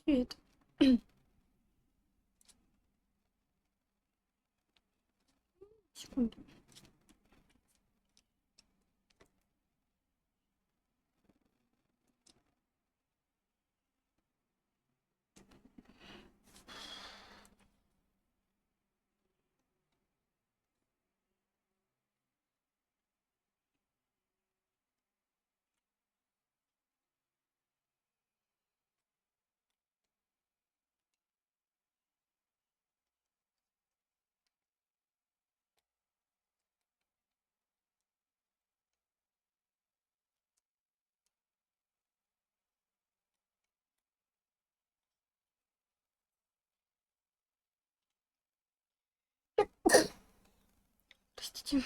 Привет. Секунду. Простите.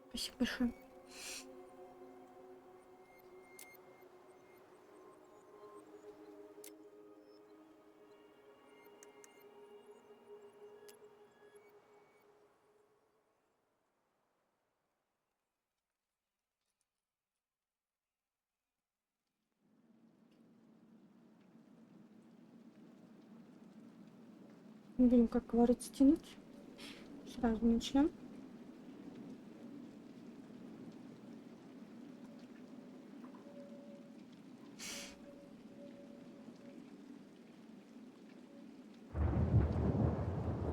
Спасибо большое. Будем, как говорится, тянуть. Сразу начнем.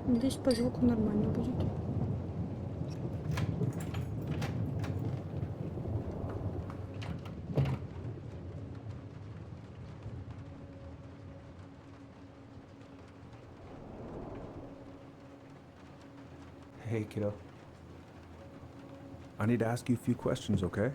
Надеюсь, по звуку нормально будет. Hey, kiddo. I need to ask you a few questions, okay?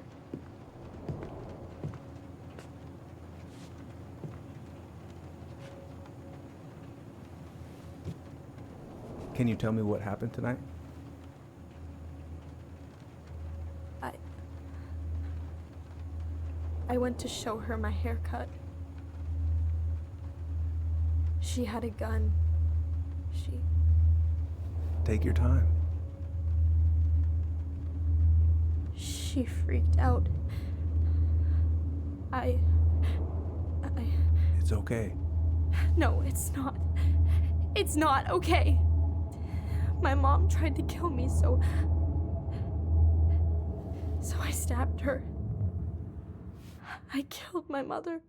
Can you tell me what happened tonight? I went to show her my haircut. She had a gun. Take your time. She freaked out. It's okay. No, it's not. It's not okay. My mom tried to kill me, so I stabbed her. I killed my mother.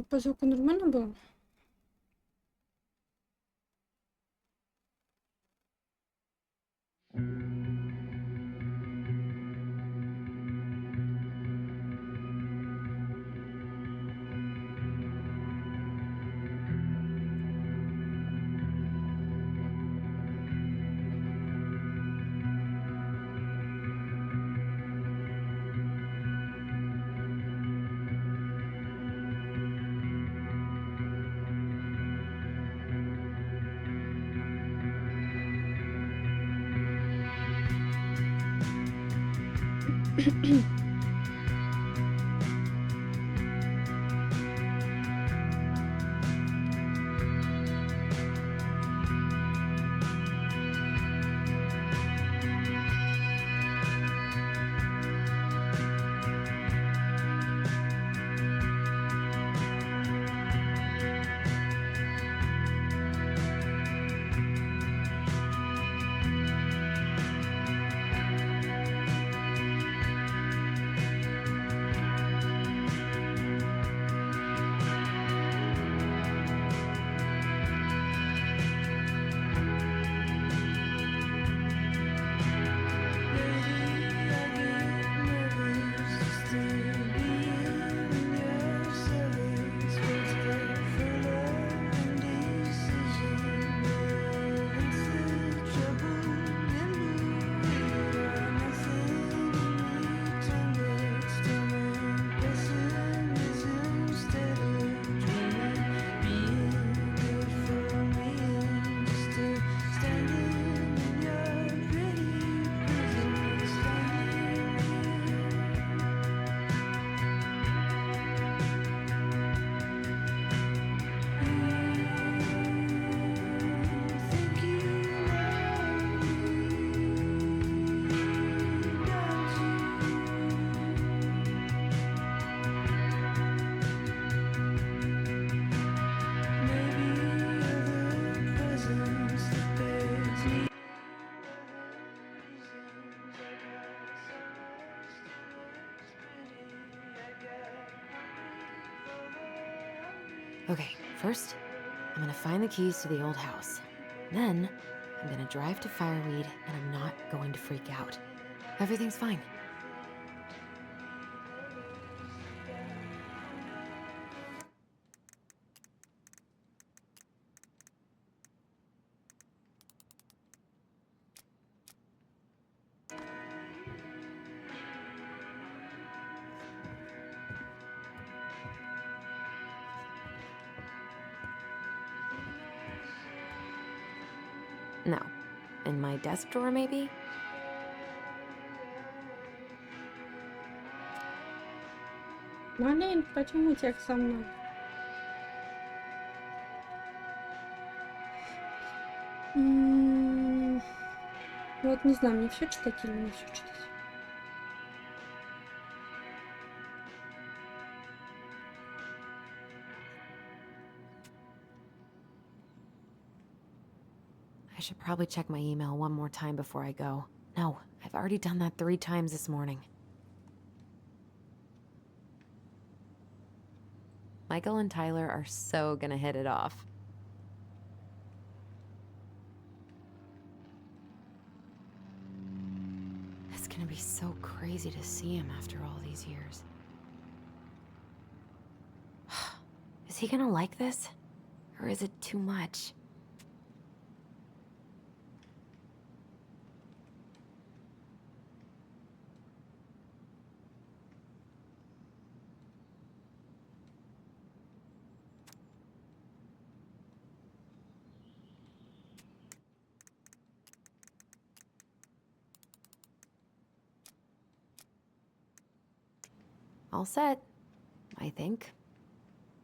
По звуку нормально было? Okay, first, I'm gonna find the keys to the old house. Then, I'm gonna drive to Fireweed, and I'm not going to freak out. Everything's fine. No. In my desk drawer, maybe? Малень, почему тех со мной? Вот не знаю, мне все читать или не все читать. I should probably check my email one more time before I go. No, I've already done that 3 times this morning. Michael and Tyler are so gonna hit it off. It's gonna be so crazy to see him after all these years. Is he gonna like this? Or is it too much? All set, I think.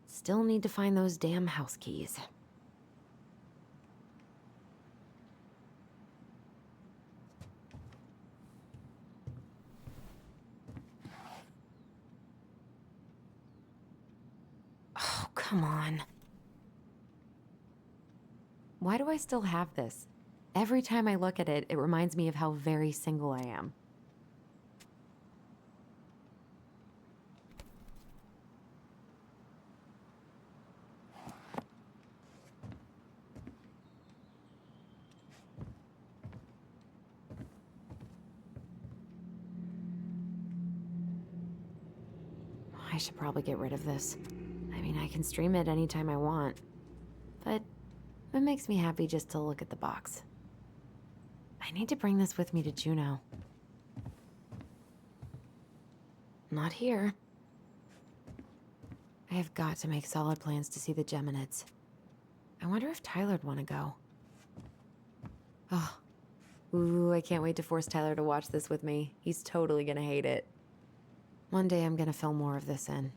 Still need to find those damn house keys. Oh, come on. Why do I still have this? Every time I look at it, it reminds me of how very single I am. I should probably get rid of this. I mean, I can stream it anytime I want. But it makes me happy just to look at the box. I need to bring this with me to Juneau. Not here. I have got to make solid plans to see the Geminids. I wonder if Tyler'd want to go. Oh. Ooh, I can't wait to force Tyler to watch this with me. He's totally gonna hate it. One day I'm gonna fill more of this in.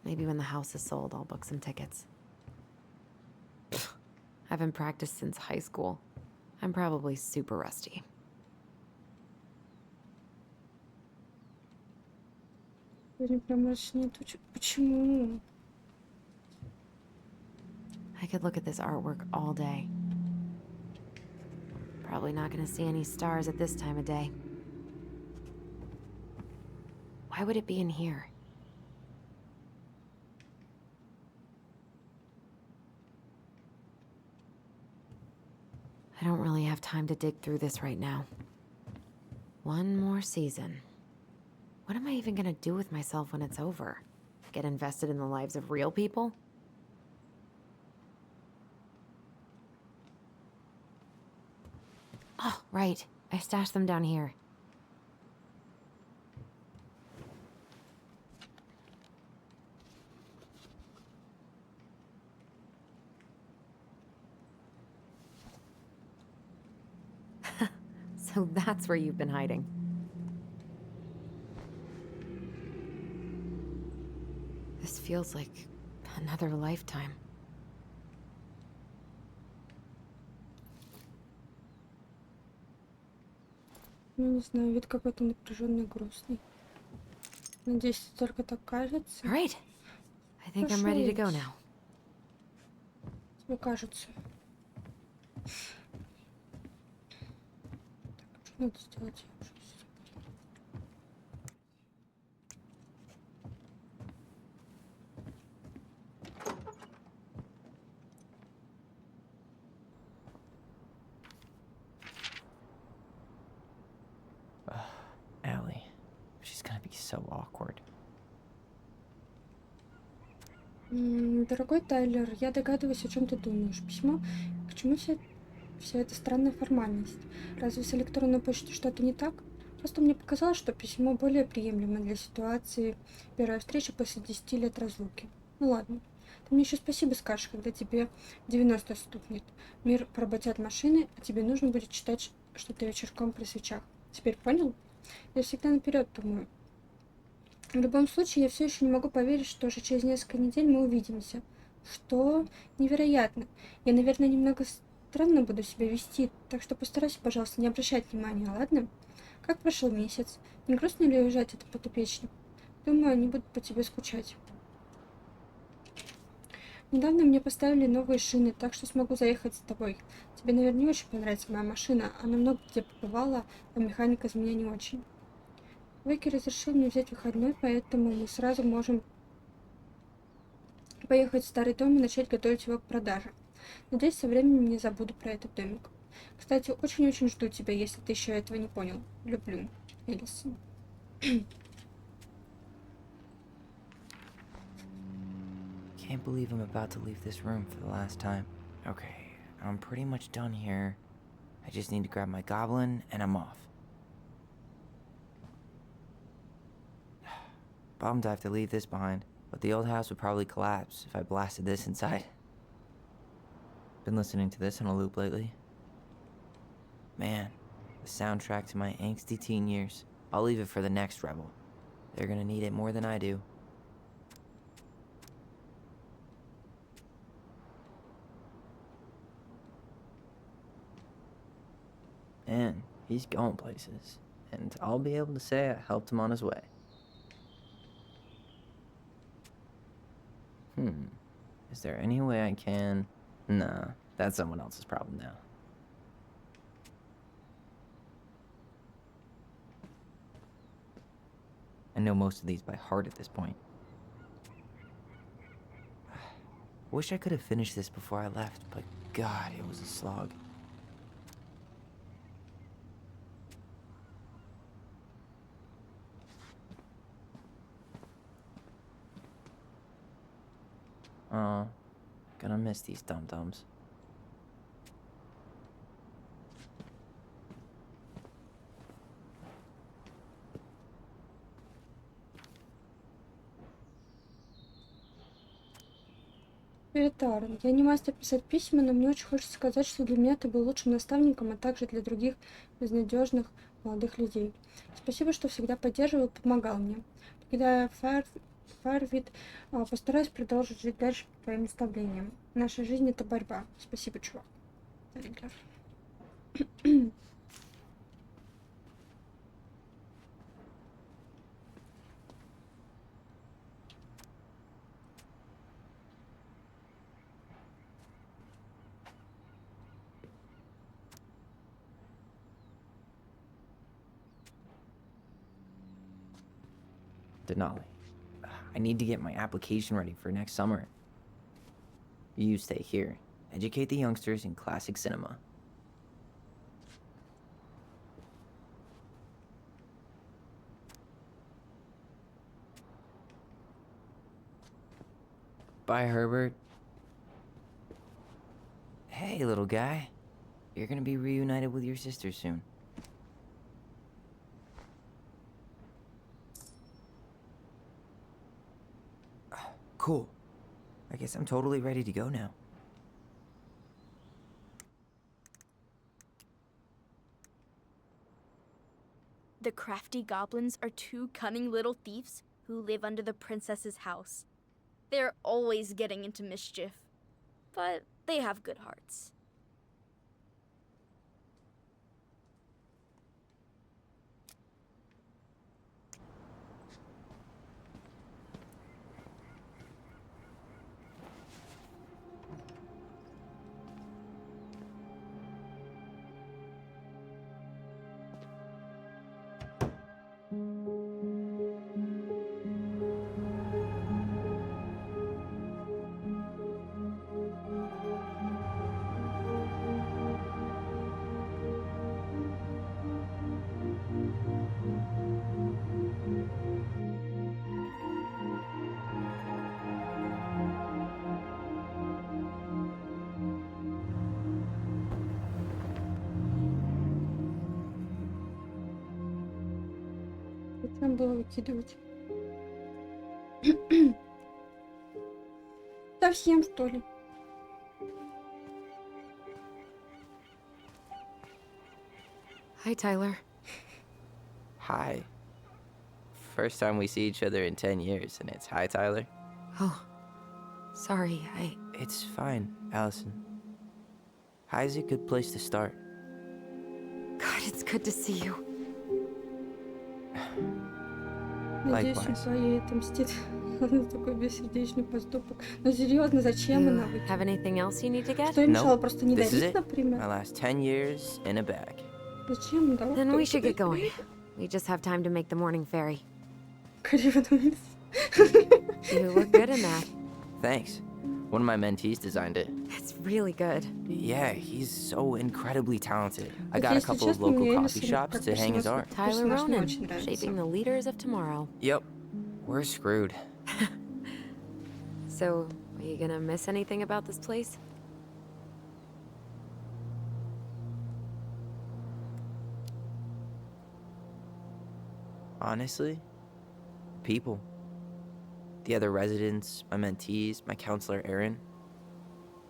Maybe when the house is sold, I'll book some tickets. I haven't practiced since high school. I'm probably super rusty. Прям мрачнее тучи. Почему? I could look at this artwork all day. Probably not gonna see any stars at this time of day. Why would it be in here? I don't really have time to dig through this right now. One more season. What am I even gonna do with myself when it's over? Get invested in the lives of real people? Oh, right. I stashed them down here. So that's where you've been hiding. This feels like another lifetime. Ну, не знаю, вид какой-то напряженный, грустный. Надеюсь, только так кажется. All right. I think I'm ready to go now. Тебе кажется. Так, что надо сделать? Я уже забыла. That'd be so awkward. Дорогой Тайлер, я догадываюсь, о чем ты думаешь. Письмо? К чему вся эта странная формальность? Разве с электронной почтой что-то не так? Просто мне показалось, что письмо более приемлемо для ситуации первой встречи после 10 лет разлуки. Ну ладно. Ты мне еще спасибо скажешь, когда тебе 90 стукнет. Мир поработят машины, а тебе нужно будет читать что-то вечерком при свечах. Теперь понял? Я всегда наперед думаю. В любом случае, я все еще не могу поверить, что уже через несколько недель мы увидимся. Что невероятно. Я, наверное, немного странно буду себя вести, так что постарайся, пожалуйста, не обращать внимания, ладно? Как прошел месяц? Не грустно ли уезжать от подопечных? Думаю, они будут по тебе скучать. Недавно мне поставили новые шины, так что смогу заехать с тобой. Тебе, наверное, не очень понравится моя машина. Она много где побывала, а механика из меня не очень. Веки разрешил мне взять выходной, поэтому мы сразу можем поехать в старый дом и начать готовить его к продаже. Надеюсь, со временем не забуду про этот домик. Кстати, очень-очень жду тебя, если ты еще этого не понял. Люблю. Элисон. Can't believe I'm about to leave this room for the last time. Okay, I'm pretty much done here. I just need to grab my goblin and I'm off. Bummed I have to leave this behind, but the old house would probably collapse if I blasted this inside. Been listening to this on a loop lately. Man, the soundtrack to my angsty teen years. I'll leave it for the next rebel. They're gonna need it more than I do. And he's going places, and I'll be able to say I helped him on his way. Is there any way I can... Nah, that's someone else's problem now. I know most of these by heart at this point. Wish I could have finished this before I left, but God, it was a slog. Oh, gonna miss these dum-dums. Привет, Аарон. Я не мастер писать письма, но мне очень хочется сказать, что для меня ты был лучшим наставником, а также для других безнадежных молодых людей. Спасибо, что всегда поддерживал и помогал мне. Покидая Фарвид, постараюсь продолжить жить дальше по твоим наставлениям. Наша жизнь — это борьба. Спасибо, чувак. Тайлер. Denali. I need to get my application ready for next summer. You stay here. Educate the youngsters in classic cinema. Bye, Herbert. Hey, little guy. You're gonna be reunited with your sister soon. Cool. I guess I'm totally ready to go now. The crafty goblins are two cunning little thieves who live under the princess's house. They're always getting into mischief, but they have good hearts. было выкидывать. Совсем, что ли? Hi, Tyler. Hi. First time we see each other in 10 years, and it's hi, Tyler. Oh, sorry, It's fine, Allison. Hi's a good place to start. God, it's good to see you. Надеюсь, Likewise. судьба ей отомстит за такой бессердечный поступок. Но серьезно, зачем You она have выкинула? anything else you need to get? Что ей мешало Nope. просто не This is дарить, it. например? My last 10 years in a bag. Зачем? Давай Then we кто-то should get подарит. going. We just have time to make the morning ferry. Кривой. You look good in that. Thanks. One of my mentees designed it. It's really good. Yeah, he's so incredibly talented. I Вот got a если couple of честно, local мне coffee Элисон shops как to hang his персонаж art. Tyler не Ronan, очень нравится. shaping the leaders of tomorrow. Yep. We're screwed. So, are you gonna miss anything about this place? Honestly, people. The other residents, my mentees, my counselor Aaron.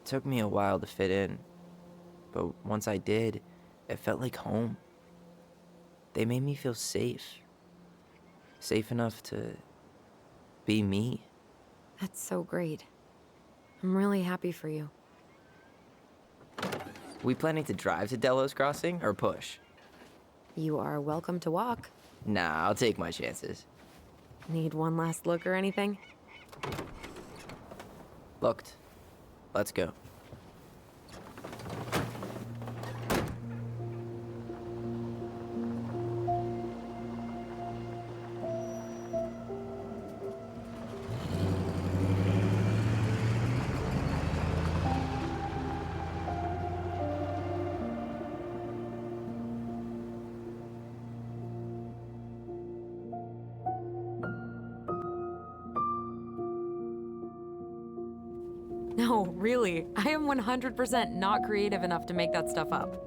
It took me a while to fit in, but once I did, it felt like home. They made me feel safe. Safe enough to be me. That's so great. I'm really happy for you. We planning to drive to Delos Crossing or push? You are welcome to walk. Nah, I'll take my chances. Need one last look or anything? Looked. Let's go. No, really. I am 100% not creative enough to make that stuff up.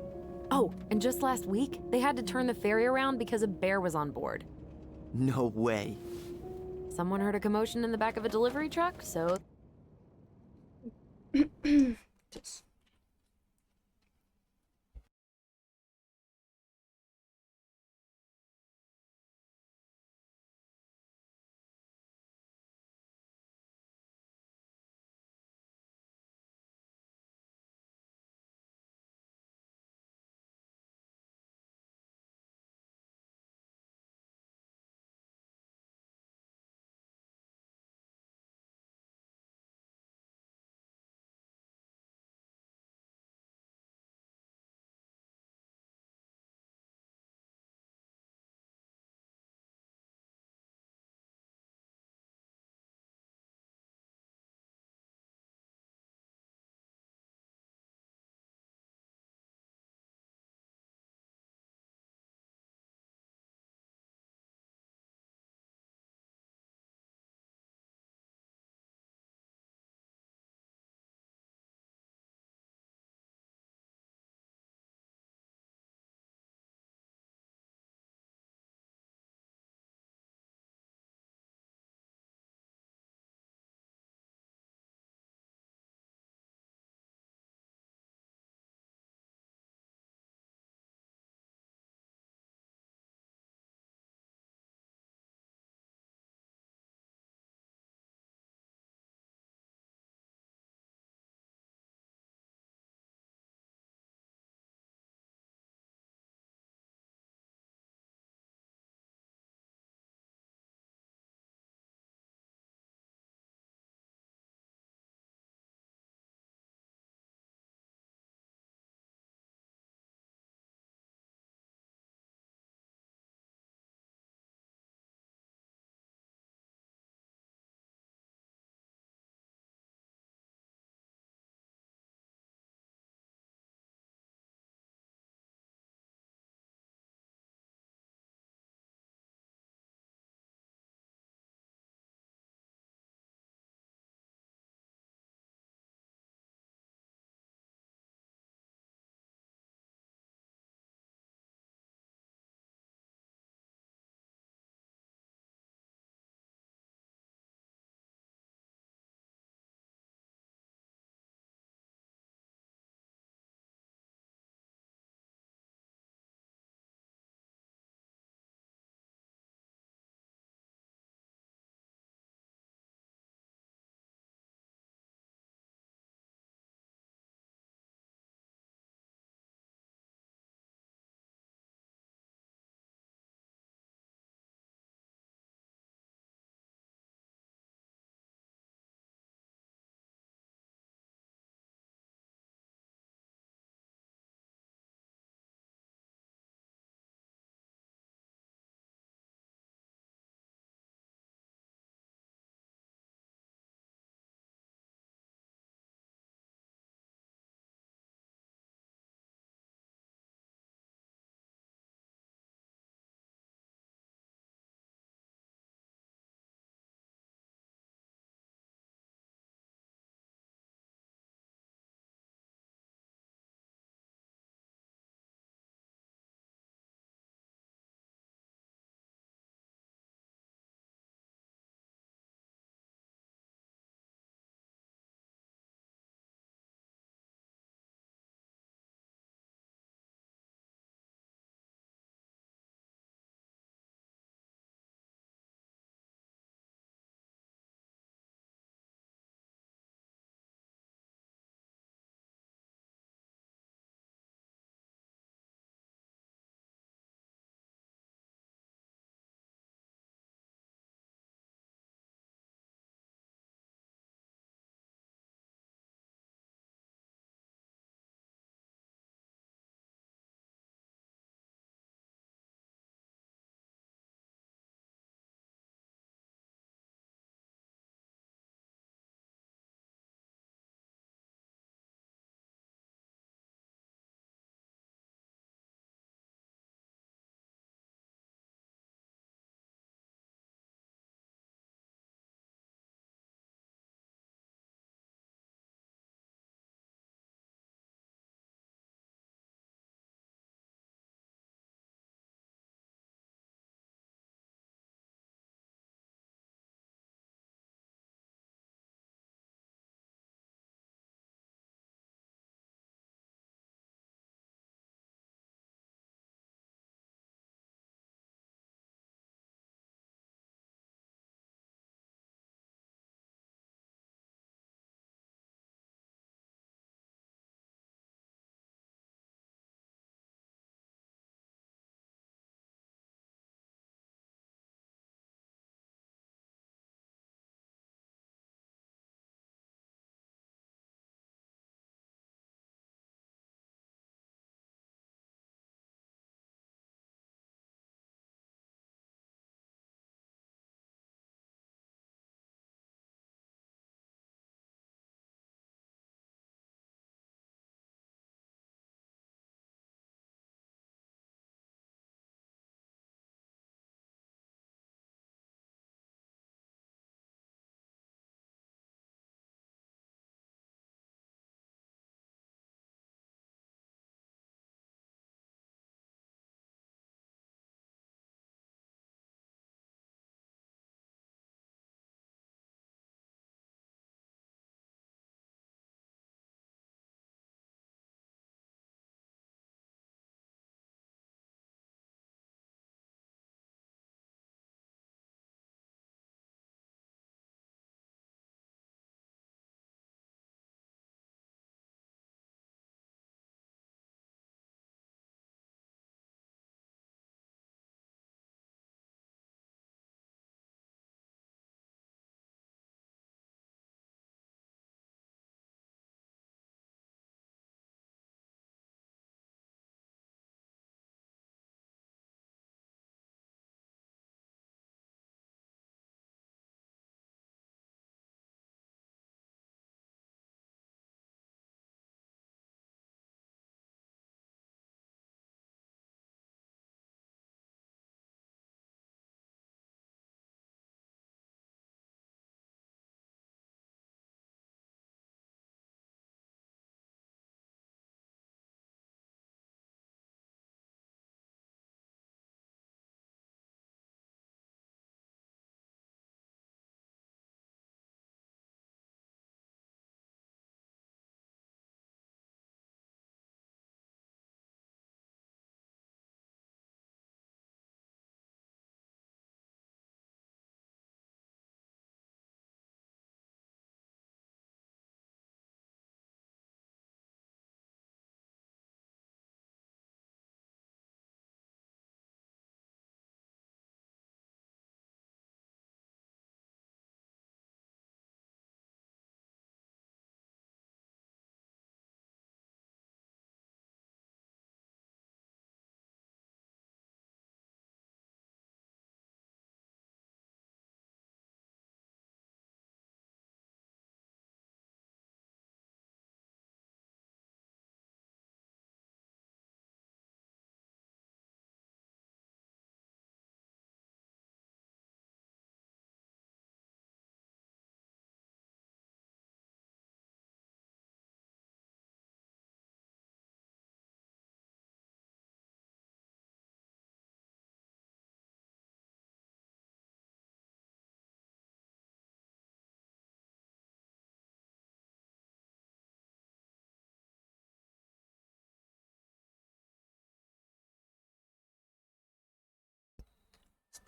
Oh, and just last week, they had to turn the ferry around because a bear was on board. No way. Someone heard a commotion in the back of a delivery truck, so Сейчас.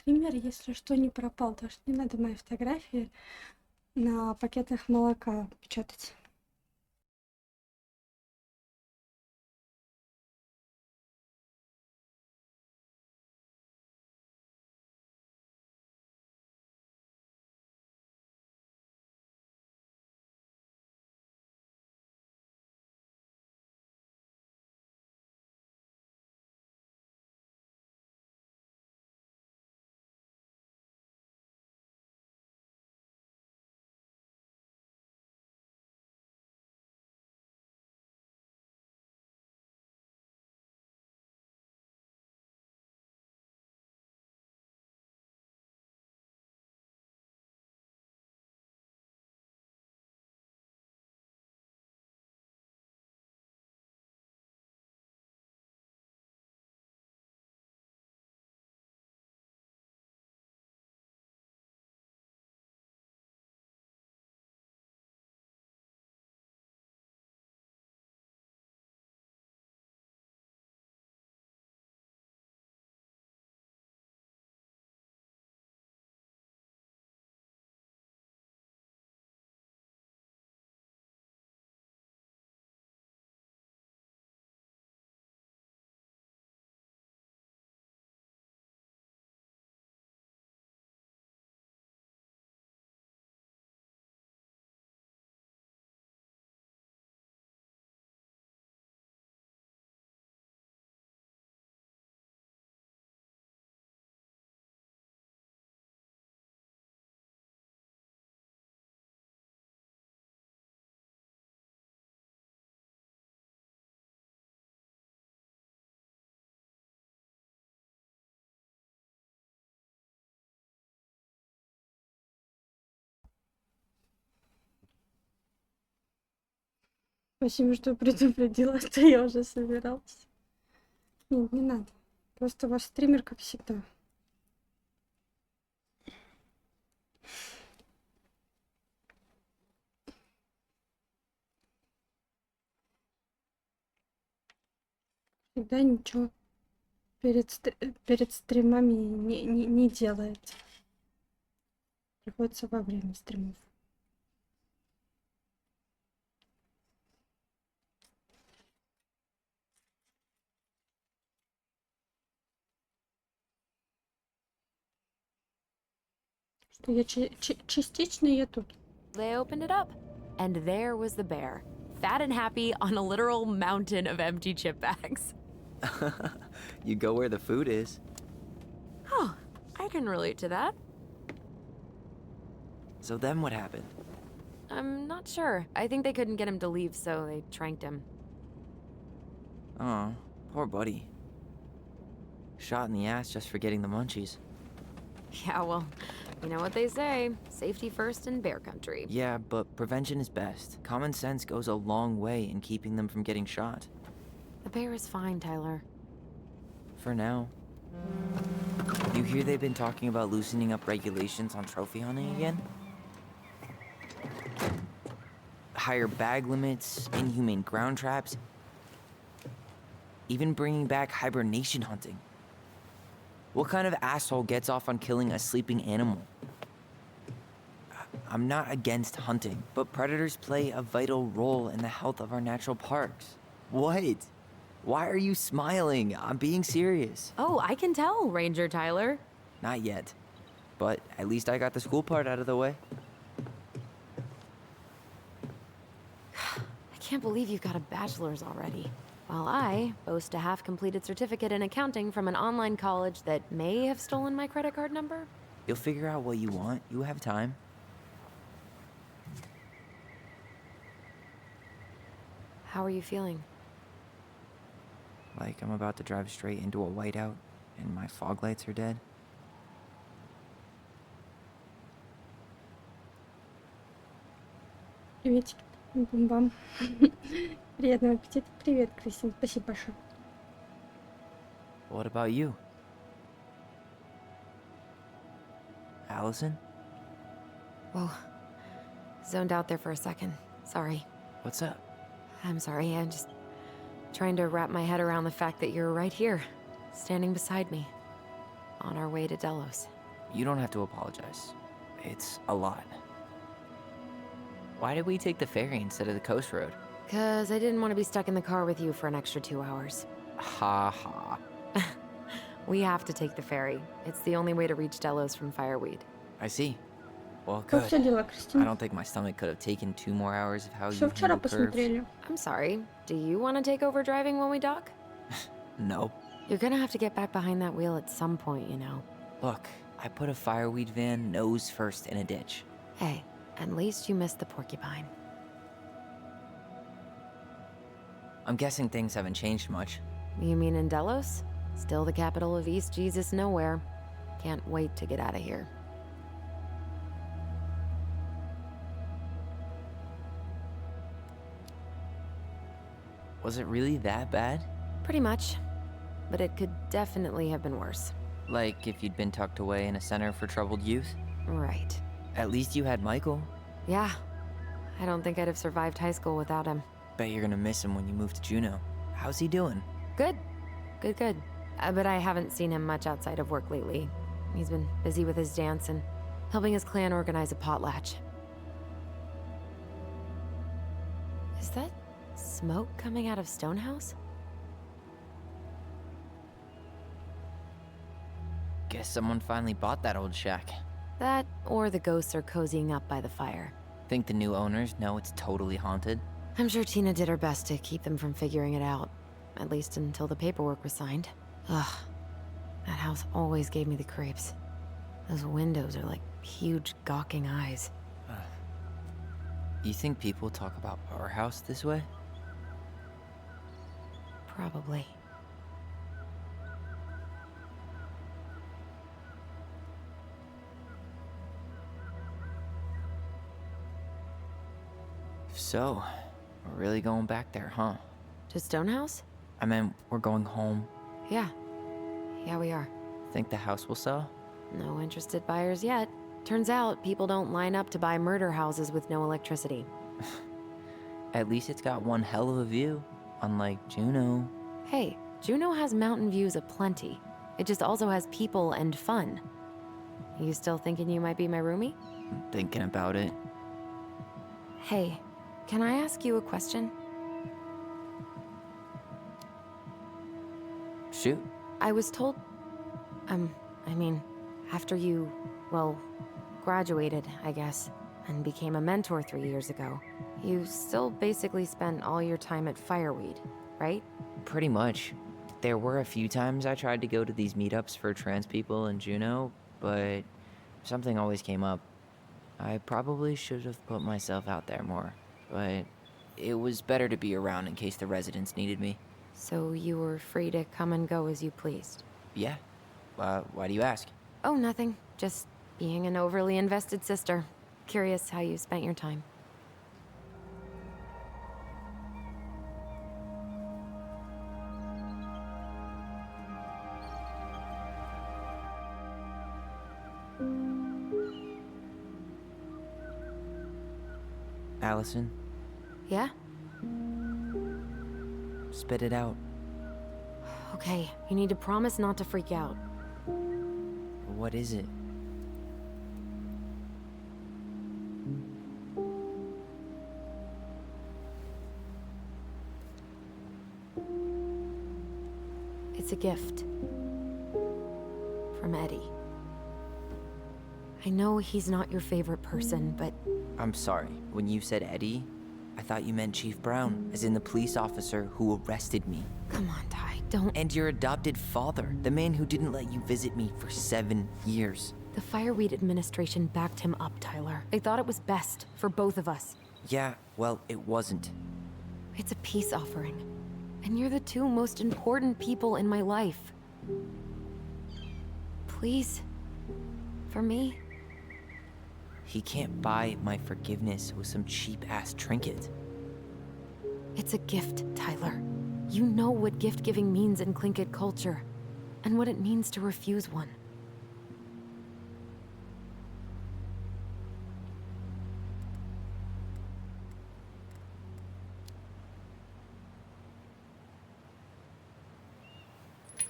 стример, если что, не пропал. Так что не надо мои фотографии на пакетах молока печатать. Спасибо, что предупредила, что я уже собиралась. Нет, не надо. Просто ваш стример, как всегда. Всегда ничего перед стримами не делает. Приходится во время стримов. Что я частично я тут. They opened it up, and there was the bear, fat and happy on a literal mountain of empty chip bags. You go where the food is. Oh, I can relate to that. So then what happened? I'm not sure. I think they couldn't get him to leave, so they tranked him. Oh, poor buddy. Shot in the ass just for getting the munchies. Yeah, well, you know what they say. Safety first in bear country. Yeah, but prevention is best. Common sense goes a long way in keeping them from getting shot. The bear is fine, Tyler. For now. You hear they've been talking about loosening up regulations on trophy hunting again? Higher bag limits, inhumane ground traps, even bringing back hibernation hunting. What kind of asshole gets off on killing a sleeping animal? I'm not against hunting, but predators play a vital role in the health of our natural parks. What? Why are you smiling? I'm being serious. Oh, I can tell, Ranger Tyler. Not yet. But at least I got the school part out of the way. I can't believe you've got a bachelor's already. While I boast a half-completed certificate in accounting from an online college that may have stolen my credit card number. You'll figure out what you want. You have time. How are you feeling? Like I'm about to drive straight into a whiteout and my fog lights are dead. Приветики. Бум-бам. Приятного аппетита. Привет, Кристин. Спасибо большое. What about you? Allison? Whoa. Zoned out there for a second. Sorry. What's up? I'm sorry, I'm just trying to wrap my head around the fact that you're right here, standing beside me, on our way to Delos. You don't have to apologize. It's a lot. Why did we take the ferry instead of the coast road? 'Cause I didn't want to be stuck in the car with you for an extra 2 hours. Ha ha. We have to take the ferry. It's the only way to reach Delos from Fireweed. I see. Well, Как good. все дела, I Кристина? don't think my stomach could have taken 2 more hours of how you Все вчера handle curves. посмотрели. I'm sorry. Do you want to take over driving when we dock? No. You're gonna have to get back behind that wheel at some point, you know. Look, I put a fireweed van nose first in a ditch. Hey, at least you missed the porcupine. I'm guessing things haven't changed much. You mean in Delos? Still the capital of East Jesus Nowhere. Can't wait to get out of here. Was it really that bad? Pretty much. But it could definitely have been worse. Like if you'd been tucked away in a center for troubled youth? Right. At least you had Michael. Yeah. I don't think I'd have survived high school without him. Bet you're gonna miss him when you move to Juneau. How's he doing? Good. Good. But I haven't seen him much outside of work lately. He's been busy with his dance and helping his clan organize a potlatch. Is that smoke coming out of Stonehouse? Guess someone finally bought that old shack. That, or the ghosts are cozying up by the fire. Think the new owners know it's totally haunted? I'm sure Tina did her best to keep them from figuring it out. At least until the paperwork was signed. Ugh. That house always gave me the creeps. Those windows are like huge gawking eyes. You think people talk about our house this way? Probably. So, we're really going back there, huh? To Stonehouse? I mean, we're going home. Yeah. Yeah, we are. Think the house will sell? No interested buyers yet. Turns out people don't line up to buy murder houses with no electricity. At least it's got one hell of a view, unlike Juneau. Hey, Juneau has mountain views aplenty. It just also has people and fun. You still thinking you might be my roomie? I'm thinking about it. Hey, can I ask you a question? Shoot. I was told... I mean, after you, well, graduated, I guess, and became a mentor 3 years ago, you still basically spent all your time at Fireweed, right? Pretty much. There were a few times I tried to go to these meetups for trans people in Juneau, but something always came up. I probably should have put myself out there more, but it was better to be around in case the residents needed me. So you were free to come and go as you pleased? Yeah. Why do you ask? Oh, nothing. Just being an overly invested sister. Curious how you spent your time. Allison, Yeah? spit it out. Okay, you need to promise not to freak out. What is it? It's a gift. From Eddie. I know he's not your favorite person, but I'm sorry. When you said Eddie, I thought you meant Chief Brown, as in the police officer who arrested me. come on, Ty, don't... And your adopted father, the man who didn't let you visit me for 7 years. The Fireweed administration backed him up, Tyler. They thought it was best for both of us. Yeah, well, it wasn't. It's a peace offering. And you're the two most important people in my life. Please. For me. He can't buy my forgiveness with some cheap-ass trinket. It's a gift, Tyler. You know what gift-giving means in Tlingit culture. And what it means to refuse one.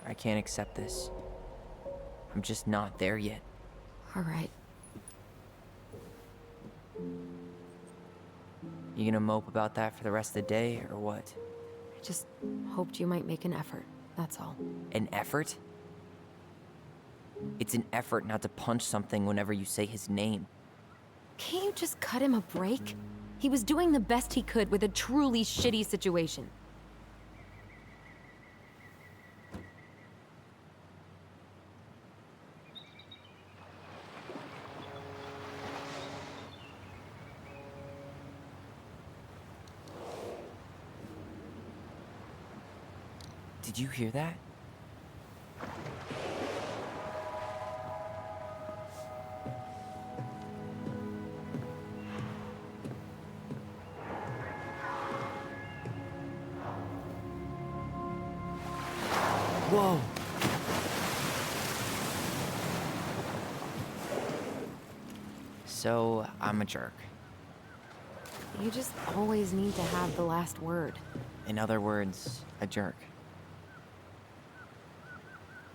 I can't accept this. I'm just not there yet. All right. You gonna mope about that for the rest of the day, or what? I just hoped you might make an effort, that's all. An effort? It's an effort not to punch something whenever you say his name. Can't you just cut him a break? He was doing the best he could with a truly shitty situation. Did you hear that? Whoa! So, I'm a jerk. You just always need to have the last word. In other words, a jerk.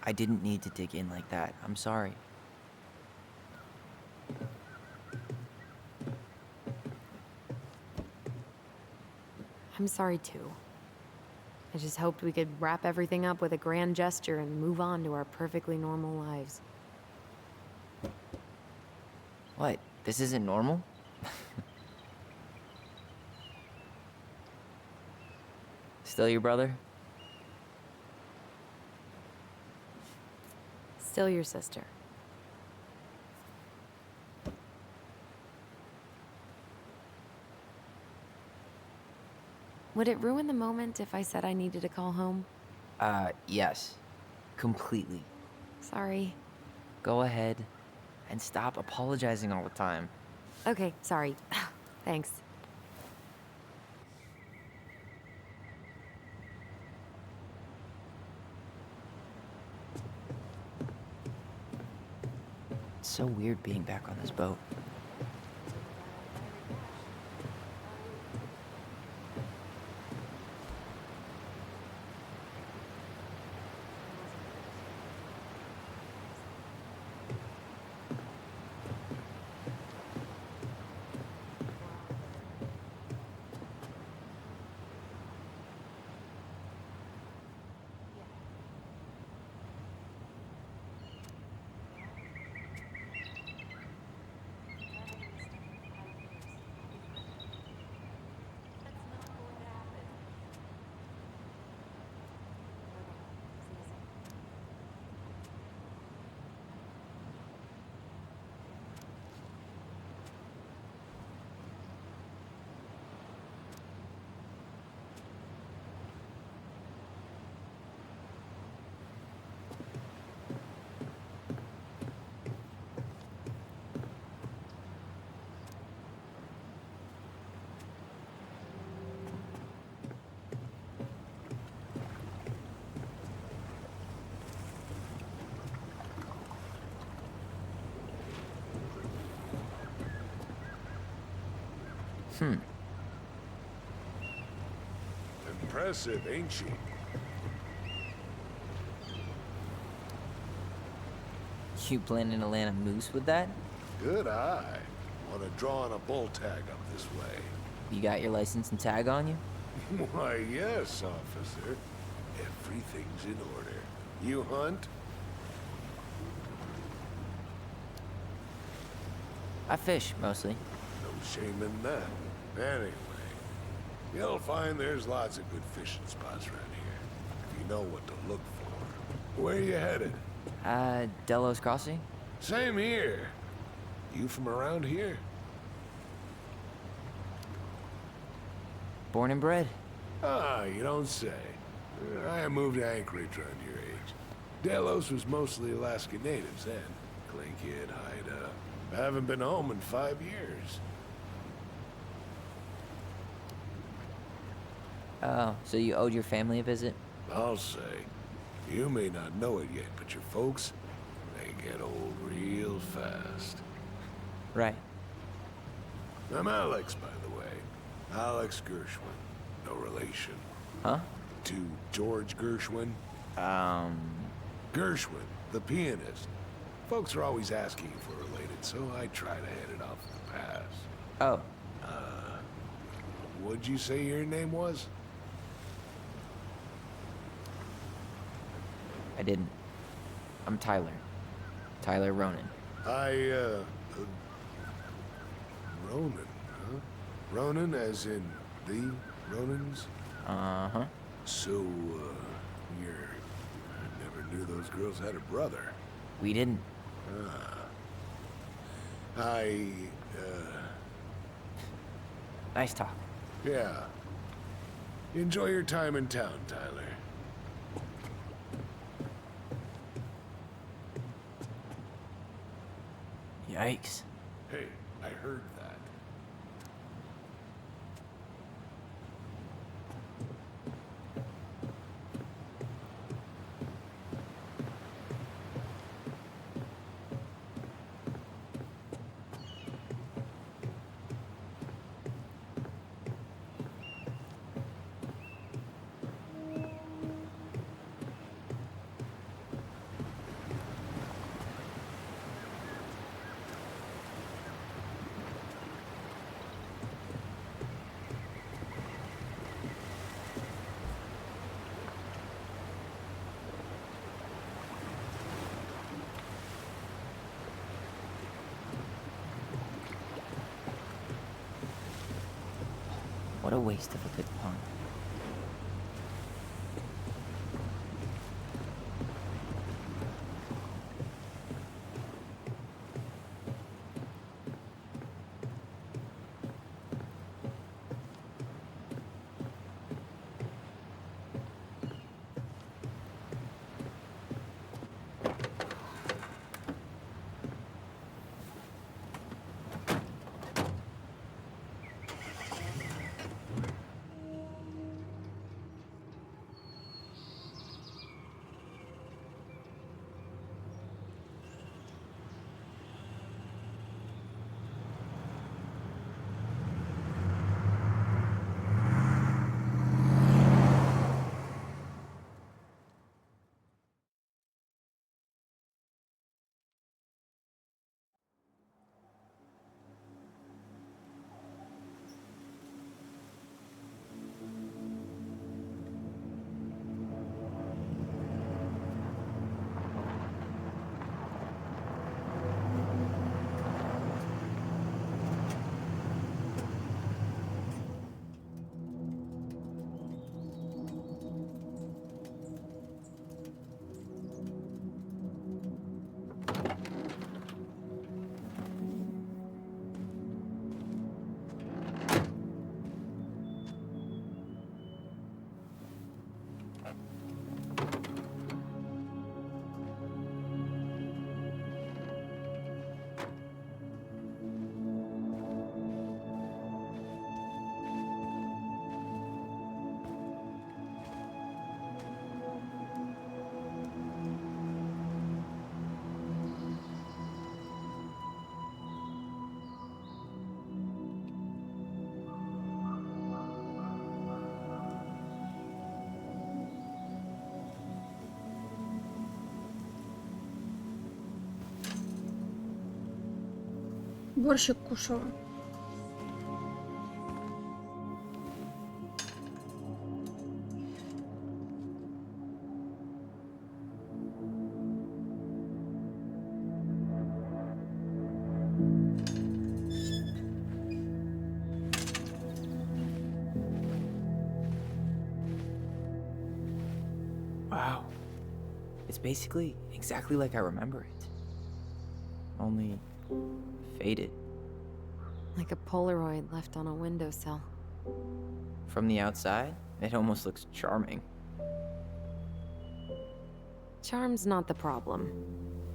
I didn't need to dig in like that. I'm sorry. I'm sorry too. I just hoped we could wrap everything up with a grand gesture and move on to our perfectly normal lives. What? This isn't normal? Still your brother? Still your sister. Would it ruin the moment if I said I needed to call home? Yes. Completely. Sorry. Go ahead and stop apologizing all the time. Okay, sorry. Thanks. It's so weird being back on this boat. Impressive, ain't she? You planning to land a moose with that? Good eye. Want to draw on a bull tag up this way? You got your license and tag on you? Why, yes, officer. Everything's in order. You hunt? I fish, mostly. No shame in that. Anyway, you'll find there's lots of good fishing spots around here, if you know what to look for. Where you headed? Delos Crossing? Same here. You from around here? Born and bred. Ah, you don't say. I moved to Anchorage around your age. Delos was mostly Alaska natives then. Clay kid, hide up. I haven't been home in 5 years. Oh, so you owed your family a visit? I'll say. You may not know it yet, but your folks, they get old real fast. Right. I'm Alex, by the way. Alex Gershwin. No relation. Huh? To George Gershwin. Gershwin, the pianist. Folks are always asking for a so I try to hit it off the pass. Oh, What'd you say your name was? I didn't. I'm Tyler. Tyler Ronan. Ronan, huh? Ronan as in the Ronans? Uh-huh. So, you're... I never knew those girls had a brother. We didn't. Nice talk. Yeah. Enjoy your time in town, Tyler. Yikes. Hey, I heard that. What a waste of a good pun. Борщик кушала. Wow. It's basically exactly like I remember it. Only faded. Like a Polaroid left on a windowsill. From the outside, it almost looks charming. Charm's not the problem.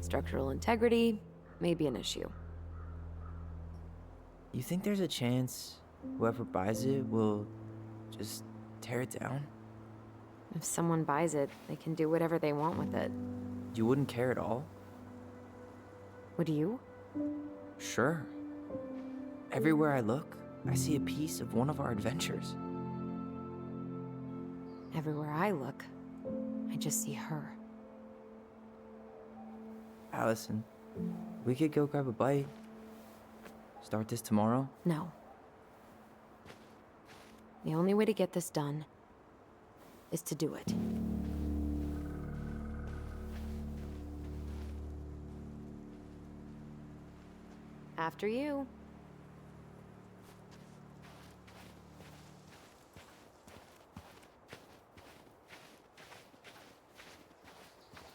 Structural integrity may be an issue. You think there's a chance whoever buys it will just tear it down? If someone buys it, they can do whatever they want with it. You wouldn't care at all? Would you? Sure. Everywhere I look, I see a piece of one of our adventures. Everywhere I look, I just see her. Allison, we could go grab a bite Start this tomorrow? No. The only way to get this done is to do it. After you.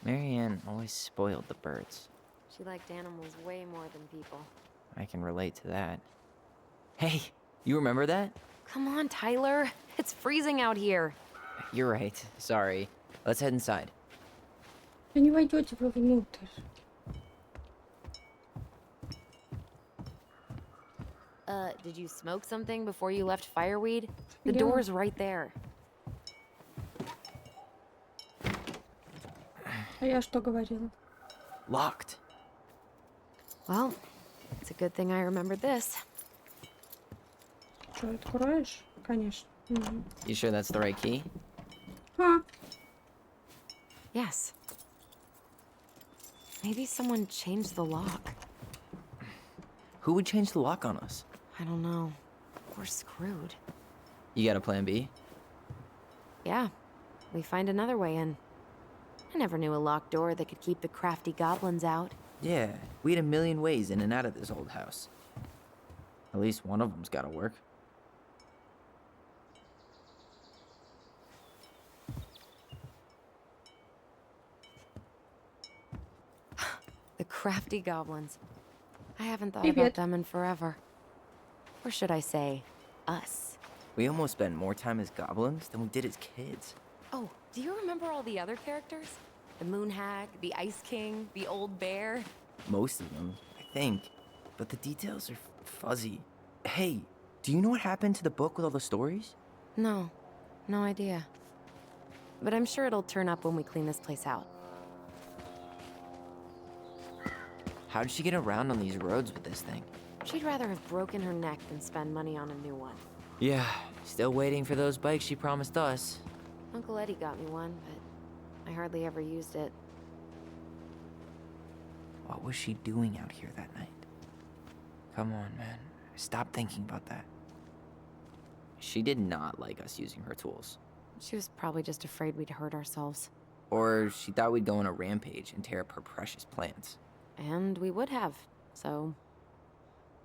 Marianne always spoiled the birds. She liked animals way more than people. I can relate to that. Hey, you remember that? Come on, Tyler. It's freezing out here. You're right. Sorry. Let's head inside. Вы не войдете вовнутрь. Did you smoke something before you left fireweed? The Yeah. door's right there. А я что говорила? Locked. Well, it's a good thing I remembered this. Что, откроешь? Конечно. Мгм. You sure that's the right key? А, Yes. Maybe someone changed the lock. Who would change the lock on us? I don't know. We're screwed. You got a plan B? Yeah, we find another way in. I never knew a locked door that could keep the crafty goblins out. Yeah, we had a million ways in and out of this old house. At least one of them's gotta work. The crafty goblins. I haven't thought Привет. about them in forever. Or should I say, us. We almost spent more time as goblins than we did as kids. Oh, do you remember all the other characters? The Moon Hag, the Ice King, the Old Bear? Most of them, I think. But the details are fuzzy. Hey, do you know what happened to the book with all the stories? No, no idea. But I'm sure it'll turn up when we clean this place out. How did she get around on these roads with this thing? She'd rather have broken her neck than spend money on a new one. Yeah, still waiting for those bikes she promised us. Uncle Eddie got me one, but I hardly ever used it. What was she doing out here that night? Come on, man. Stop thinking about that. She did not like us using her tools. She was probably just afraid we'd hurt ourselves. Or she thought we'd go on a rampage and tear up her precious plants. And we would have, so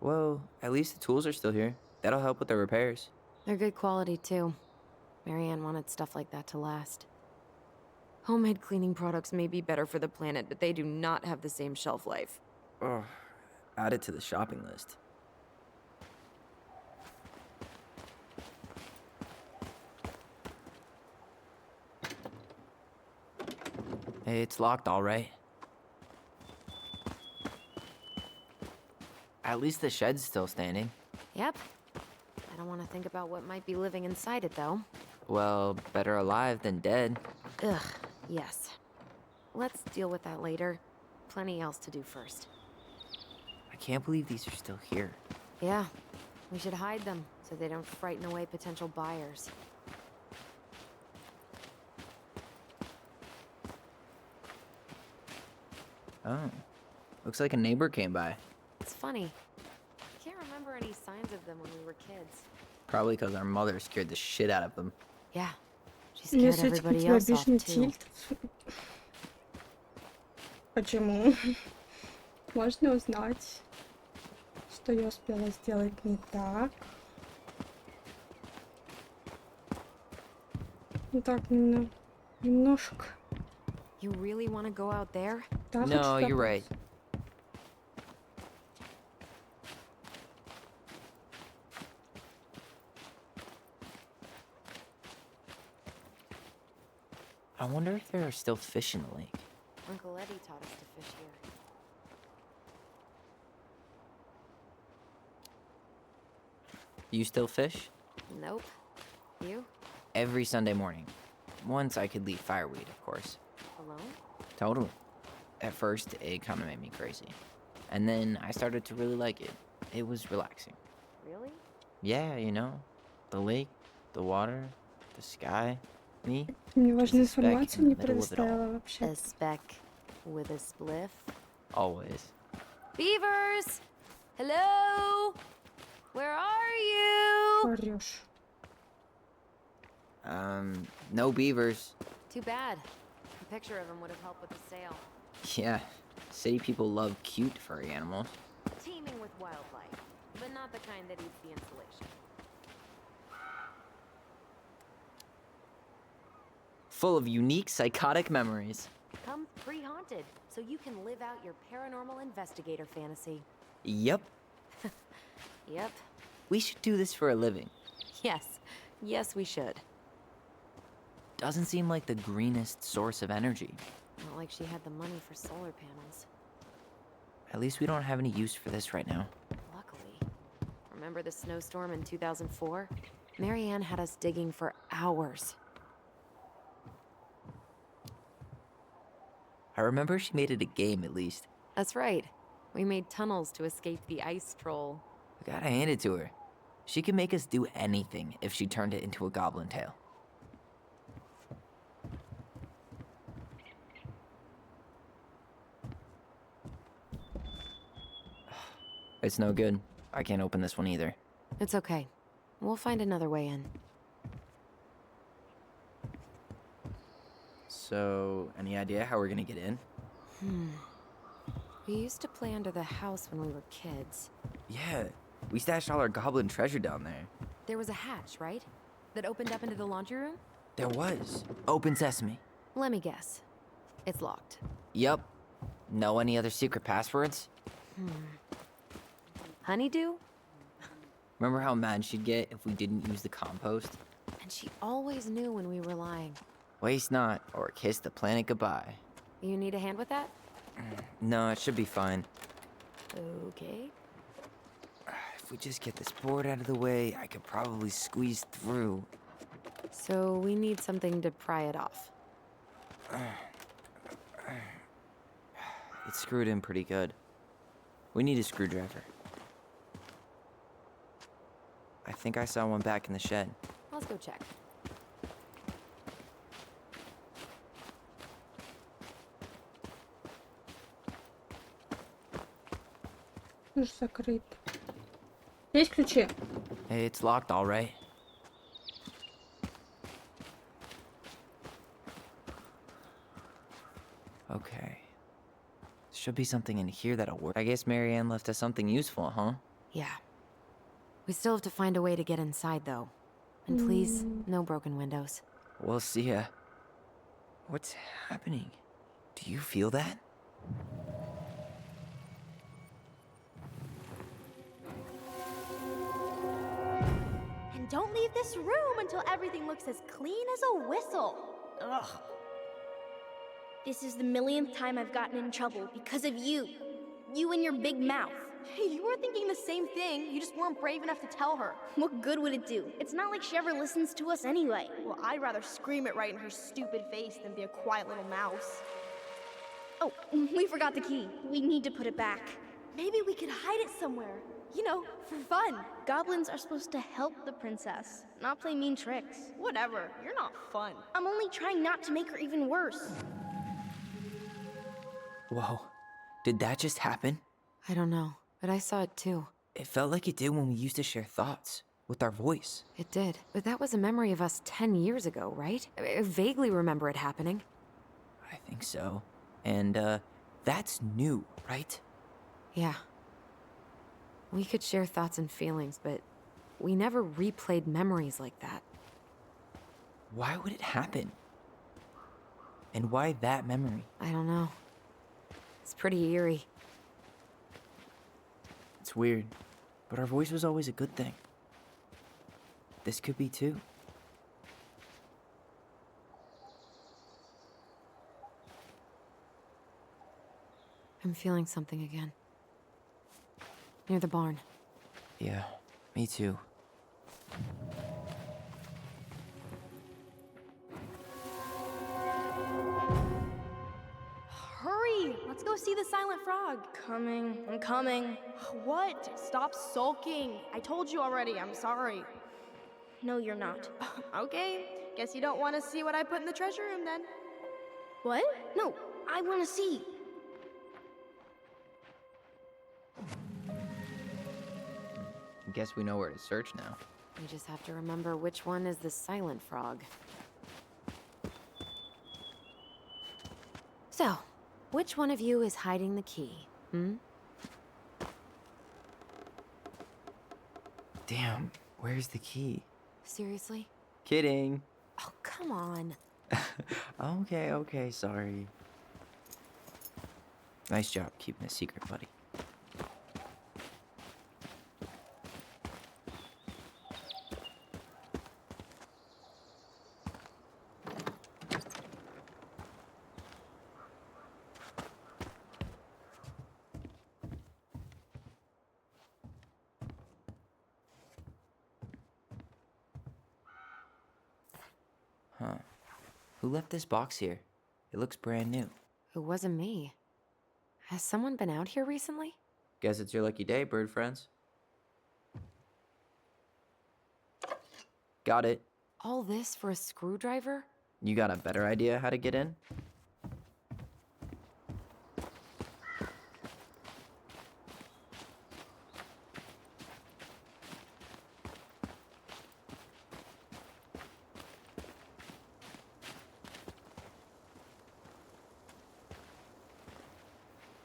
Well, at least the tools are still here. That'll help with the repairs. they're good quality too. Marianne wanted stuff like that to last. Homemade cleaning products may be better for the planet, but they do not have the same shelf life. Oh, add it to the shopping list. Hey, it's locked, all right. At least the shed's still standing. Yep. I don't want to think about what might be living inside it, though. Well, better alive than dead. Ugh, yes. Let's deal with that later. Plenty else to do first. I can't believe these are still here. Yeah, we should hide them so they don't frighten away potential buyers. Oh, looks like a neighbor came by. It's funny. I can't remember any signs of them when we were kids. Probably because our mother scared the shit out of them. Yeah, she scared Если у everybody тебя else off обычный too. тильт. Почему? Можно узнать, что я успела сделать не так. Ну так, немножко. You really want to go out there? Да, No, хочу you're right. добавить. I wonder if there are still fish in the lake. Uncle Eddie taught us to fish here. You still fish? Nope. You? Every Sunday morning. Once I could leave fireweed, of course. Alone? Totally. At first, it kind of made me crazy. And then I started to really like it. It was relaxing. Really? Yeah, you know, the lake, the water, the sky, me. Мне важную Just a speck информацию in не the middle of it all. предоставила вообще. A speck with a spliff. Always. Beavers! Hello? Орёшь. No beavers. Too bad. A picture of him would have helped with the sale. Yeah, city people love cute furry animals. Teeming with wildlife, but not the kind that eats the insulation. Full of unique psychotic memories. Come pre-haunted, so you can live out your paranormal investigator fantasy. Yep, Yep. we should do this for a living. Yes. Yes, we should. Doesn't seem like the greenest source of energy. Not like she had the money for solar panels. At least we don't have any use for this right now. Luckily. Remember the snowstorm in 2004? Marianne had us digging for hours. I remember she made it a game at least. That's right. We made tunnels to escape the ice troll. I gotta hand it to her. She can make us do anything if she turned it into a goblin tale. It's no good. I can't open this one either. It's okay. We'll find another way in. So, any idea how we're gonna get in? We used to play under the house when we were kids. Yeah, we stashed all our goblin treasure down there. There was a hatch, right? That opened up into the laundry room? There was. Open sesame. Let me guess. It's locked. Yup. Know any other secret passwords? Honeydew? Remember how mad she'd get if we didn't use the compost? And she always knew when we were lying. Waste not, or kiss the planet goodbye. You need a hand with that? No, it should be fine. Okay. If we just get this board out of the way, I could probably squeeze through. So we need something to pry it off. It's screwed in pretty good. We need a screwdriver. I think I saw one back in the shed. Let's go check. Уж закрыт. Есть ключи? Hey, it's locked all right. Okay. Should be something in here that'll work. I guess Marianne left us something useful, huh? Yeah. We still have to find a way to get inside, though. And please, no broken windows. We'll see ya. What's happening? Do you feel that? And don't leave this room until everything looks as clean as a whistle. Ugh. This is the millionth time I've gotten in trouble because of you. You and your big mouth. You were thinking the same thing, you just weren't brave enough to tell her. What good would it do? It's not like she ever listens to us anyway. Well, I'd rather scream it right in her stupid face than be a quiet little mouse. Oh, we forgot the key. We need to put it back. Maybe we could hide it somewhere. You know, for fun. Goblins are supposed to help the princess, not play mean tricks. Whatever, you're not fun. I'm only trying not to make her even worse. Whoa. Did that just happen? I don't know, but I saw it too. It felt like it did when we used to share thoughts with our voice. It did. But that was a memory of us 10 years ago, right? I vaguely remember it happening. I think so. And, that's new, right? Yeah. We could share thoughts and feelings, but we never replayed memories like that. Why would it happen? And why that memory? I don't know. It's pretty eerie. It's weird, but our voice was always a good thing. This could be too. I'm feeling something again. Near the barn. Yeah, me too. Hurry! Let's go see the silent frog. I'm coming. What? Stop sulking. I told you already, I'm sorry. No, you're not. Okay, guess you don't want to see what I put in the treasure room then. What? No, I want to see. Guess we know where to search now. We just have to remember which one is the silent frog. So, which one of you is hiding the key? Hmm? Damn, where's the key? Seriously? Kidding. Oh, come on. Okay, sorry. Nice job keeping a secret, buddy. Huh. Who left this box here? It looks brand new. It wasn't me. Has someone been out here recently? Guess it's your lucky day, bird friends. Got it. All this for a screwdriver? You got a better idea how to get in?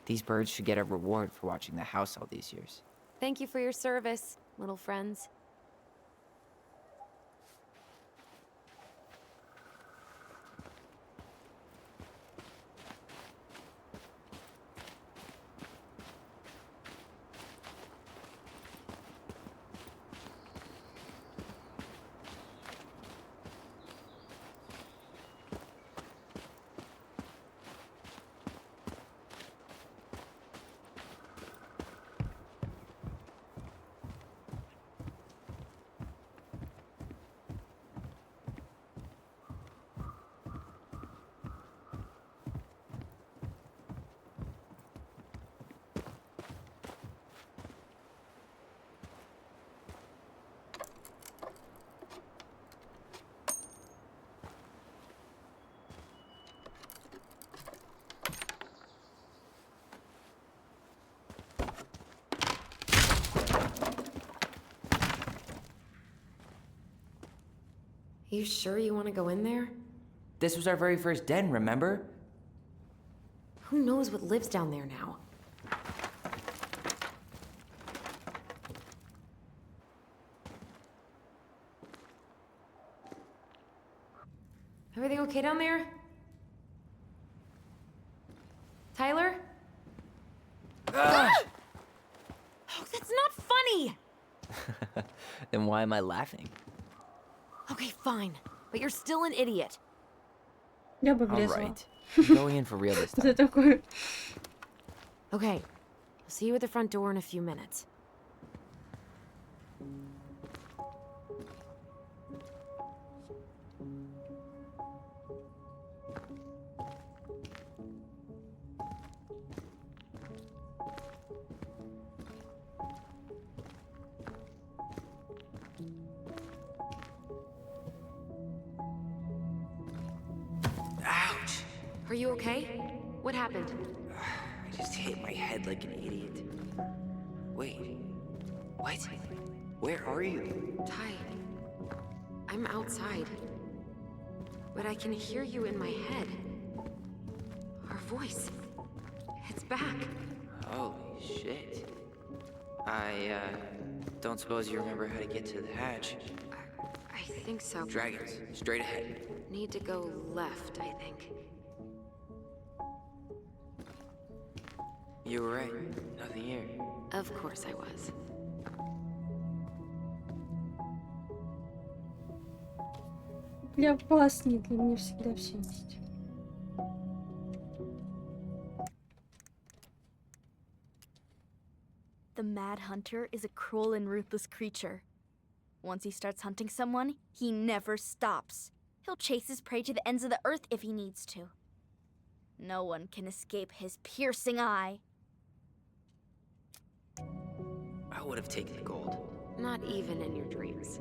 These birds should get a reward for watching the house all these years. Thank you for your service, little friends. You sure you want to go in there? This was our very first den, remember? Who knows what lives down there now? Everything okay down there? Tyler? Ah! Oh, that's not funny! Then why am I laughing? Okay, fine. But you're still an idiot. Я бы All врезала. right. I'm going in for real this За time. такое. Okay. I'll see you at the front door in a few minutes. Ouch! Are you okay? What happened? I just hit my head like an idiot. Wait. What? Where are you? Ty, I'm outside. But I can hear you in my head. Our voice. It's back. Holy shit. I don't suppose you remember how to get to the hatch. I think so. Dragons, straight ahead. Need to go left, I think. You were right. Nothing here. Of course I was. Для вас нет, для меня всегда все есть. The Mad Hunter is a cruel and ruthless creature. Once he starts hunting someone, he never stops. He'll chase his prey to the ends of the earth if he needs to. No one can escape his piercing eye. I would have taken the gold. Not even in your dreams.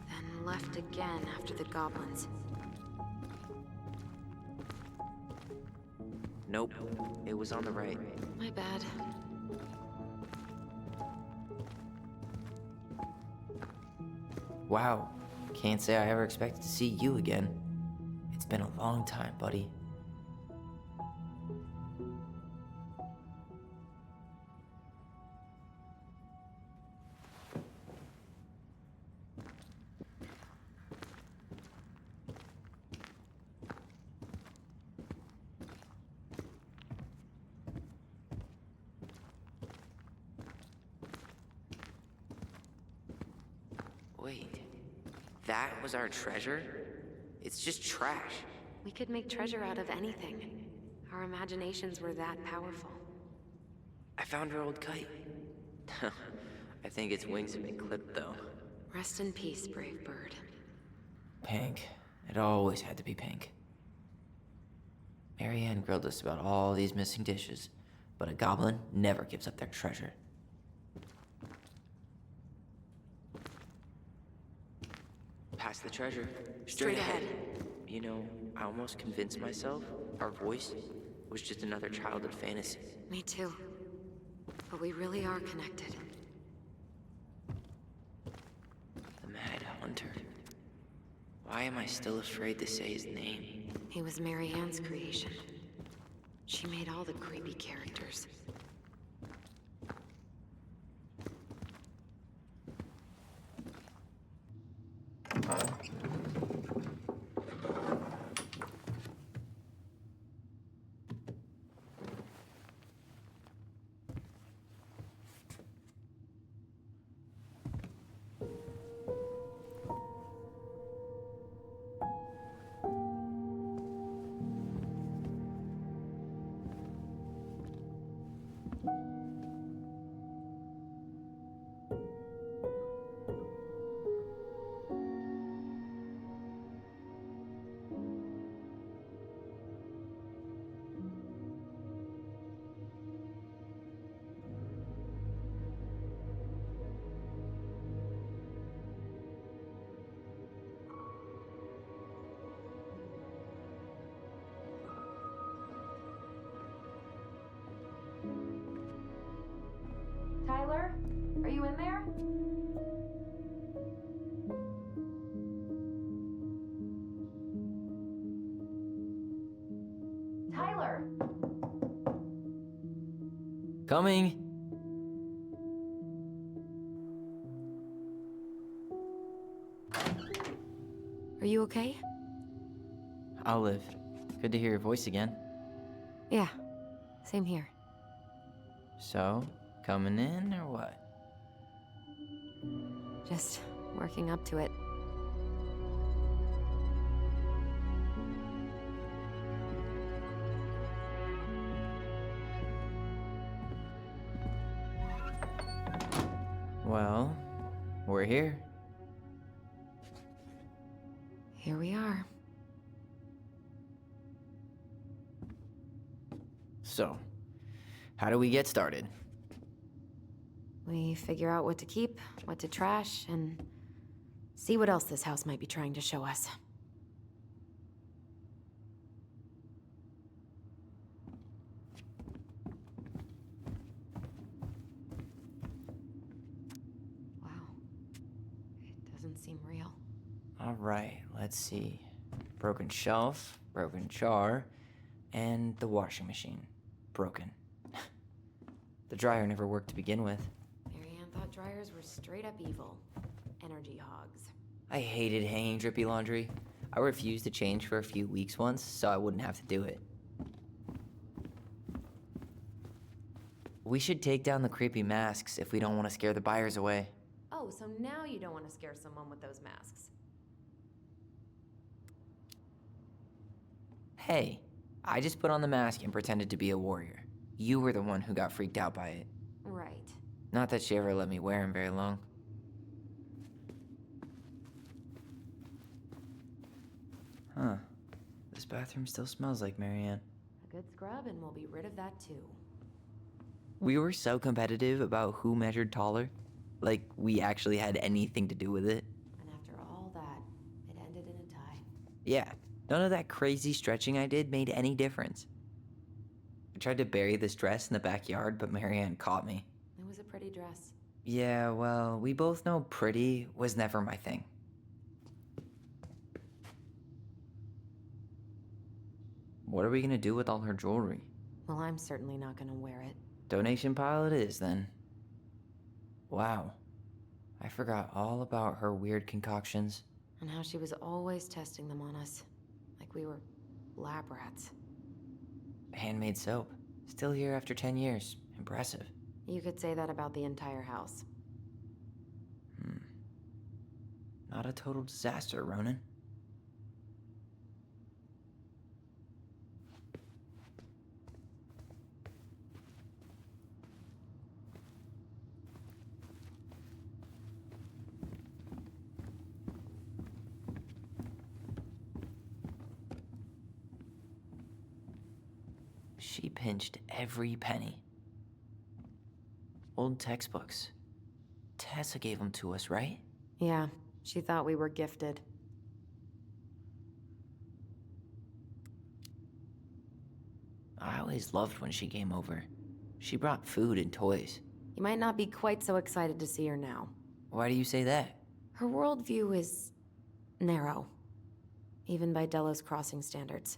Then left again after the goblins. Nope, it was on the right. My bad. Wow, can't say I ever expected to see you again. It's been a long time, buddy. Wait, that was our treasure? It's just trash. We could make treasure out of anything. Our imaginations were that powerful. I found our old kite. I think its wings have been clipped, though. Rest in peace, brave bird. Pink. It always had to be pink. Marianne grilled us about all these missing dishes, but a goblin never gives up their treasure. Past the treasure. Straight ahead. You know, I almost convinced myself our voice was just another childhood fantasy. Me too. But we really are connected. The Mad Hunter. Why am I still afraid to say his name? He was Marianne's creation. She made all the creepy characters. Tyler, are you in there? Tyler! Coming! Are you okay? I'll live. Good to hear your voice again. Yeah, same here. So, coming in or what? Just working up to it. Well, we're here. Here we are. So, how do we get started? We figure out what to keep, what to trash, and see what else this house might be trying to show us. Wow. It doesn't seem real. All right, let's see. Broken shelf, broken jar, and the washing machine. Broken. The dryer never worked to begin with. Marianne thought dryers were straight up evil. Energy hogs. I hated hanging drippy laundry. I refused to change for a few weeks once, so I wouldn't have to do it. We should take down the creepy masks if we don't want to scare the buyers away. Oh, so now you don't want to scare someone with those masks. Hey, I just put on the mask and pretended to be a warrior. You were the one who got freaked out by it. Right. Not that she ever let me wear him very long. Huh. This bathroom still smells like Marianne. A good scrub and we'll be rid of that too. We were so competitive about who measured taller. Like we actually had anything to do with it. And after all that, it ended in a tie. Yeah, none of that crazy stretching I did made any difference. I tried to bury this dress in the backyard, but Marianne caught me. It was a pretty dress. Yeah, well, we both know pretty was never my thing. What are we gonna do with all her jewelry? Well, I'm certainly not gonna wear it. Donation pile it is, then. Wow. I forgot all about her weird concoctions. And how she was always testing them on us. Like we were lab rats. Handmade soap. Still here after 10 years. Impressive. You could say that about the entire house. Not a total disaster, Ronan. She pinched every penny. Old textbooks. Tessa gave them to us, right? Yeah, she thought we were gifted. I always loved when she came over. She brought food and toys. You might not be quite so excited to see her now. Why do you say that? Her worldview is narrow, even by Delos Crossing standards.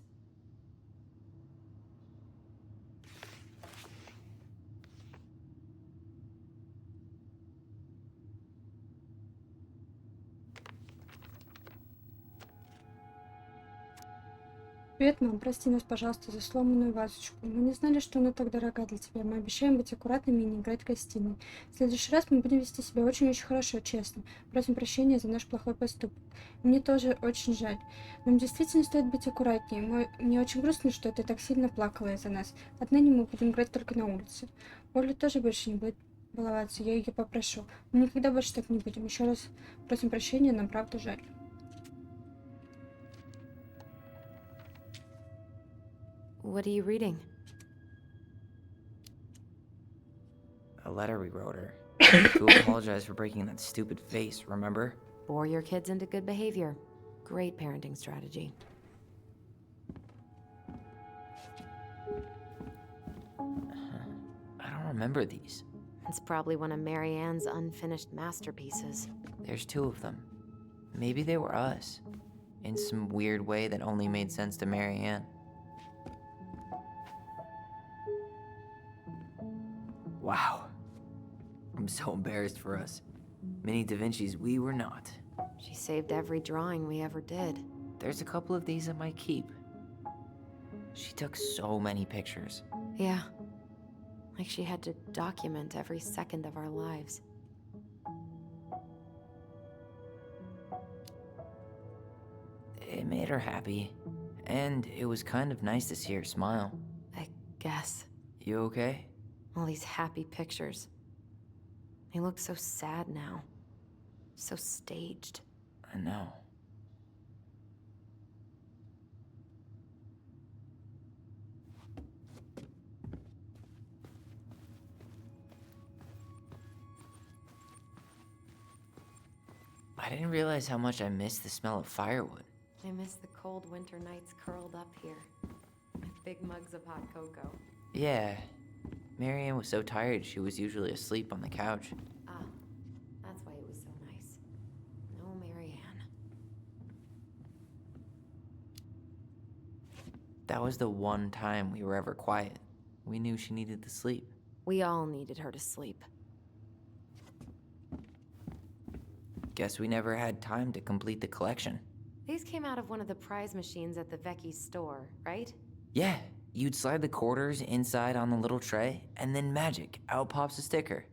Привет, мам. Прости нас, пожалуйста, за сломанную вазочку. Мы не знали, что она так дорога для тебя. Мы обещаем быть аккуратными и не играть в гостиной. В следующий раз мы будем вести себя очень-очень хорошо, честно. Просим прощения за наш плохой поступок. Мне тоже очень жаль. Нам действительно стоит быть аккуратнее. Мне очень грустно, что ты так сильно плакала из-за нас. Отныне мы будем играть только на улице. Оля тоже больше не будет баловаться. Я ее попрошу. Мы никогда больше так не будем. Еще раз просим прощения, нам правда жаль. What are you reading? A letter we wrote her. To apologize for breaking that stupid face, remember? Bore your kids into good behavior. Great parenting strategy. I don't remember these. It's probably one of Marianne's unfinished masterpieces. There's 2 of them. Maybe they were us. In some weird way that only made sense to Marianne. Wow. I'm so embarrassed for us. Mini Da Vinci's we were not. She saved every drawing we ever did. There's a couple of these I might keep. She took so many pictures. Yeah. Like she had to document every second of our lives. It made her happy. And it was kind of nice to see her smile. I guess. You okay? All these happy pictures. They look so sad now. So staged. I know. I didn't realize how much I missed the smell of firewood. I miss the cold winter nights curled up here. With big mugs of hot cocoa. Yeah. Marianne was so tired she was usually asleep on the couch. Ah, that's why it was so nice. No Marianne. That was the one time we were ever quiet. We knew she needed to sleep. We all needed her to sleep. Guess we never had time to complete the collection. These came out of one of the prize machines at the Vecchi's store, right? Yeah, you'd slide the quarters inside on the little tray, and then magic, out pops a sticker.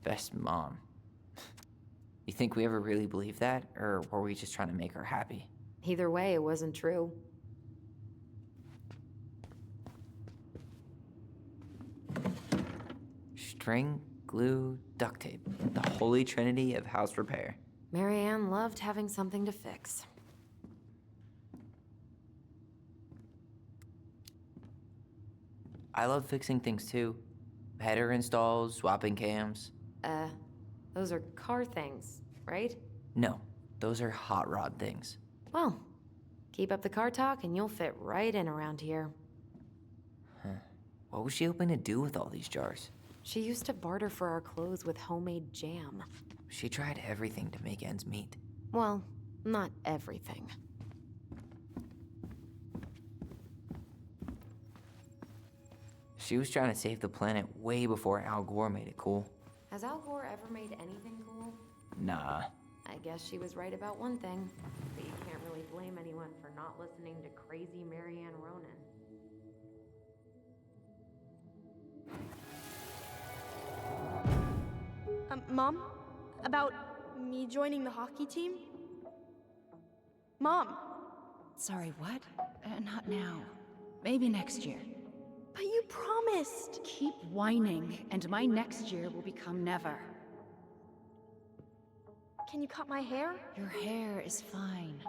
Best mom. You think we ever really believed that, or were we just trying to make her happy? Either way, it wasn't true. String, glue, duct tape. The holy trinity of house repair. Marianne loved having something to fix. I love fixing things too. Header installs, swapping cams. Those are car things, right? No, those are hot rod things. Well, Keep up the car talk and you'll fit right in around here. What was she hoping to do with all these jars? She used to barter for our clothes with homemade jam. She tried everything to make ends meet. Well, not everything. She was trying to save the planet way before Al Gore made it cool. Has Al Gore ever made anything cool? Nah. I guess she was right about one thing, but you can't really blame anyone for not listening to crazy Marianne Ronan. Mom? About me joining the hockey team? Mom! Sorry, what? Not now. Maybe next year. But you promised! Keep whining, and my next year will become never. Can you cut my hair? Your hair is fine.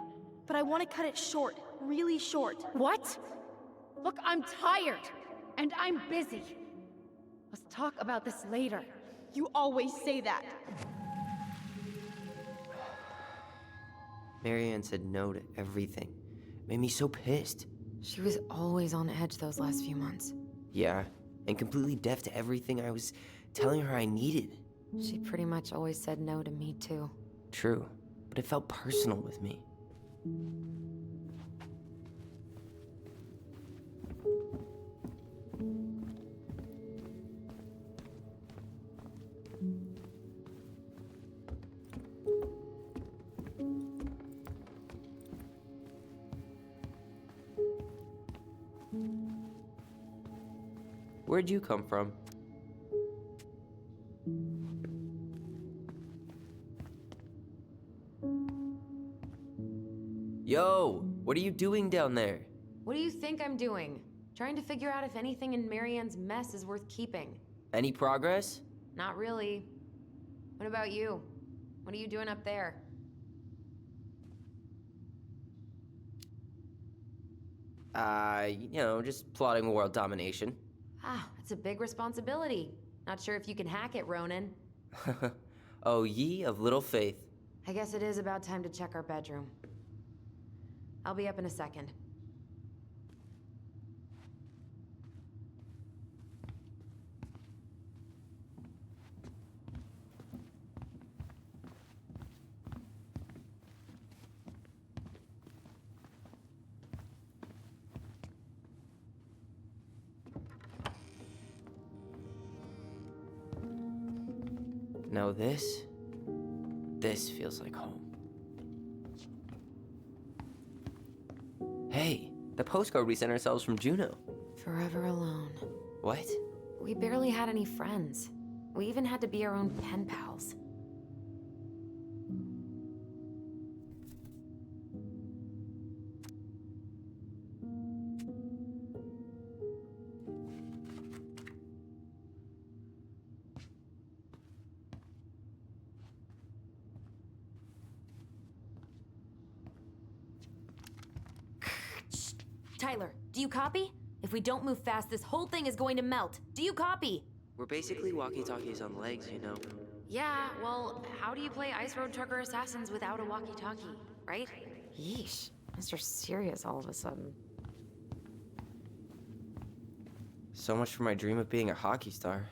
But I want to cut it short. Really short. What? Look, I'm tired, and I'm busy. Let's talk about this later. You always say that. Marianne said no to everything. Made me so pissed. She was always on edge those last few months. Yeah, and completely deaf to everything I was telling her I needed. She pretty much always said no to me, too. True, but it felt personal with me. Where'd you come from? Yo, what are you doing down there? What do you think I'm doing? Trying to figure out if anything in Marianne's mess is worth keeping. Any progress? Not really. What about you? What are you doing up there? Just plotting world domination. Ah, it's a big responsibility. Not sure if you can hack it, Ronan. Oh, ye of little faith. I guess it is about time to check our bedroom. I'll be up in a second. Now this feels like home. Hey, the postcard we sent ourselves from Juneau. Forever alone. What? We barely had any friends. We even had to be our own pen pals. Tyler, do you copy? If we don't move fast, this whole thing is going to melt. Do you copy? We're basically walkie-talkies on legs, you know. Yeah, well, how do you play Ice Road Trucker Assassins without a walkie-talkie, right? Yeesh, Mr. Serious all of a sudden. So much for my dream of being a hockey star.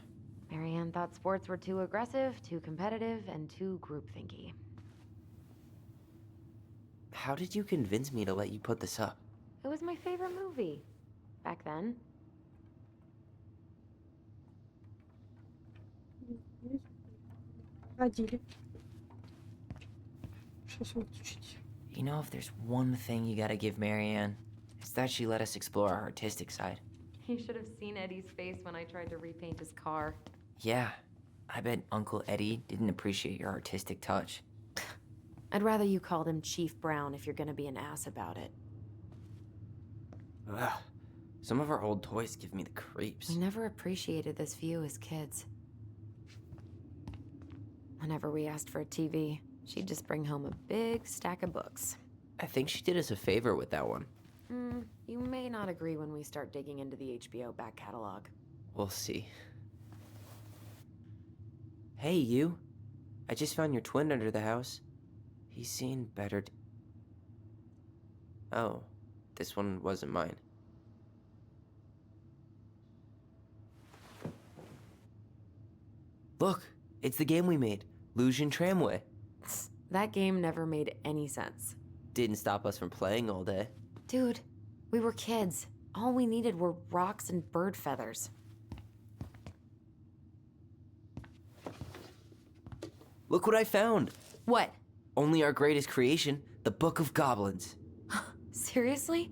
Marianne thought sports were too aggressive, too competitive, and too groupthinky. How did you convince me to let you put this up? It was my favorite movie. Back then. Родили. Сейчас выключить. You know, if there's one thing you gotta give Marianne, it's that she let us explore our artistic side. You should have seen Eddie's face when I tried to repaint his car. Yeah, I bet Uncle Eddie didn't appreciate your artistic touch. I'd rather you called him Chief Brown if you're gonna be an ass about it. Ugh. Some of our old toys give me the creeps. We never appreciated this view as kids. Whenever we asked for a TV, she'd just bring home a big stack of books. I think she did us a favor with that one. You may not agree when we start digging into the HBO back catalog. We'll see. Hey, you. I just found your twin under the house. He's seen better Oh, this one wasn't mine. Look, it's the game we made, Lucian Tramway. That game never made any sense. Didn't stop us from playing all day. Dude, we were kids. All we needed were rocks and bird feathers. Look what I found! What? Only our greatest creation, the Book of Goblins. Seriously?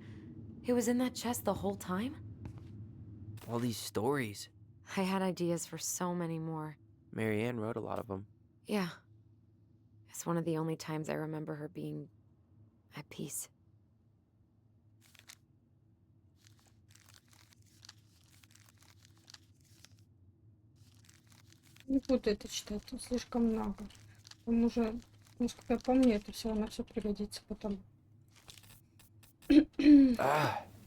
It was in that chest the whole time? All these stories. I had ideas for so many more. Marianne wrote a lot of them. Yeah. It's one of the only times I remember her being at peace. Не буду это читать, тут слишком много. Там уже, насколько я помню, это все, она все пригодится потом.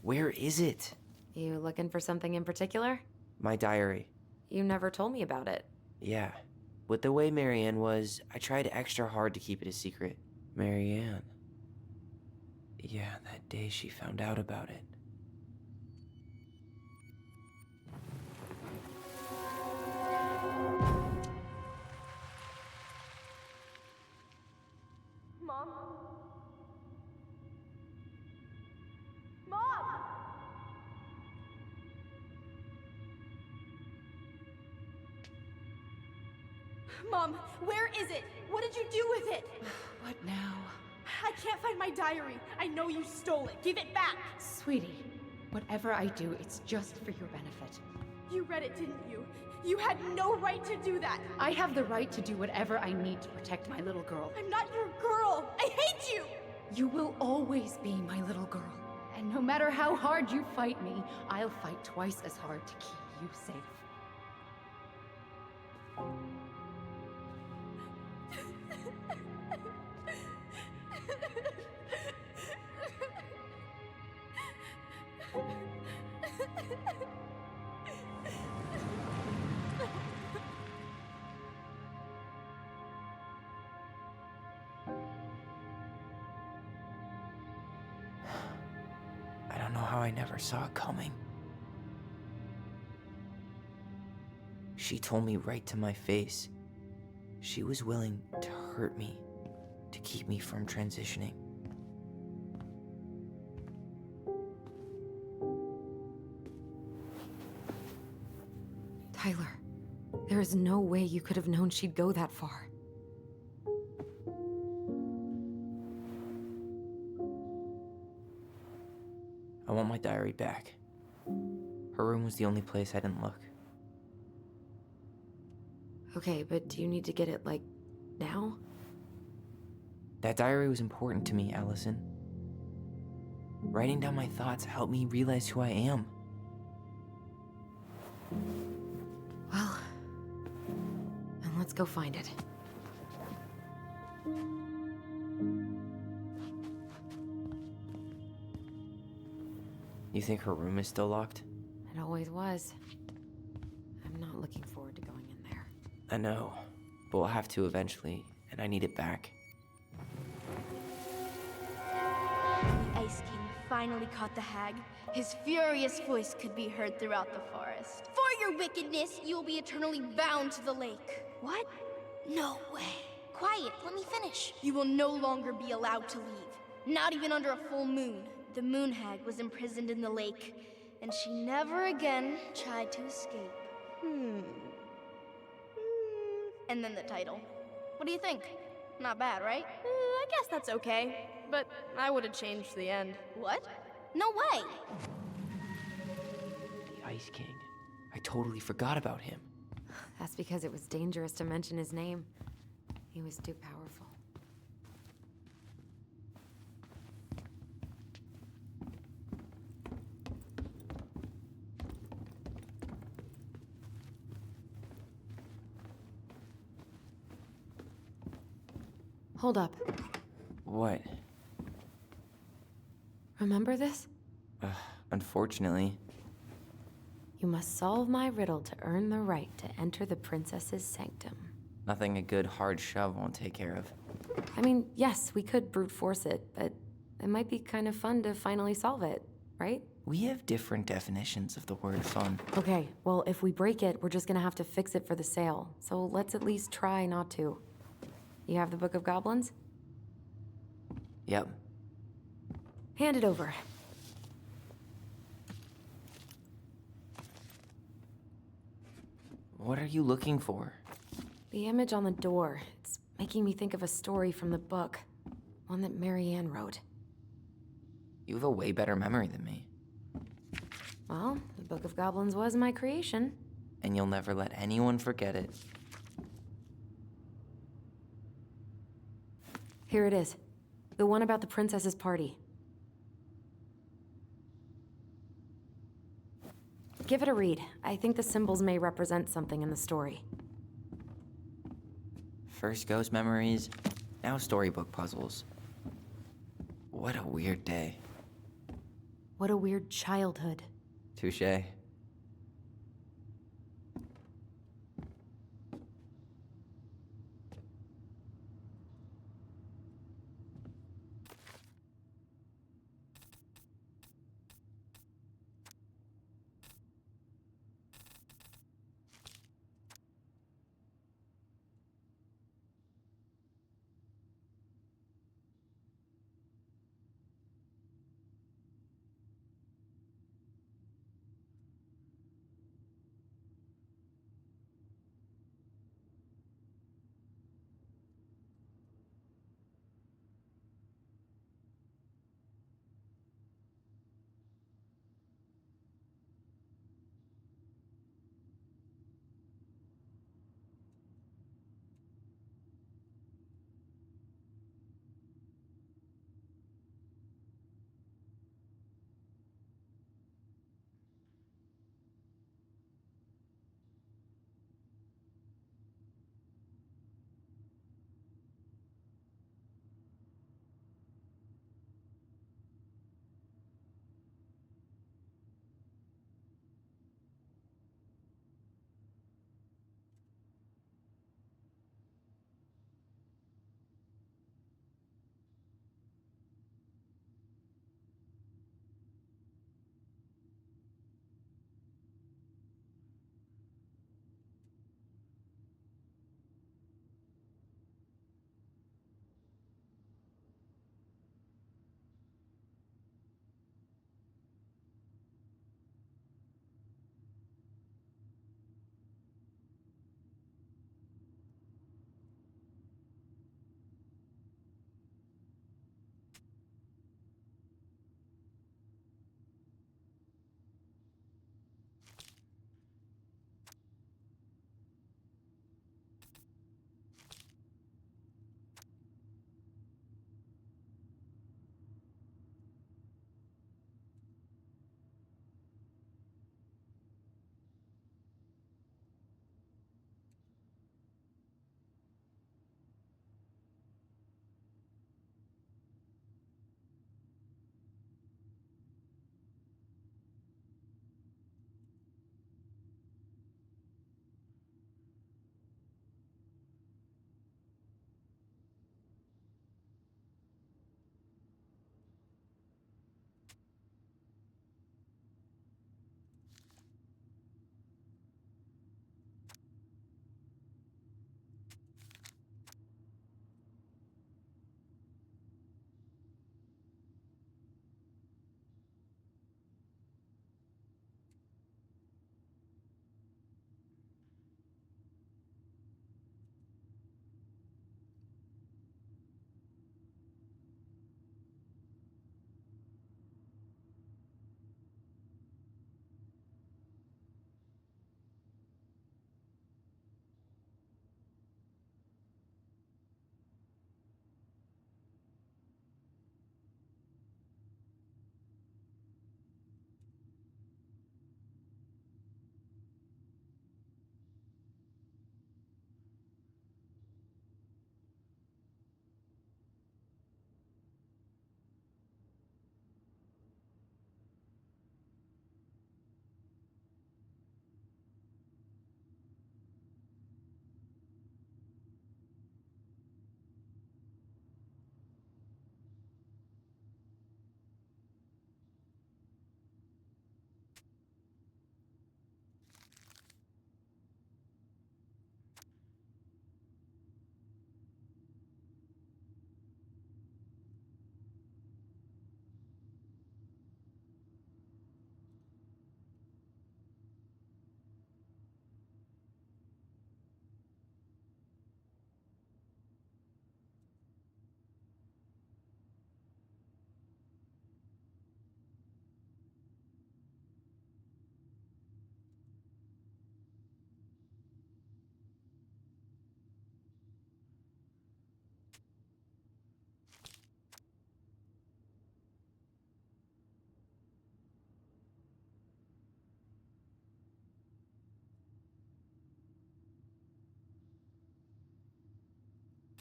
Where is it? You looking for something in particular? My diary. You never told me about it. Yeah. With the way Marianne was, I tried extra hard to keep it a secret. Marianne. Yeah, that day she found out about it. Mom? Mom! Mom, where is it? What did you do with it? What now? I can't find my diary. I know you stole it. Give it back. Sweetie, whatever I do, it's just for your benefit. You read it, didn't you? You had no right to do that. I have the right to do whatever I need to protect my little girl. I'm not your girl. I hate you. You will always be my little girl. And no matter how hard you fight me, I'll fight twice as hard to keep you safe. I don't know how I never saw it coming. She told me right to my face. She was willing to hurt me, to keep me from transitioning. Tyler, there is no way you could have known she'd go that far. I want my diary back. Her room was the only place I didn't look. Okay, but do you need to get it, like, now? That diary was important to me, Allison. Writing down my thoughts helped me realize who I am. Well, then let's go find it. You think her room is still locked? It always was. I'm not looking forward to going in there. I know, but we'll have to eventually, and I need it back. The Ice King finally caught the hag. His furious voice could be heard throughout the forest. For your wickedness, you will be eternally bound to the lake. What? No way. Quiet, let me finish. You will no longer be allowed to leave. Not even under a full moon. The moon hag was imprisoned in the lake, and she never again tried to escape. And then the title. What do you think? Not bad, right? I guess that's okay. But I would have changed the end. What? No way! The Ice King. I totally forgot about him. That's because it was dangerous to mention his name. He was too powerful. Hold up. What? Remember this? Unfortunately. You must solve my riddle to earn the right to enter the princess's sanctum. Nothing a good hard shove won't take care of. I mean, yes, we could brute force it, but it might be kind of fun to finally solve it, right? We have different definitions of the word fun. Okay, well, if we break it, we're just gonna have to fix it for the sale. So let's at least try not to. You have the Book of Goblins? Yep. Hand it over. What are you looking for? The image on the door. It's making me think of a story from the book. One that Marianne wrote. You have a way better memory than me. Well, the Book of Goblins was my creation. And you'll never let anyone forget it. Here it is. The one about the princess's party. Give it a read. I think the symbols may represent something in the story. First ghost memories, now storybook puzzles. What a weird day. What a weird childhood. Touché.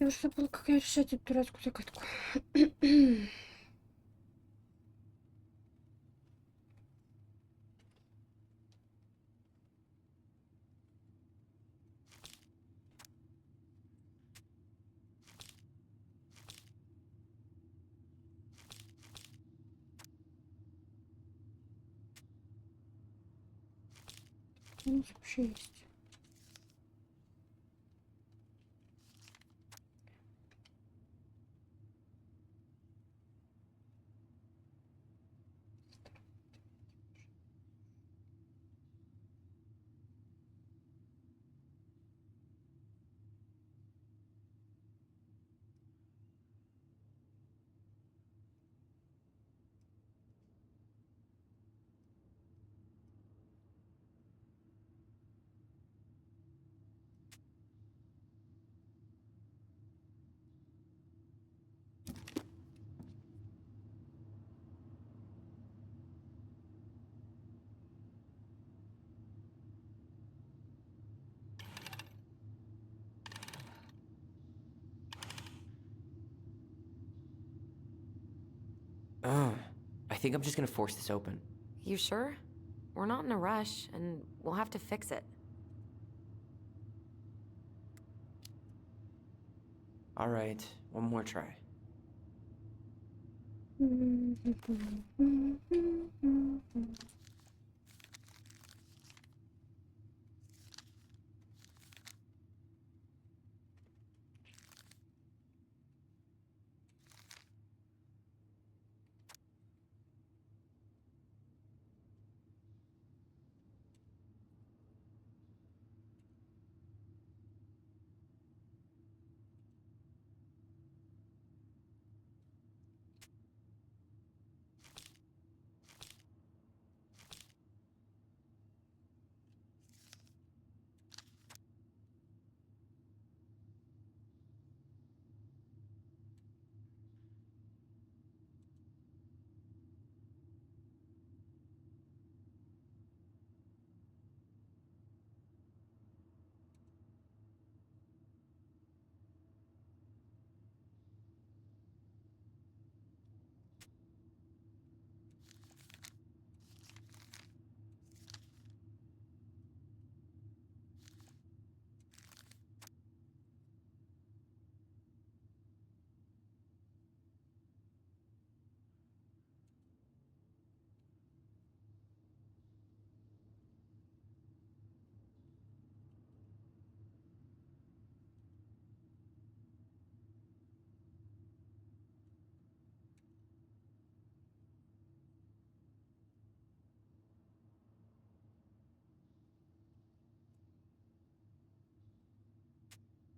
Я уже забыла, как я решать эту дурацкую загадку. У нас вообще есть. I think I'm just gonna force this open. You sure? We're not in a rush, and we'll have to fix it. Alright, one more try.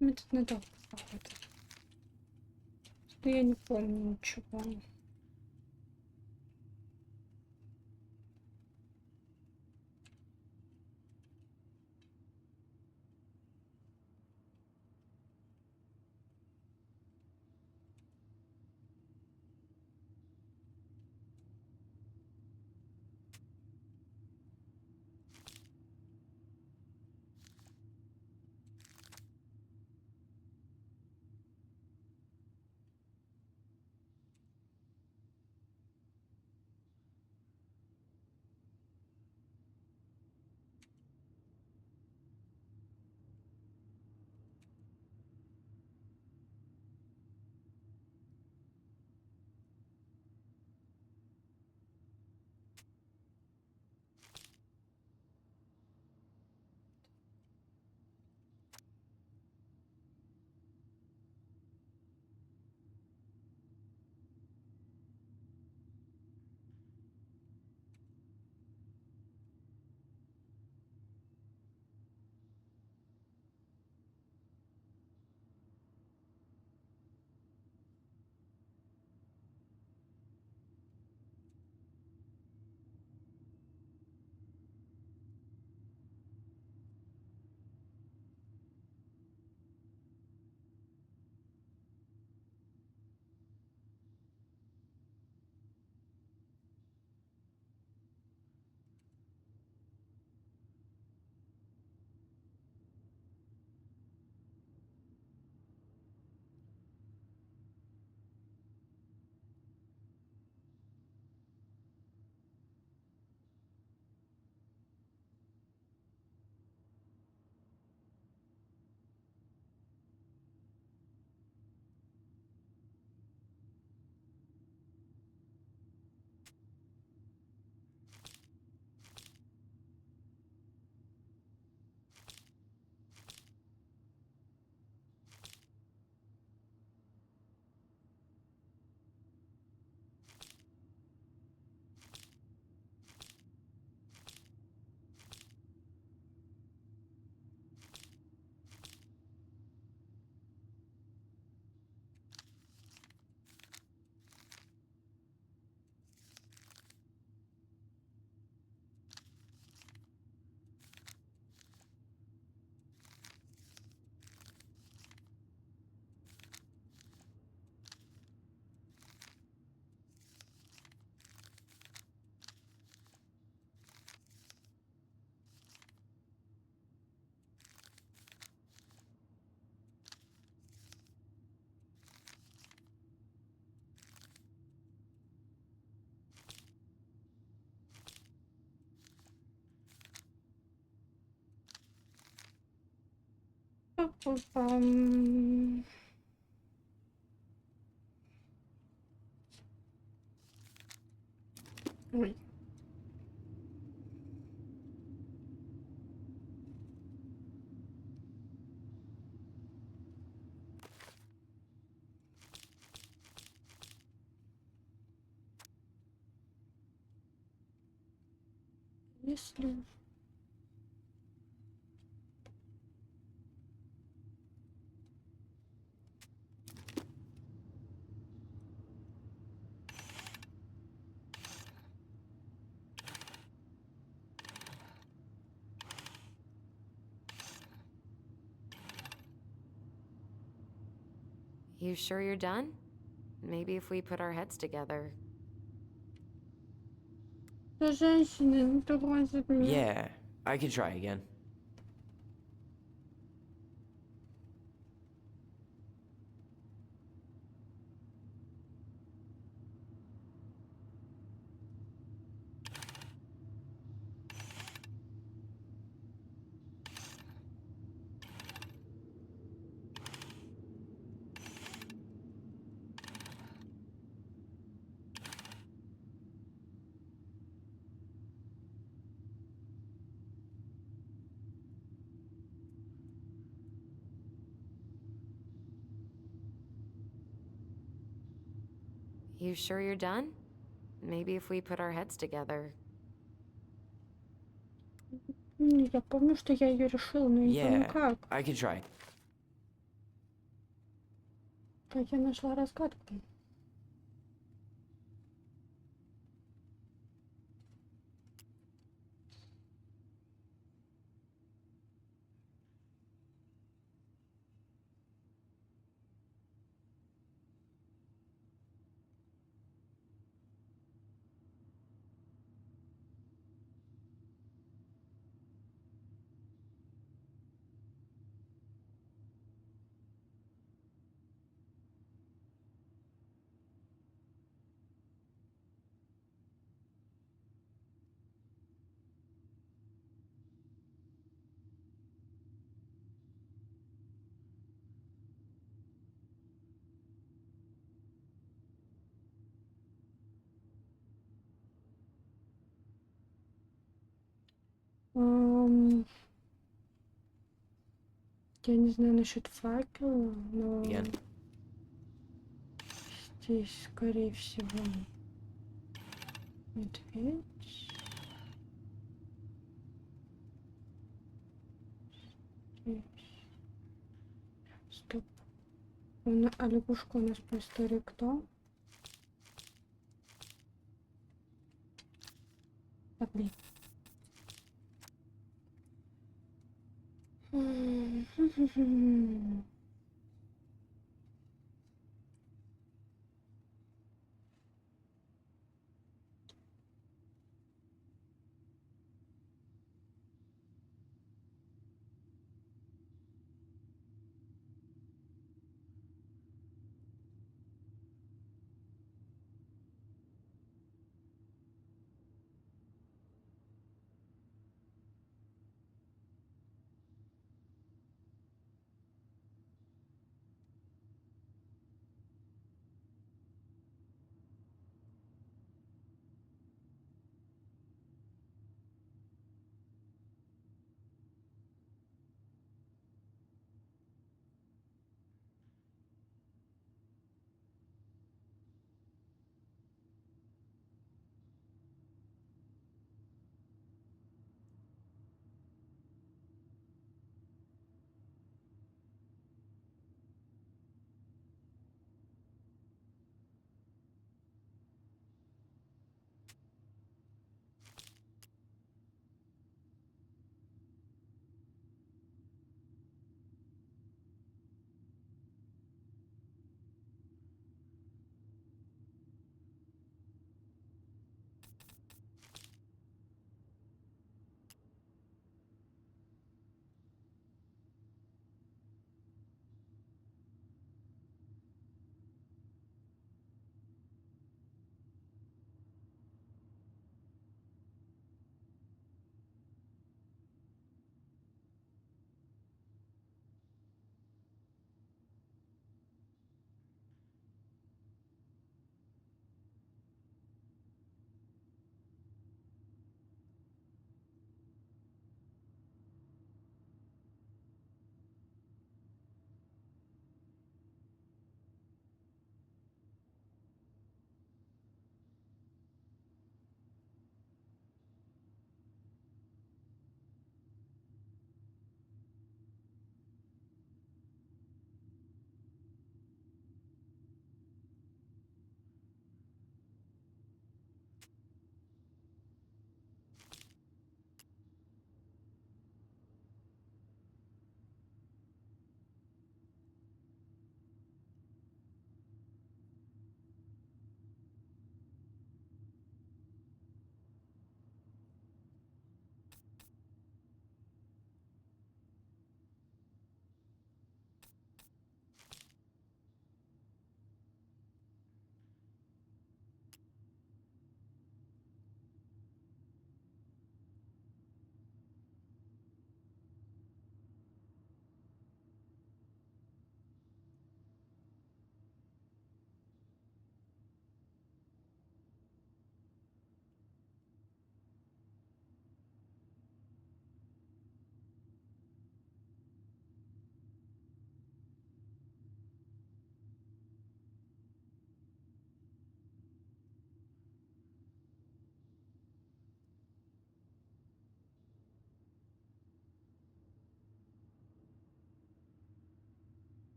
Метод надо какой-то. Что я не помню ничего. Пам-пам. Ой. Если... You sure you're done? Maybe if we put our heads together. Да, женщины, ну ты хватит меня. Yeah, I can try again. You sure you're done? Maybe if we put our heads together. Я помню, что я ее решила, но я не помню Yeah, как. I can try. Как я нашла разгадку. Я не знаю насчет факела, но Again. здесь, скорее всего, медведь. Здесь. Стоп. А лягушка у нас по истории кто? А, блин.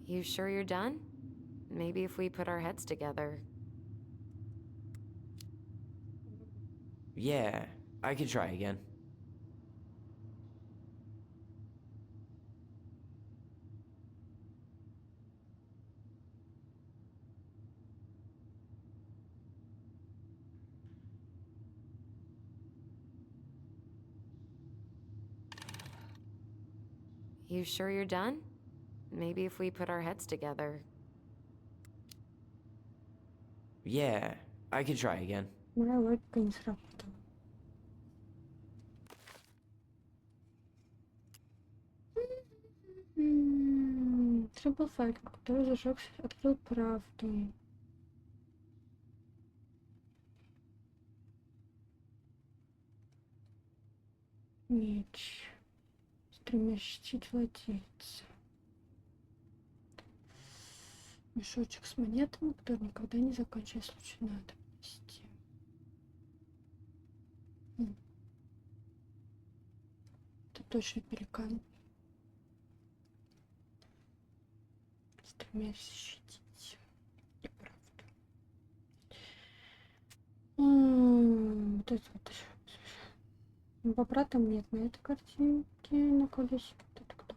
You sure you're done? Maybe if we put our heads together. Yeah, I could try again. You sure you're done? Maybe if we put our heads together. Yeah, I could try again. Моя логика не сработала. Требовал файлик, который зажегся, открыл правду. Меч. Стремящий владельца. Мешочек с монетами, который никогда не заканчивается, случай надо нести. Это точно пеликан. Стремясь защитить. И правду. Вот это вот еще. Бобра там нет на этой картинке, на колесике. Вот это кто?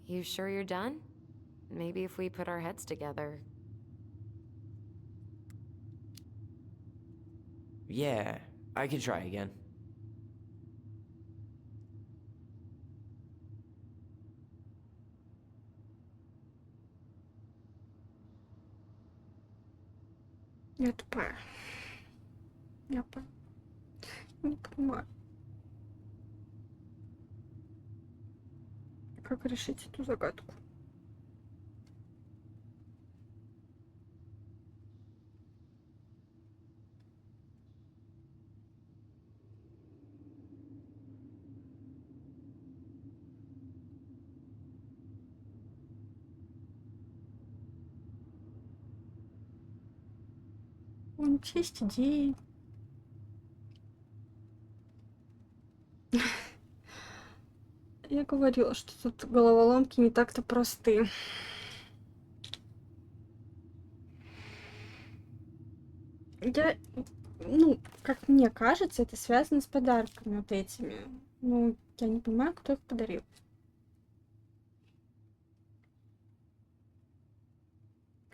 You sure you're done? Maybe if we put our heads together. Yeah, I could try again. Я тупая. Я не понимаю. Как решить эту загадку? У тебя есть идеи. Я говорила, что тут головоломки не так-то просты. Я, ну, как мне кажется, это связано с подарками вот этими. Ну, я не понимаю, кто их подарил.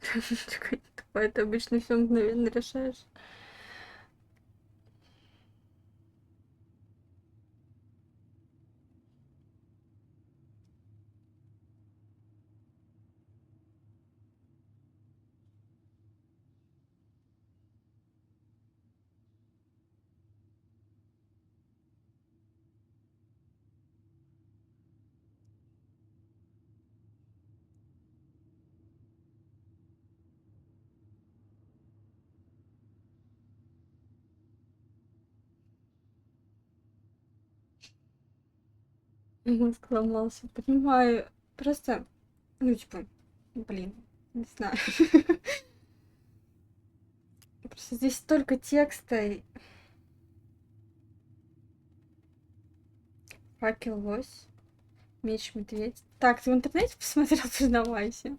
Такое, ты обычно все мгновенно решаешь. Мозг сломался, понимаю. Просто, ну, типа, блин, не знаю. Просто здесь столько текста. Факел, лось, меч, медведь. Так, ты в интернете посмотрел, признавайся.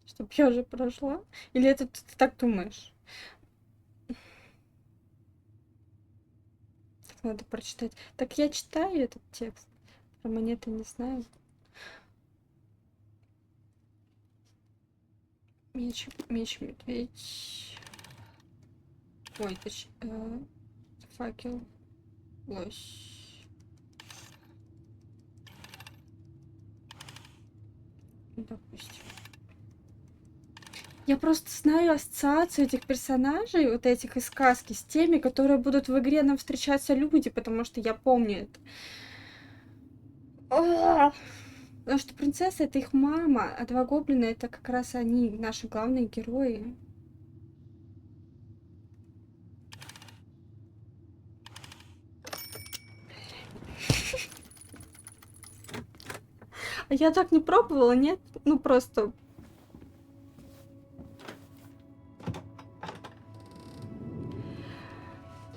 Чтоб я уже прошла? Или это ты так думаешь? Так надо прочитать. Так я читаю этот текст. Про монеты не знаю. Меч, медведь. Ой, факел, лось. Допустим. Я просто знаю ассоциацию этих персонажей, вот этих из сказки, с теми, которые будут в игре нам встречаться люди, потому что я помню это. Потому что принцесса — это их мама, а два гоблина — это как раз они, наши главные герои. А я так не пробовала, нет? Ну просто...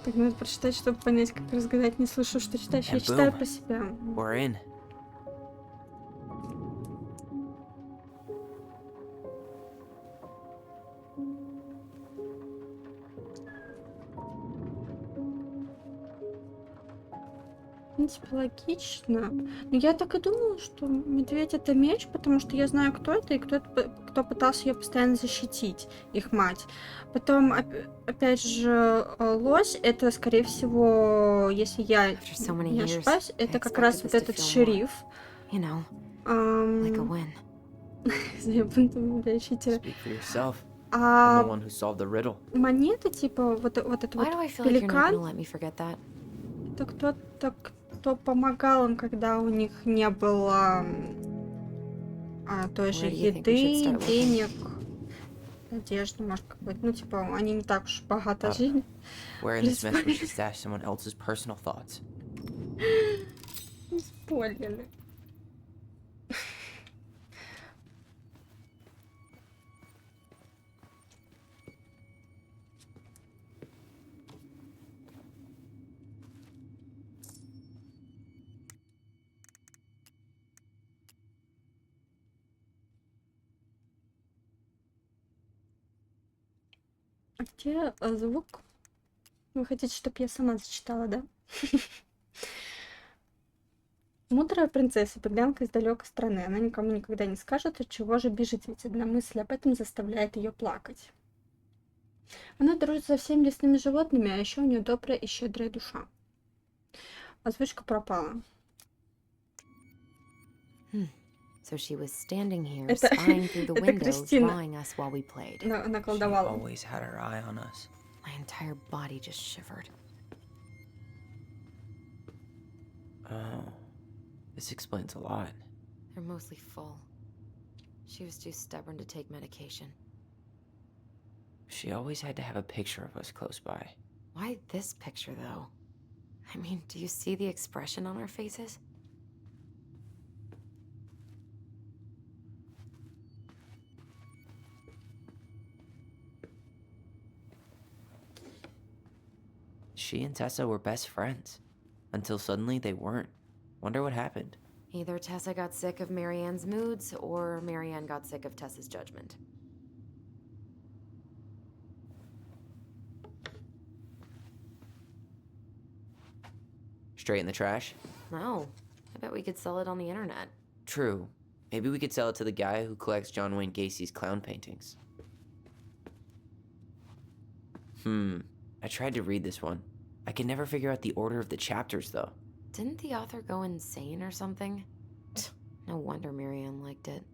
Так надо прочитать, чтобы понять, как разгадать. Не слышу, что читаешь. Я читаю про себя. We're in. В принципе, логично. Но я так и думала, что медведь — это меч, потому что я знаю, кто это, и кто пытался ее постоянно защитить, их мать. Потом, опять же, лось — это, скорее всего, если я не ошибаюсь, это как раз вот этот шериф. Speak for yourself. I'm the А one who solved the riddle. монеты, типа, вот этот вот пеликан, это кто-то, кто помогал им, когда у них не было той же еды, денег, одежды, может, какой-то. Ну, типа, они не так уж богато жили. Where in this mess we should stash someone else's personal thoughts. Спойлеры. А где звук? Вы хотите, чтобы я сама зачитала, да? Мудрая принцесса, беглянка из далекой страны. Она никому никогда не скажет, от чего же бежит, ведь одна мысль об этом заставляет ее плакать. Она дружит со всеми лесными животными, а еще у нее добрая и щедрая душа. Озвучка пропала. So she was standing here, spying through the window, drawing us while we played. She always had her eye on us. My entire body just shivered. Oh, this explains a lot. They're mostly full. She was too stubborn to take medication. She always had to have a picture of us close by. Why this picture, though? I mean, do you see the expression on our faces? she and Tessa were best friends. Until suddenly they weren't. Wonder what happened. Either Tessa got sick of Marianne's moods, or Marianne got sick of Tessa's judgment. Straight in the trash? No. I bet we could sell it on the internet. True. Maybe we could sell it to the guy who collects John Wayne Gacy's clown paintings. I tried to read this one. I can never figure out the order of the chapters, though. Didn't the author go insane or something? No wonder Marianne liked it.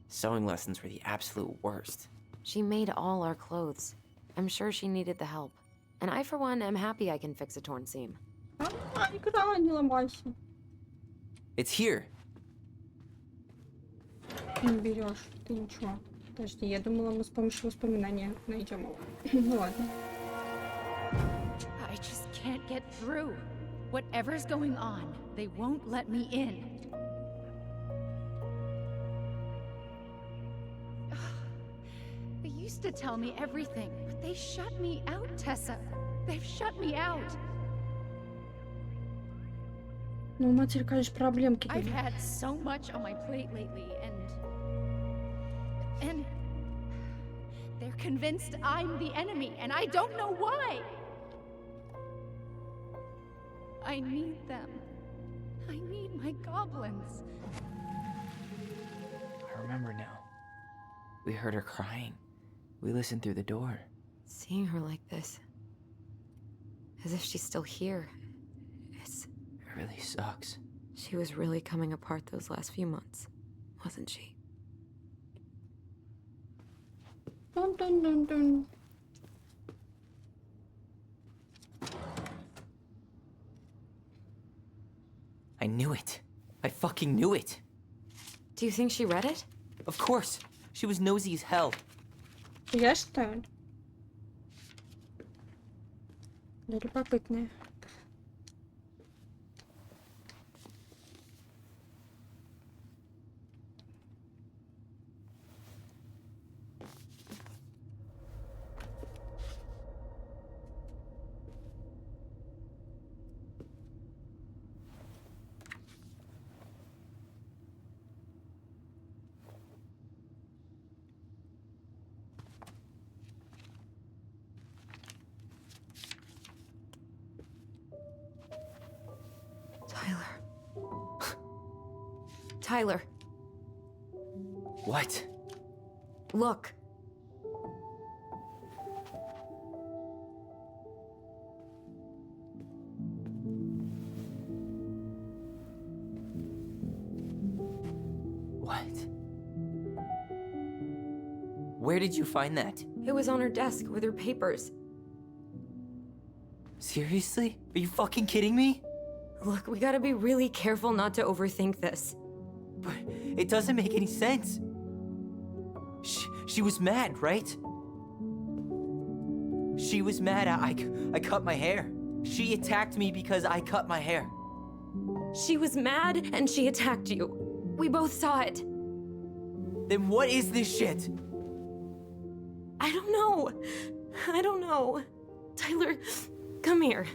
Sewing lessons were the absolute worst. She made all our clothes. I'm sure she needed the help. And I, for one, am happy I can fix a torn seam. Игра, не ломайся. It's here. Не берешь, ты ничего. Подожди, я думала, мы с помощью воспоминания найдем его. Ну ладно. I just can't get through. Whatever's going on, they won't let me in. They used to tell me everything, but they shut me out, Tessa. They've shut me out. Ну, у матери, конечно, проблемки I've были. had so much on my plate lately, and they're convinced I'm the enemy, and I don't know why. I need them. I need my goblins. I remember now. We heard her crying. We listened through the door. Seeing her like this, as if she's still here, It really sucks. she was really coming apart those last few months, wasn't she? Dun, dun, dun, dun. I knew it. I fucking knew it. Do you think she read it? Of course. She was nosy as hell. Я считаю. Да, любопытная. Tyler, What? look. What? Where did you find that? It was on her desk with her papers. Seriously? Are you fucking kidding me? Look, we gotta be really careful not to overthink this. But it doesn't make any sense. She was mad, right? She was mad I cut my hair. She attacked me because I cut my hair. She was mad and she attacked you. We both saw it. Then what is this shit? I don't know. I don't know. Tyler, come here.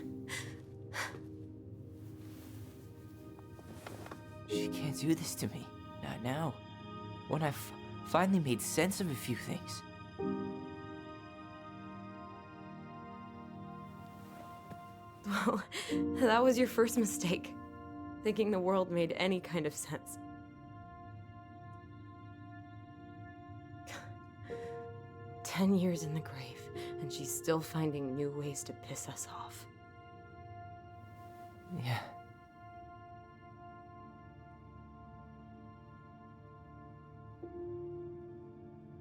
She can't do this to me. Not now. When I've finally made sense of a few things. Well, that was your first mistake. Thinking the world made any kind of sense. 10 years in the grave, and she's still finding new ways to piss us off. Yeah.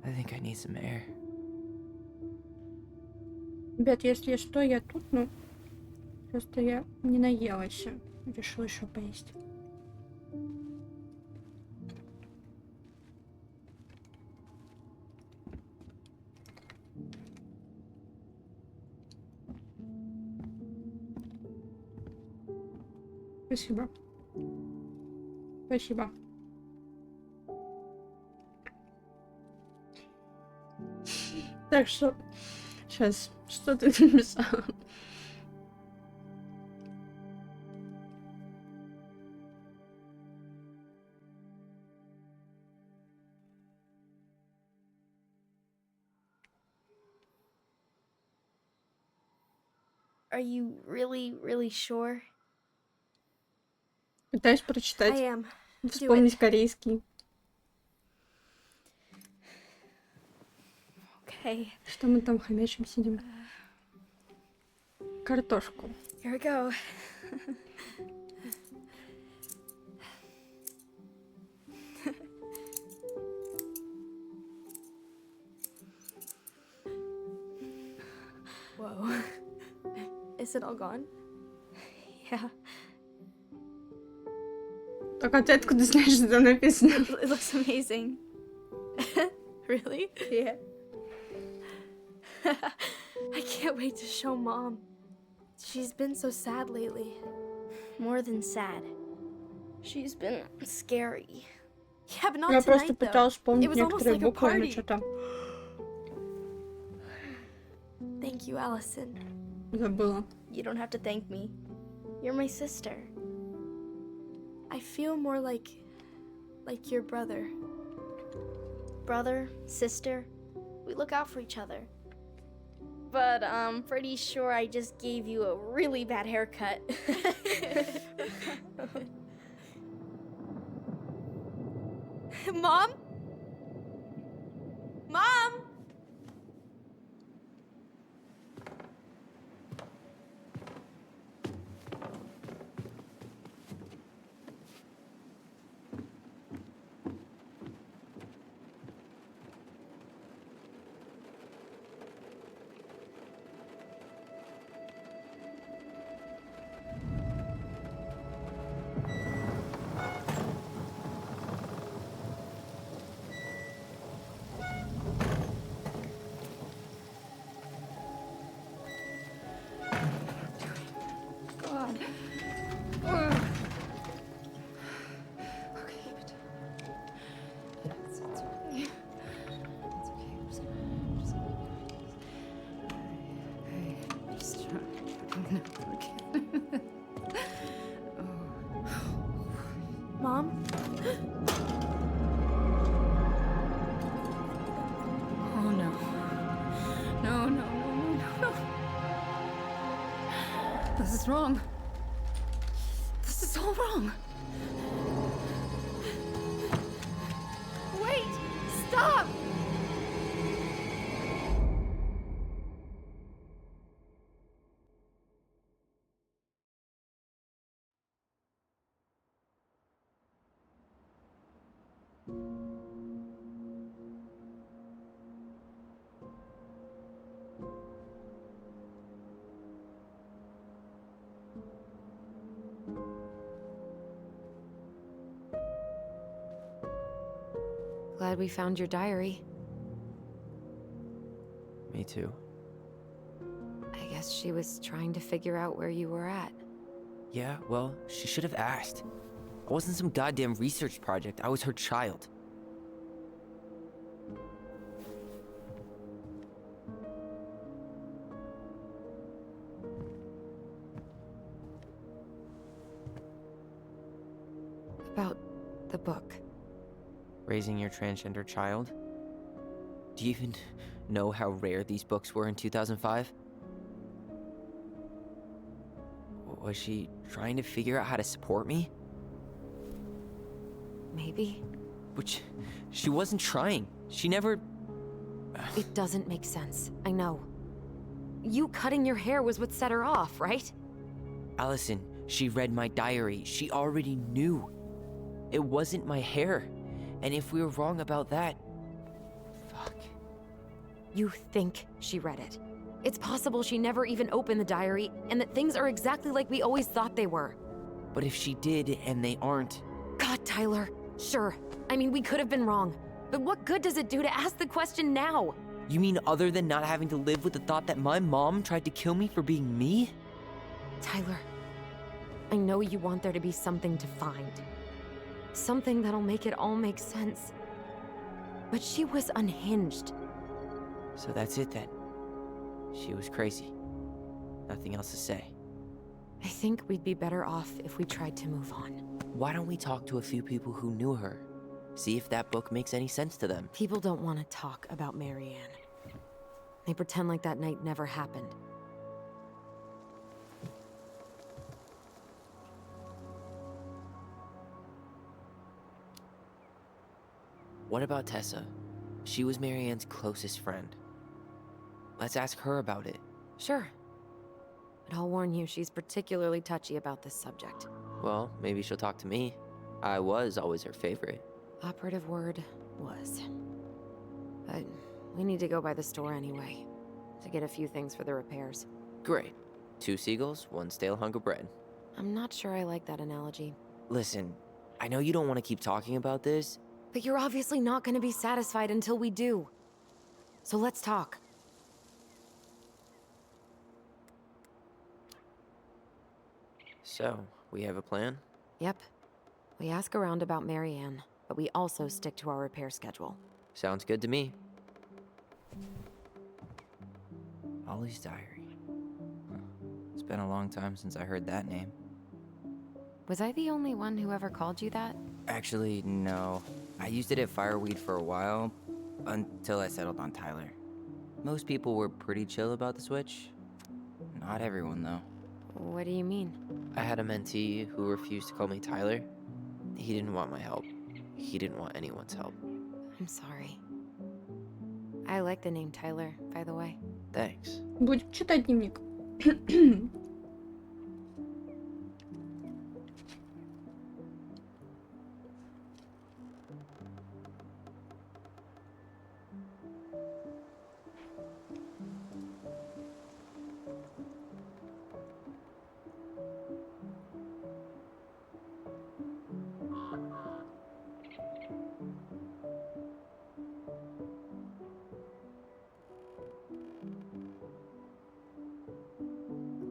I think I need some air. Ребят, если что, я тут, ну, просто я не наелась. Решила еще поесть. Спасибо. Спасибо. Так что Сейчас, что ты написала? Are you really sure? Пытаюсь I прочитать, am. Do вспомнить it. корейский. Okay. Что мы там хомячим сидим? Картошку. Here we go. Whoa. Is it all gone? Yeah. Так, а ты откуда знаешь, что там написано? It looks amazing. Really? Yeah. I can't wait to show Mom. She's been so sad lately. More than sad. She's been scary. Yeah, but not Я просто tonight, though. пыталась It вспомнить was almost некоторые like a буквы, но party. что-то Thank you, Allison. забыла. You don't have to thank me. You're my sister. I feel more like your brother. Brother, sister, we look out for each other. But I'm pretty sure I just gave you a really bad haircut. Mom? Mom? Mom? Oh no. No. This is wrong. This is all wrong. Wait! Stop! Glad we found your diary. Me too. I guess she was trying to figure out where you were at. Yeah, well, she should have asked. I wasn't some goddamn research project. I was her child. About the book. Raising your transgender child? Do you even know how rare these books were in 2005? Was she trying to figure out how to support me? Maybe. Which, she wasn't trying. She never... It doesn't make sense. I know. You cutting your hair was what set her off, right? Allison, she read my diary. She already knew. It wasn't my hair. And if we were wrong about that... Fuck. You think she read it. It's possible she never even opened the diary, and that things are exactly like we always thought they were. But if she did, and they aren't... God, Tyler. Sure. I mean, we could have been wrong. But what good does it do to ask the question now? You mean other than not having to live with the thought that my mom tried to kill me for being me? Tyler, I know you want there to be something to find. Something that'll make it all make sense. But she was unhinged. So that's it then. She was crazy. Nothing else to say. I think we'd be better off if we tried to move on. Why don't we talk to a few people who knew her? See if that book makes any sense to them. People don't want to talk about Marianne. They pretend like that night never happened. What about Tessa? She was Marianne's closest friend. Let's ask her about it. Sure. But I'll warn you, she's particularly touchy about this subject. Well, maybe she'll talk to me. I was always her favorite. Operative word was. But we need to go by the store anyway, to get a few things for the repairs. Great. 2 seagulls, 1 stale hunk of bread. I'm not sure I like that analogy. Listen, I know you don't want to keep talking about this. But you're obviously not going to be satisfied until we do. So let's talk. So, we have a plan? Yep. We ask around about Marianne, but we also stick to our repair schedule. Sounds good to me. Ollie's diary. It's been a long time since I heard that name. Was I the only one who ever called you that? Actually, no. I used it at Fireweed for a while, until I settled on Tyler. Most people were pretty chill about the switch. Not everyone, though. What do you mean? I had a mentee who refused to call me Tyler. He didn't want my help. He didn't want anyone's help. I'm sorry. I like the name Tyler, by the way. Thanks. Будем читать дневник.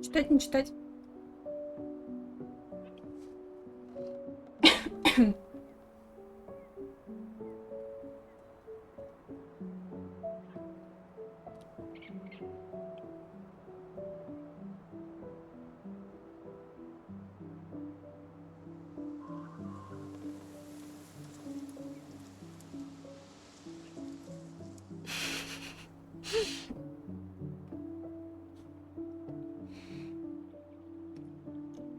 Читать, не читать.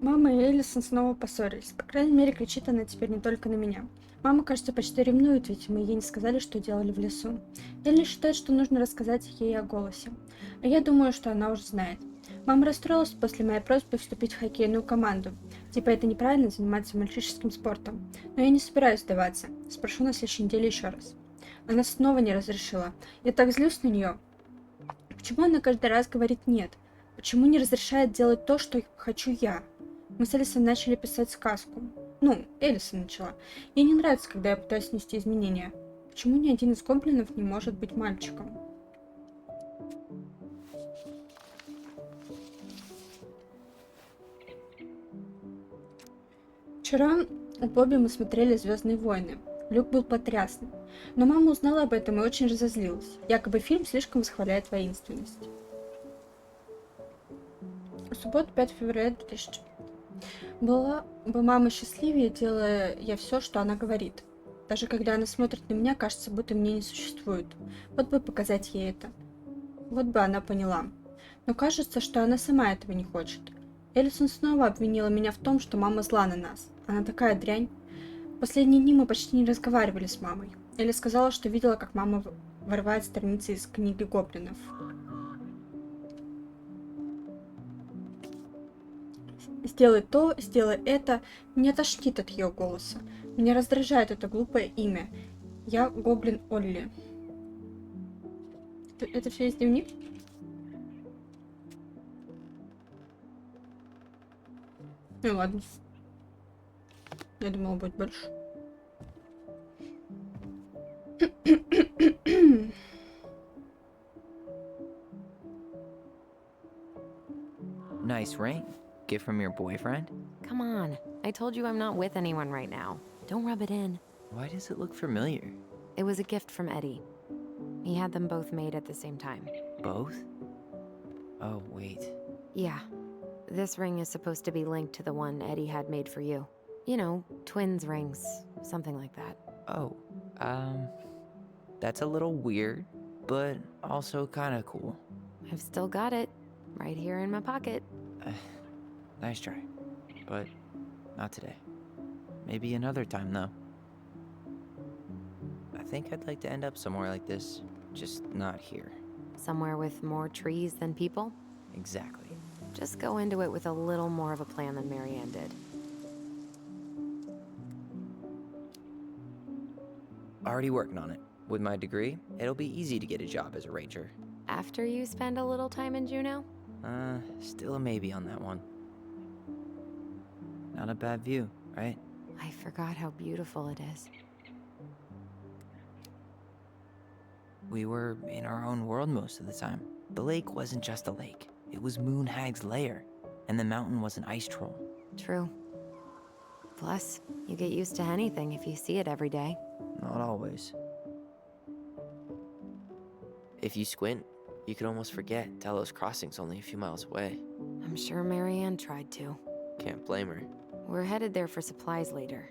Мама и Элисон снова поссорились. По крайней мере, кричит она теперь не только на меня. Мама, кажется, почти ревнует, ведь мы ей не сказали, что делали в лесу. Элли считает, что нужно рассказать ей о голосе. А я думаю, что она уже знает. Мама расстроилась после моей просьбы вступить в хоккейную команду. Типа это неправильно заниматься мальчишеским спортом. Но я не собираюсь сдаваться. Спрошу на следующей неделе еще раз. Она снова не разрешила. Я так злюсь на нее. Почему она каждый раз говорит нет? Почему не разрешает делать то, что хочу я? Мы с Элисон начали писать сказку. Ну, Элисон начала. Ей не нравится, когда я пытаюсь внести изменения. Почему ни один из гоблинов не может быть мальчиком? Вчера у Бобби мы смотрели «Звездные войны». Люк был потрясным. Но мама узнала об этом и очень разозлилась. Якобы фильм слишком восхваляет воинственность. В субботу, 5 февраля 2000. Была бы мама счастливее, делая я все, что она говорит. Даже когда она смотрит на меня, кажется, будто меня не существует. Вот бы показать ей это. Вот бы она поняла. Но кажется, что она сама этого не хочет. Элисон снова обвинила меня в том, что мама зла на нас. Она такая дрянь. В последние дни мы почти не разговаривали с мамой. Элли сказала, что видела, как мама вырывает страницы из книги гоблинов. Сделай то, сделай это. Меня тошнит от ее голоса. Меня раздражает это глупое имя. Я гоблин Олли. Это все из дневник? Ну ладно. Я думала, будет больше. Nice ring. Gift from your boyfriend? Come on. I told you I'm not with anyone right now. Don't rub it in. Why does it look familiar? It was a gift from Eddie. He had them both made at the same time. Both? Oh, wait. Yeah. This ring is supposed to be linked to the one Eddie had made for you. You know, twins rings, something like that. Oh, that's a little weird, but also kind of cool. I've still got it, right here in my pocket. Nice try, but not today. Maybe another time, though. I think I'd like to end up somewhere like this, just not here. Somewhere with more trees than people? Exactly. Just go into it with a little more of a plan than Marianne did. Already working on it. With my degree, it'll be easy to get a job as a ranger. After you spend a little time in Juneau? Still a maybe on that one. Not a bad view, right? I forgot how beautiful it is. We were in our own world most of the time. The lake wasn't just a lake. It was Moonhag's lair. And the mountain was an ice troll. True. Plus, you get used to anything if you see it every day. Not always. If you squint, you could almost forget Delos Crossing's only a few miles away. I'm sure Marianne tried to. Can't blame her. We're headed there for supplies later.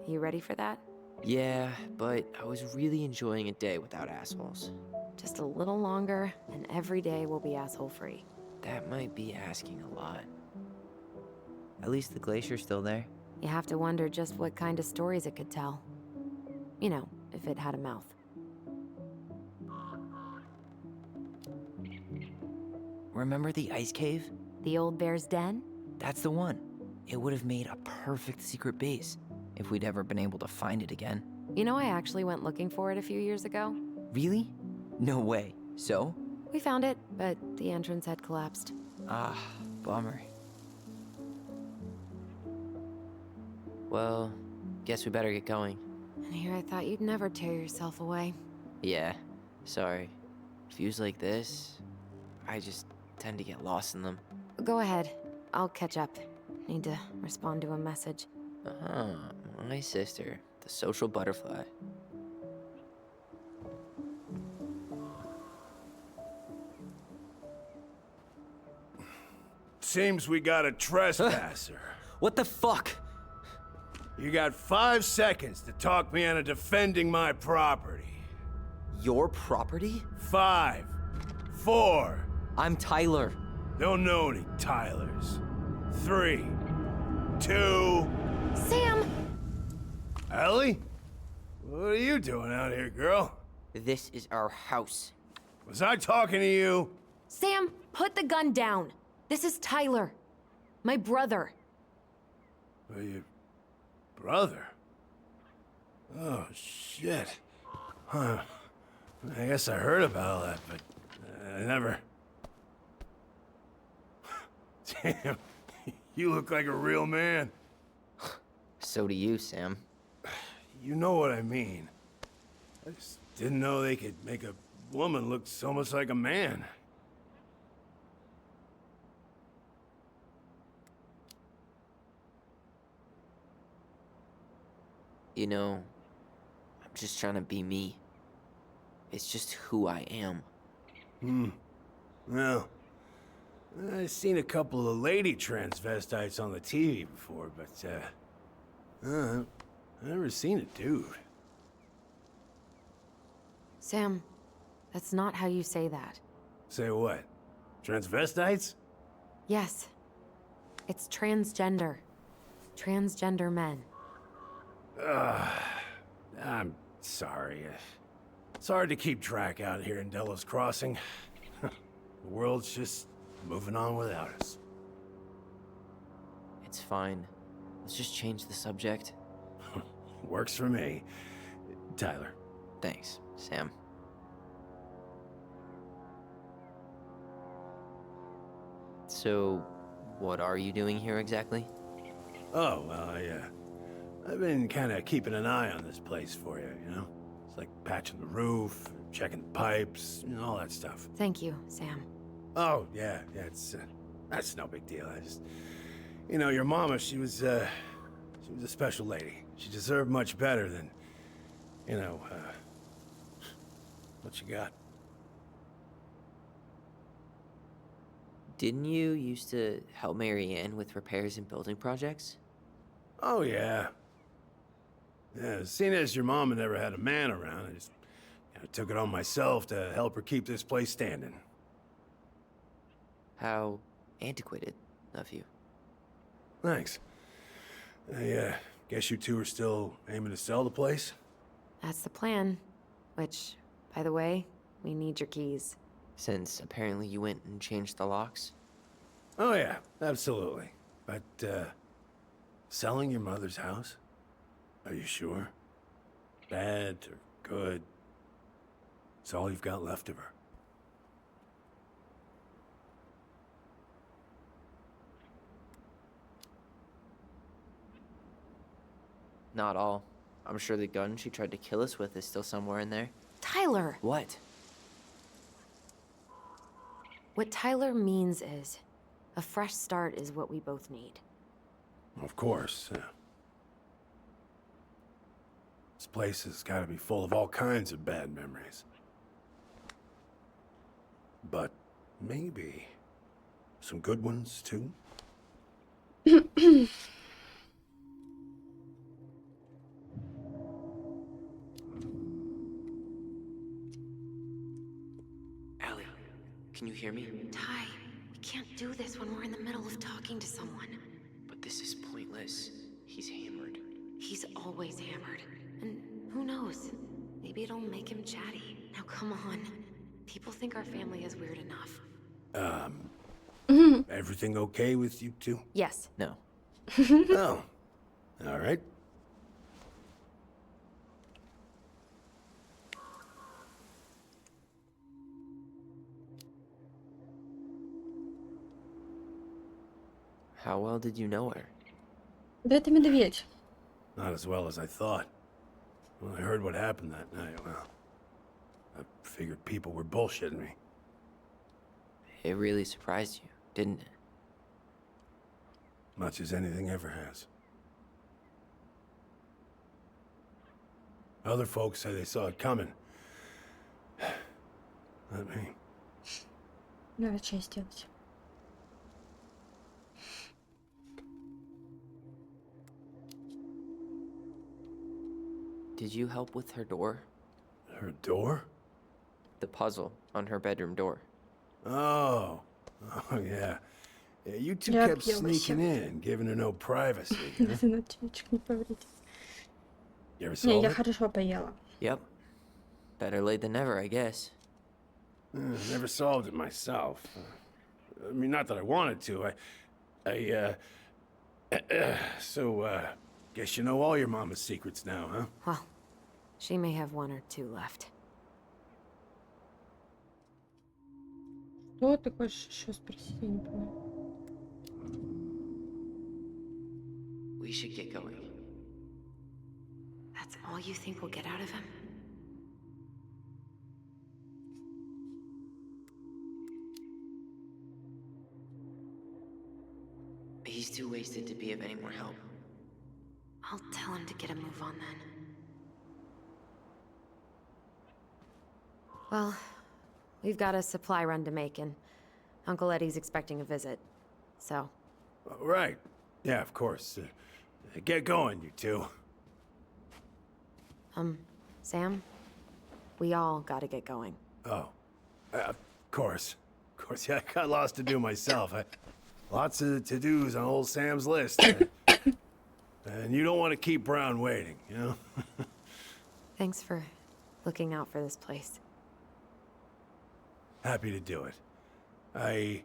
You ready for that? Yeah, but I was really enjoying a day without assholes. Just a little longer, and every day will be asshole-free. That might be asking a lot. At least the glacier's still there. You have to wonder just what kind of stories it could tell. You know, if it had a mouth. Remember the ice cave? The old bear's den? That's the one. It would have made a perfect secret base if we'd ever been able to find it again. You know, I actually went looking for it a few years ago. Really? No way. So? We found it, but the entrance had collapsed. Ah, bummer. Well, guess we better get going. And here I thought you'd never tear yourself away. Yeah, sorry. Views like this, I just tend to get lost in them. Go ahead. I'll catch up. Need to respond to a message. My sister, the social butterfly. Seems we got a trespasser. What the fuck? You got 5 seconds to talk me into defending my property. Your property? 5, 4. I'm Tyler. Don't know any Tylers. 3, 2. Sam! Ellie? What are you doing out here, girl? This is our house. Was I talking to you? Sam, put the gun down. This is Tyler. My brother. Well, your brother? Oh, shit. Huh. I guess I heard about all that, but I never... Damn, you look like a real man. So do you, Sam. You know what I mean. I just didn't know they could make a woman look so much like a man. You know, I'm just trying to be me. It's just who I am. Well, I've seen a couple of lady transvestites on the TV before, but, I've never seen a dude. Sam, that's not how you say that. Say what? Transvestites? Yes. It's transgender. Transgender men. I'm sorry. It's hard to keep track out here in Delos Crossing. The world's just moving on without us. It's fine. Let's just change the subject. Works for me. Tyler. Thanks, Sam. So, what are you doing here exactly? Oh, well, I've been kind of keeping an eye on this place for you, you know? It's like patching the roof, checking the pipes, you know, all that stuff. Thank you, Sam. Oh, yeah, that's no big deal. I just, you know, your mama, she was a special lady. She deserved much better than, you know, what you got. Didn't you used to help Mary Ann with repairs and building projects? Oh, yeah. Yeah, seeing as your mama never had a man around, I just took it on myself to help her keep this place standing. How antiquated of you. Thanks. I guess you two are still aiming to sell the place? That's the plan. Which, by the way, we need your keys. Since apparently you went and changed the locks? Oh, yeah, absolutely. But, selling your mother's house? Are you sure? Bad or good? It's all you've got left of her. Not all. I'm sure the gun she tried to kill us with is still somewhere in there. Tyler! What? What Tyler means is, a fresh start is what we both need. Of course. This place has got to be full of all kinds of bad memories. But maybe some good ones, too? Allie, can you hear me? Ty, we can't do this when we're in the middle of talking to someone. But this is pointless. He's hammered. He's always hammered. And who knows? Maybe it'll make him chatty. Now come on. People think our family is weird enough. Everything okay with you two? Yes. No. Oh, all right. How well did you know her? Да это медведь. Not as well as I thought. When I heard what happened that night, well, I figured people were bullshitting me. It really surprised you, didn't it? Much as anything ever has. Other folks say they saw it coming. Not me. Надо чай сделать. Did you help with her door? Her door? The puzzle on her bedroom door. Oh, yeah. Yeah, you two Я kept объелась. sneaking in, giving her no privacy. Huh? Ночечек не повредит. You ever Не, solve я it? хорошо поела. Yep. Better late than never, I guess. Never solved it myself. I mean, not that I wanted to. So, guess you know all your mama's secrets now, huh? Well, she may have one or two left. Что ты хочешь еще спросить? Я не понимаю. We should get going. That's all you think we'll get out of him? He's too wasted to be of any more help. I'll tell him to get a move on then. Well, we've got a supply run to make, and Uncle Eddie's expecting a visit. So, Right. Yeah, of course. Get going, you two. Sam, we all gotta get going. Oh, of course. Of course, yeah, I got lots to do myself. Lots of to-dos on old Sam's list. And you don't want to keep Brown waiting, you know? Thanks for looking out for this place. Happy to do it. I...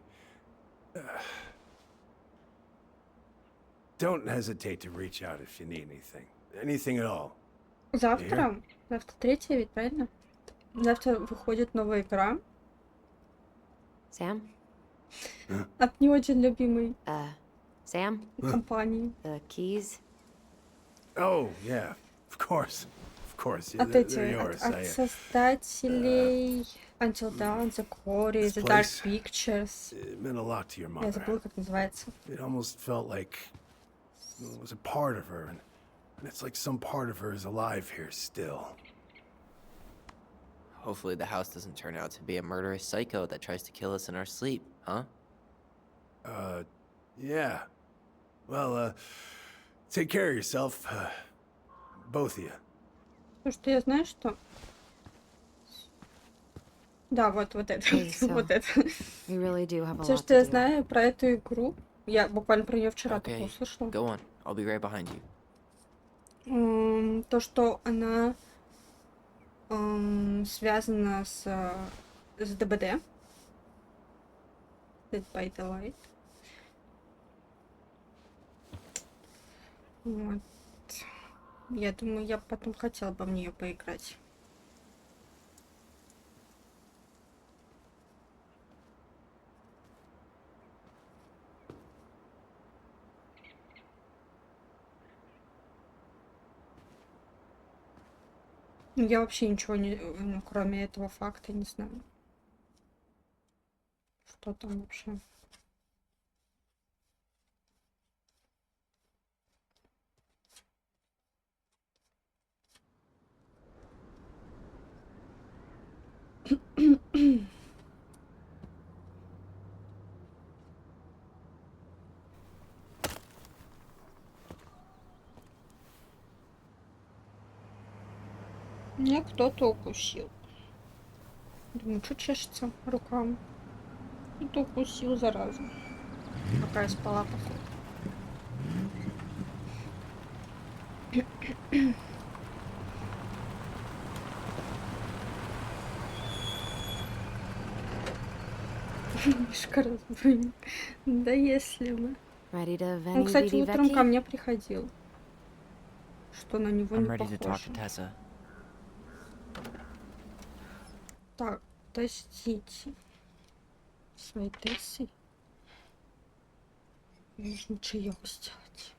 don't hesitate to reach out if you need anything. Anything at all. Завтра 3 ведь, правильно? Завтра выходит новая игра Sam? от не очень любимой Sam? компании. The keys? Oh, yeah, of course. Of course. Yeah, От they're этих, yours. от создателей Until Dawn, The Quarry, This The Dark place- Pictures. It meant a lot to your Я mother. забыла, как называется. It almost felt like it was a part of her, and it's like some part of her is alive here still. Hopefully the house doesn't turn out to be a murderous psycho that tries to kill us in our sleep, huh? Yeah. Well, take care of yourself. Both of you. Потому что я знаю, что... Да, вот это, Hey, so, вот это. we really do have a Все, lot что to я do. знаю про эту игру, я буквально про нее вчера только Okay, услышала. go on. I'll be right behind you. То, что она связана с ДБД. Dead by the Light. Вот. Я думаю, я потом хотела бы в нее поиграть. Я вообще ничего не, кроме этого факта, не знаю. Что там вообще? Меня кто-то укусил. Думаю, что чешется рукам. Кто-то укусил, зараза. Пока я спала, походу. Мишка-разбойник. Да если бы. Ready to Он, veni кстати, vidi утром ко veci? мне приходил. Что на него I'm не ready to talk похоже. to Tessa. Так, подождите. Своей Тессой. Нужно чаек сделать.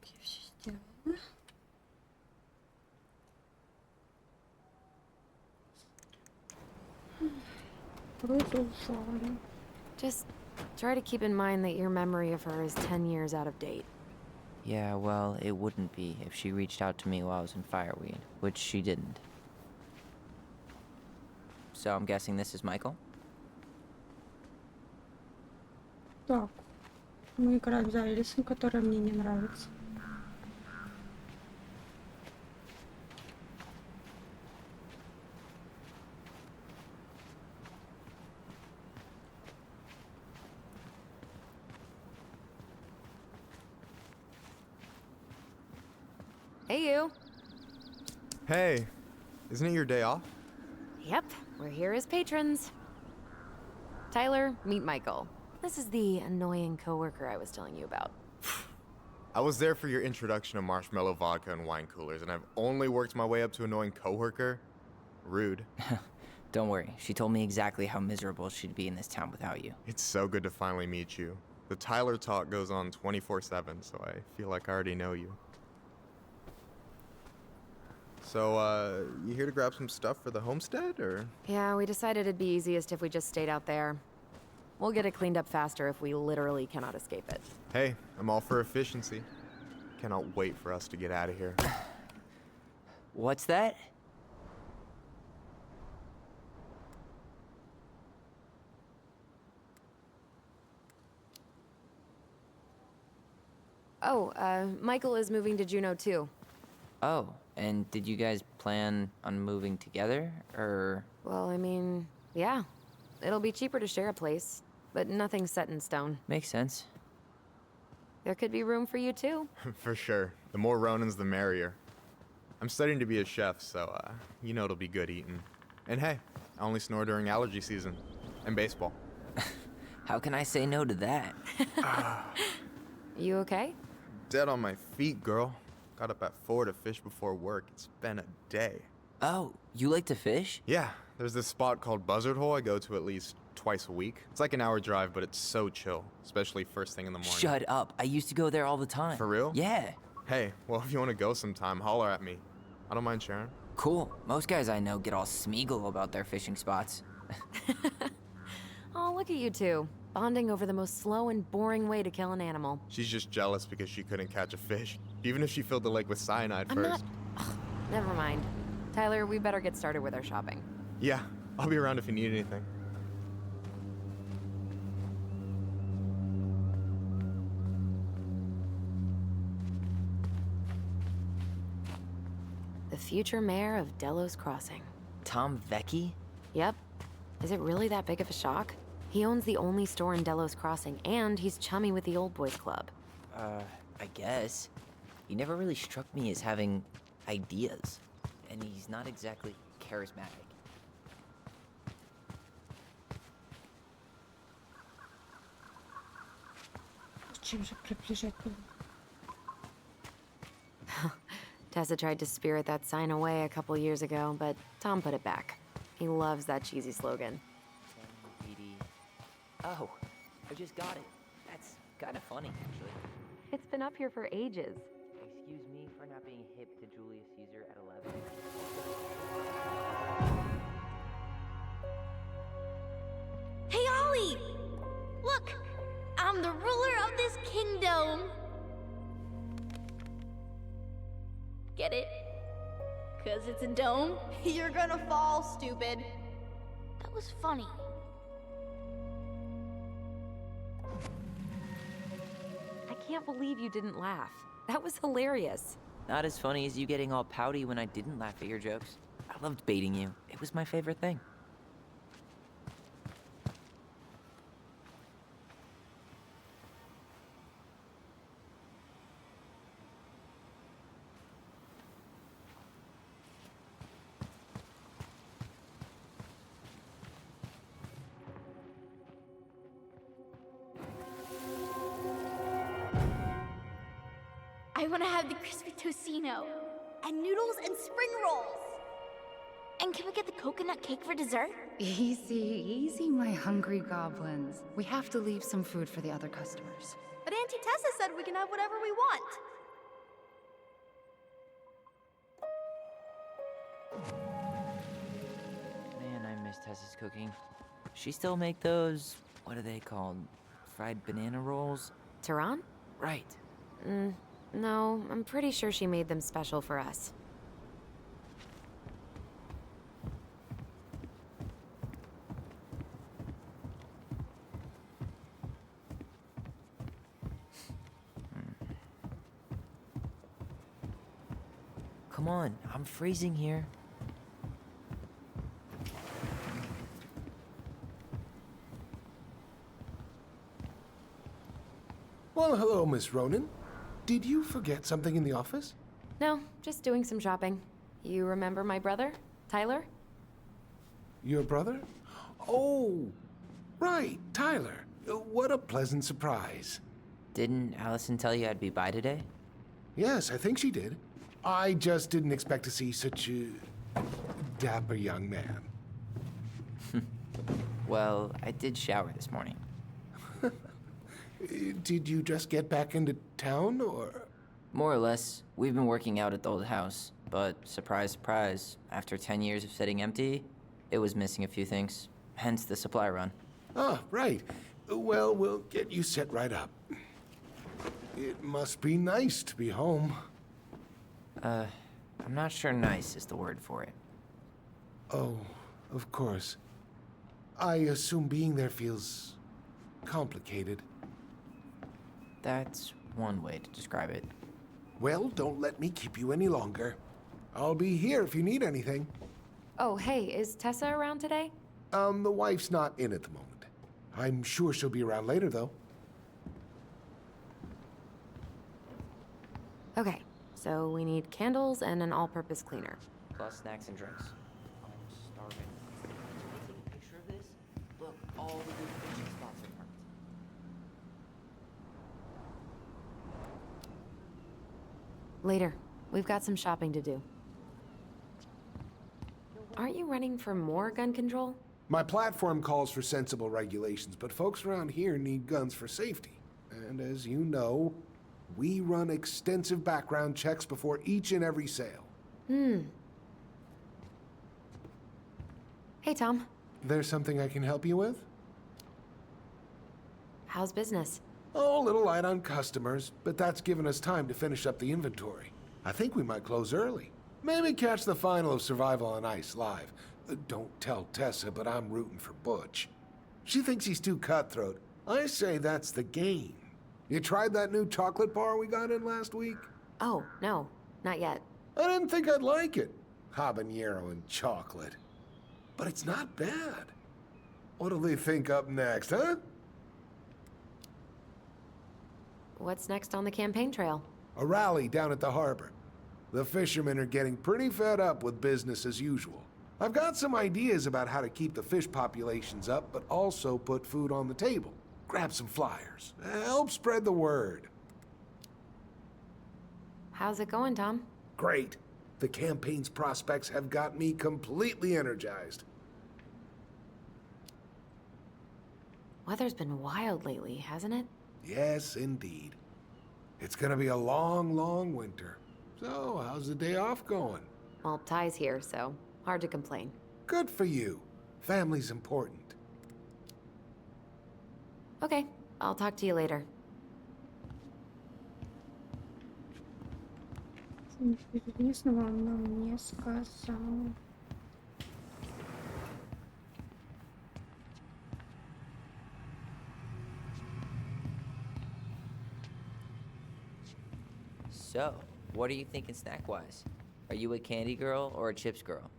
я все сделала. Продолжаем. Just try to keep in mind that your memory of her is 10 years out of date. Yeah, well, it wouldn't be if she reached out to me while I was in Fireweed, which she didn't. So I'm guessing this is Michael? Так, мы играем за Элисон, которая мне не нравится. Hey, you. Hey, isn't it your day off? Yep, we're here as patrons. Tyler, meet Michael. This is the annoying coworker I was telling you about. I was there for your introduction to marshmallow vodka and wine coolers, and I've only worked my way up to annoying coworker. Rude. Don't worry, she told me exactly how miserable she'd be in this town without you. It's so good to finally meet you. The Tyler talk goes on 24/7, so I feel like I already know you. So, you here to grab some stuff for the homestead, or? Yeah, we decided it'd be easiest if we just stayed out there. We'll get it cleaned up faster if we literally cannot escape it. Hey, I'm all for efficiency. Cannot wait for us to get out of here. What's that? Oh, Michael is moving to Juneau too. Oh, and did you guys plan on moving together, or? Well, I mean, yeah. It'll be cheaper to share a place, but nothing's set in stone. Makes sense. There could be room for you too. For sure. The more Ronins, the merrier. I'm studying to be a chef, so, you know it'll be good eating. And hey, I only snore during allergy season. And baseball. How can I say no to that? You okay? Dead on my feet, girl. Got up at 4 to fish before work. It's been a day. Oh, you like to fish? Yeah, there's this spot called Buzzard Hole I go to at least twice a week. It's like an hour drive, but it's so chill, especially first thing in the morning. Shut up. I used to go there all the time. For real? Yeah. Hey, well, if you want to go sometime, holler at me. I don't mind sharing. Cool. Most guys I know get all smeagol about their fishing spots. Oh, look at you two. Bonding over the most slow and boring way to kill an animal. She's just jealous because she couldn't catch a fish, even if she filled the lake with cyanide I'm first. not... Ugh, never mind. Tyler, we better get started with our shopping. Yeah, I'll be around if you need anything. The future mayor of Delos Crossing. Tom Vecchi? Yep. Is it really that big of a shock? He owns the only store in Delos Crossing, and he's chummy with the Old Boys Club. I guess. He never really struck me as having ideas. And he's not exactly charismatic. Зачем же приближать было? Tessa tried to spirit that sign away a couple years ago, but Tom put it back. He loves that cheesy slogan. Oh, I just got it. That's kind of funny, actually. It's been up here for ages. Excuse me for not being hip to Julius Caesar at 11. Hey, Ollie! Look! I'm the ruler of this kingdom! Get it? 'Cause it's a dome? You're gonna fall, stupid. That was funny. I can't believe you didn't laugh. That was hilarious. Not as funny as you getting all pouty when I didn't laugh at your jokes. I loved baiting you. It was my favorite thing. I want to have the crispy tocino, and noodles and spring rolls. And can we get the coconut cake for dessert? Easy, easy, my hungry goblins. We have to leave some food for the other customers. But Auntie Tessa said we can have whatever we want. Tessa's cooking. She still make those, what are they called? Fried banana rolls? Tehran? Right. No, I'm pretty sure she made them special for us. Come on, I'm freezing here. Well, hello, Miss Ronan. Did you forget something in the office? No, just doing some shopping. You remember my brother, Tyler? Your brother? Oh, right, Tyler. What a pleasant surprise. Didn't Allison tell you I'd be by today? Yes, I think she did. I just didn't expect to see such a dapper young man. Well, I did shower this morning. Did you just get back into town, or? More or less. We've been working out at the old house, but surprise, surprise, after 10 years of sitting empty, it was missing a few things. Hence the supply run. Ah, right. Well, we'll get you set right up. It must be nice to be home. I'm not sure nice is the word for it. Oh, of course. I assume being there feels complicated. That's one way to describe it. Well, don't let me keep you any longer. I'll be here if you need anything. Oh, hey, is Tessa around today? The wife's not in at the moment. I'm sure she'll be around later, though. Okay, so we need candles and an all-purpose cleaner. Plus snacks and drinks. I'm starving. Can you take a picture of this? Look, all the good fishing spots are marked. Later. We've got some shopping to do. Aren't you running for more gun control? My platform calls for sensible regulations, but folks around here need guns for safety. And as you know, we run extensive background checks before each and every sale. Hey, Tom. There's something I can help you with? How's business? Oh, a little light on customers, but that's given us time to finish up the inventory. I think we might close early. Maybe catch the final of Survival on Ice live. Don't tell Tessa, but I'm rooting for Butch. She thinks he's too cutthroat. I say that's the game. You tried that new chocolate bar we got in last week? Oh, no, not yet. I didn't think I'd like it. Habanero and chocolate. But it's not bad. What'll they think up next, huh? What's next on the campaign trail? A rally down at the harbor. The fishermen are getting pretty fed up with business as usual. I've got some ideas about how to keep the fish populations up, but also put food on the table. Grab some flyers. Help spread the word. How's it going, Tom? Great. The campaign's prospects have got me completely energized. Weather's been wild lately, hasn't it? Yes, indeed. It's gonna be a long, long winter. So, how's the day off going? Well, Ty's here, so hard to complain. Good for you. Family's important. Okay, I'll talk to you later. Интересного он нам не сказал. So, what are you thinking snack-wise? Are you a candy girl or a chips girl?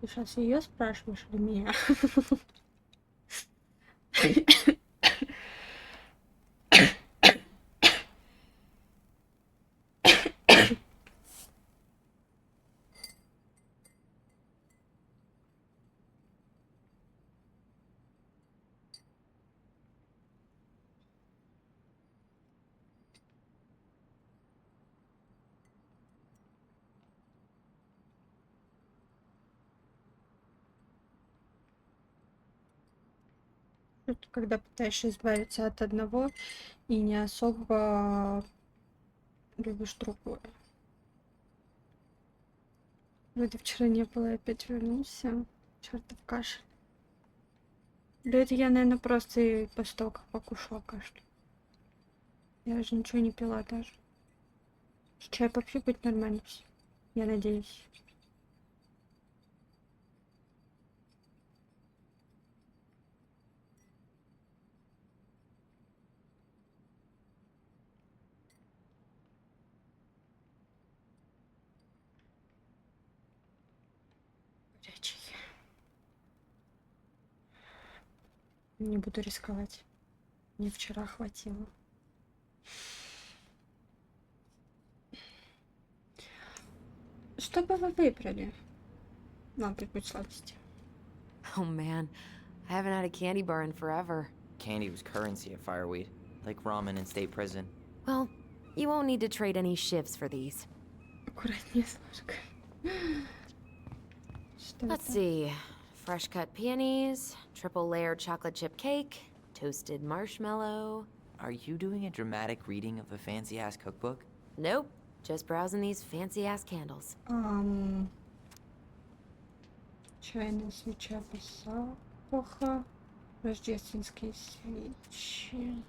Ты сейчас ее спрашиваешь или меня? Когда пытаешься избавиться от одного и не особо любишь другое. Вроде вчера не было, и опять вернулся. Чертов кашель. Да это я, наверное, просто и после того, как покушала кашель. Я же ничего не пила даже. Чай попью, будет нормально все. Я надеюсь. Горячий. Не буду рисковать. Мне вчера хватило. Что бы вы выбрали? Нам будет сладости. Oh man, I haven't had a candy bar in forever. Candy was currency at Fireweed, like ramen in state prison. Well, you won't need to trade any shifts for these. Аккуратнее с ложкой. Что Let's это? see. Fresh cut peonies, triple layer chocolate chip cake, toasted marshmallow. Are you doing a dramatic reading of a fancy-ass cookbook? Nope, just browsing these fancy ass candles. Чайная свеча без запаха. Рождественские свечи.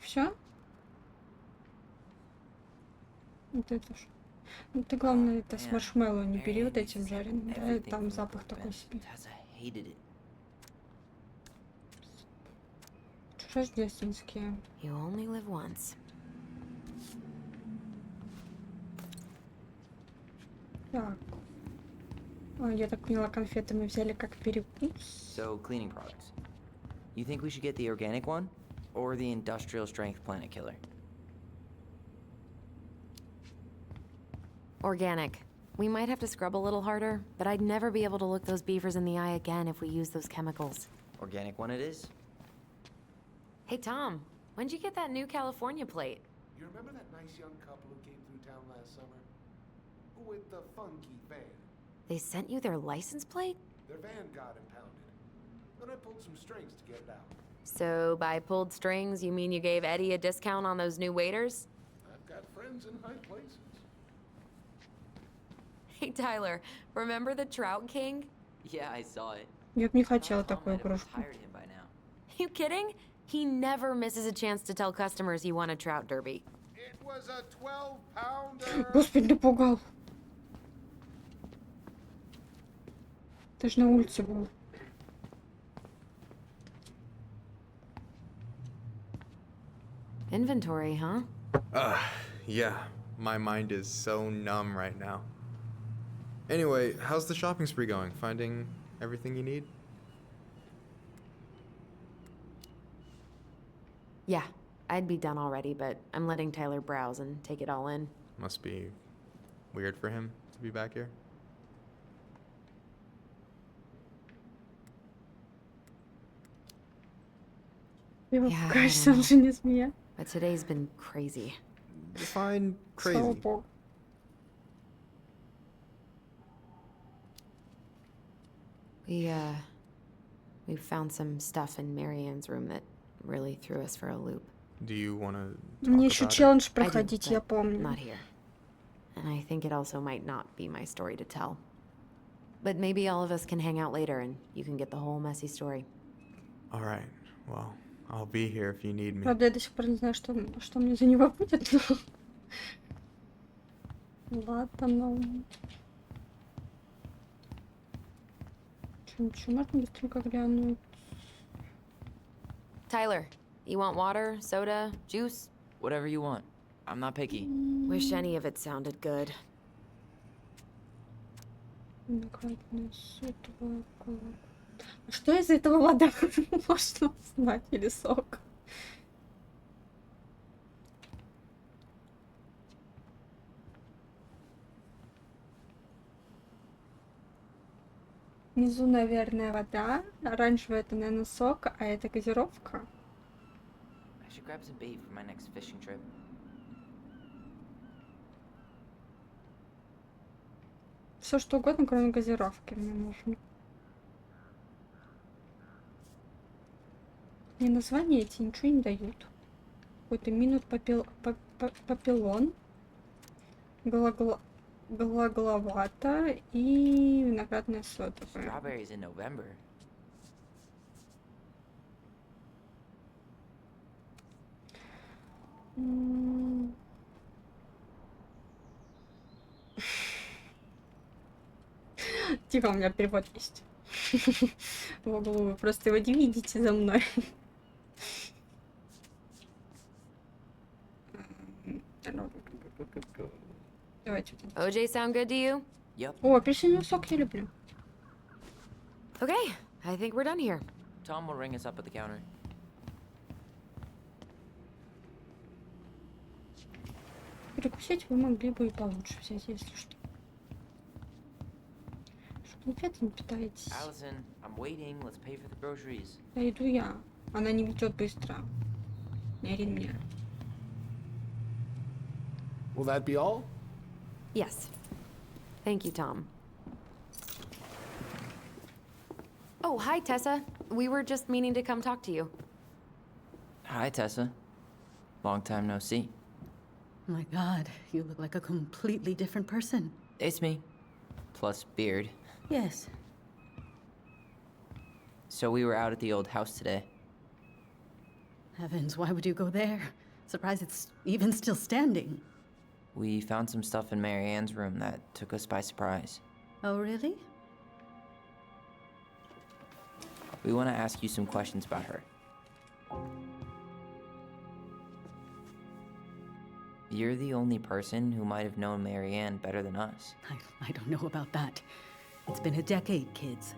Все? Вот это ж. Ну ты главное это с маршмеллоу не бери вот этим жареным, да, и там запах такой себе. Рождественские. You only live once. Так. Я так поняла, конфеты мы взяли как перекус. So, cleaning products. You think we should get the organic one? Or the industrial strength planet killer? Organic. We might have to scrub a little harder, but I'd never be able to look those beavers in the eye again if we use those chemicals. Organic one it is? Hey Tom, when'd you get that new California plate? You remember that nice young couple who came through town last summer? With the funky van. They sent you their license plate? Their van got impounded. Then I pulled some strings to get it out. So by pulled strings, you mean you gave Eddie a discount on those new waiters? I've got friends in high places. Hey Tyler, remember the Trout King? Yeah, I saw it. Я бы не хотела Tom такую might have игрушку. retired him by now. You kidding? He never misses a chance to tell customers he won a trout derby. It was a 12-pounder. Господи, напугал. Ты же на улице был. Inventory, huh? Yeah. My mind is so numb right now. Anyway, how's the shopping spree going? Finding everything you need? Yeah, I'd be done already, but I'm letting Tyler browse and take it all in. Must be weird for him to be back here. Ему Yeah, I кажется, don't он же не змея. But today's been crazy. Define Слава crazy. богу. We found some stuff in Marianne's room that really threw us for a loop. Do you want to Мне talk еще about it? челлендж I do, проходить, я but помню. not here. And I think it also might not be my story to tell. But maybe all of us can hang out later and you can get the whole messy story. All right. Well, I'll be here if you need me. Правда, я до сих пор не знаю, что мне за него будет, но... Ладно, ну... Что, можно быстренько глянуть? Tyler, you want water, soda, juice? Whatever you want. I'm not picky. Wish any of it sounded good. Виноградная сотовая кола. А что из этого вода можно узнать? Или сок? Внизу, наверное, вода. Оранжевая это, наверное, сок, а это газировка. I should grab some bait for my next fishing trip. Все что угодно, кроме газировки мне нужно. Мне названия эти ничего не дают. Какой-то минут папилон. глаголовато и виноградная сода. Strawberries in November. Тихо, у меня перевод есть. В углу, вы просто его не видите за мной. Давайте. OJ sound good to you? Yep. О, апельсиновый сок я люблю. Okay, I think we're done here. Tom will ring us up at the counter. Перекусить вы могли бы и получше взять, если что. Что конфеты не питаетесь. Allison, I'm waiting. Let's pay for the groceries. Да иду я. Она не ведет быстро. Не ори меня. Will that be all? Yes. Thank you, Tom. Oh, hi, Tessa. We were just meaning to come talk to you. Hi, Tessa. Long time no see. My God, you look like a completely different person. It's me. Plus beard. Yes. So we were out at the old house today. Heavens, why would you go there? Surprised it's even still standing. We found some stuff in Mary Ann's room that took us by surprise. Oh, really? We want to ask you some questions about her. You're the only person who might have known Mary Ann better than us. I don't know about that. It's been a decade, kids.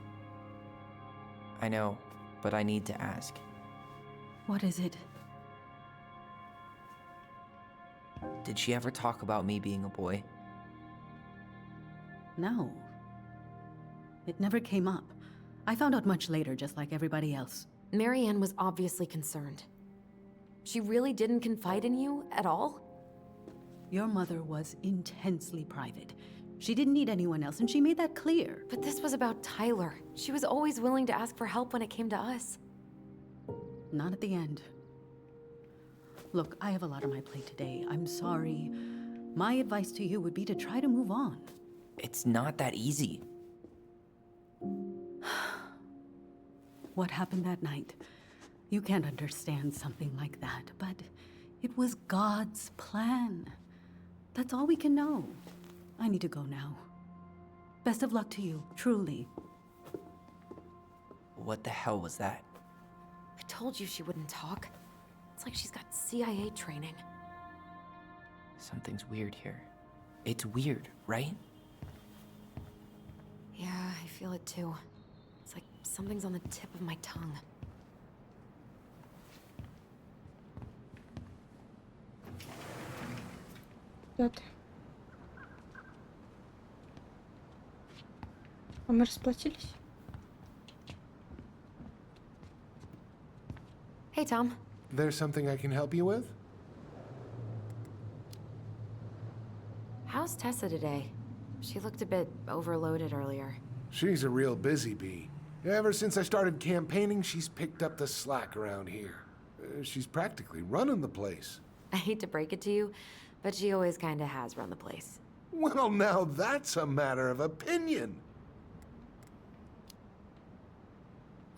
I know, but I need to ask. What is it? Did she ever talk about me being a boy? No. It never came up. I found out much later, just like everybody else. Mary Ann was obviously concerned. She really didn't confide in you at all? Your mother was intensely private. She didn't need anyone else, and she made that clear. But this was about Tyler. She was always willing to ask for help when it came to us. Not at the end. Look, I have a lot on my plate today. I'm sorry. My advice to you would be to try to move on. It's not that easy. What happened that night? You can't understand something like that, but it was God's plan. That's all we can know. I need to go now. Best of luck to you, truly. What the hell was that? I told you she wouldn't talk. It's like she's got CIA training. Something's weird here. It's weird, right? Yeah, I feel it too. It's like something's on the tip of my tongue. Вот. А мы расплатились? Hey, Tom. There's something I can help you with? How's Tessa today? She looked a bit overloaded earlier. She's a real busy bee. Ever since I started campaigning, she's picked up the slack around here. She's practically running the place. I hate to break it to you, but she always kinda has run the place. Well, now that's a matter of opinion.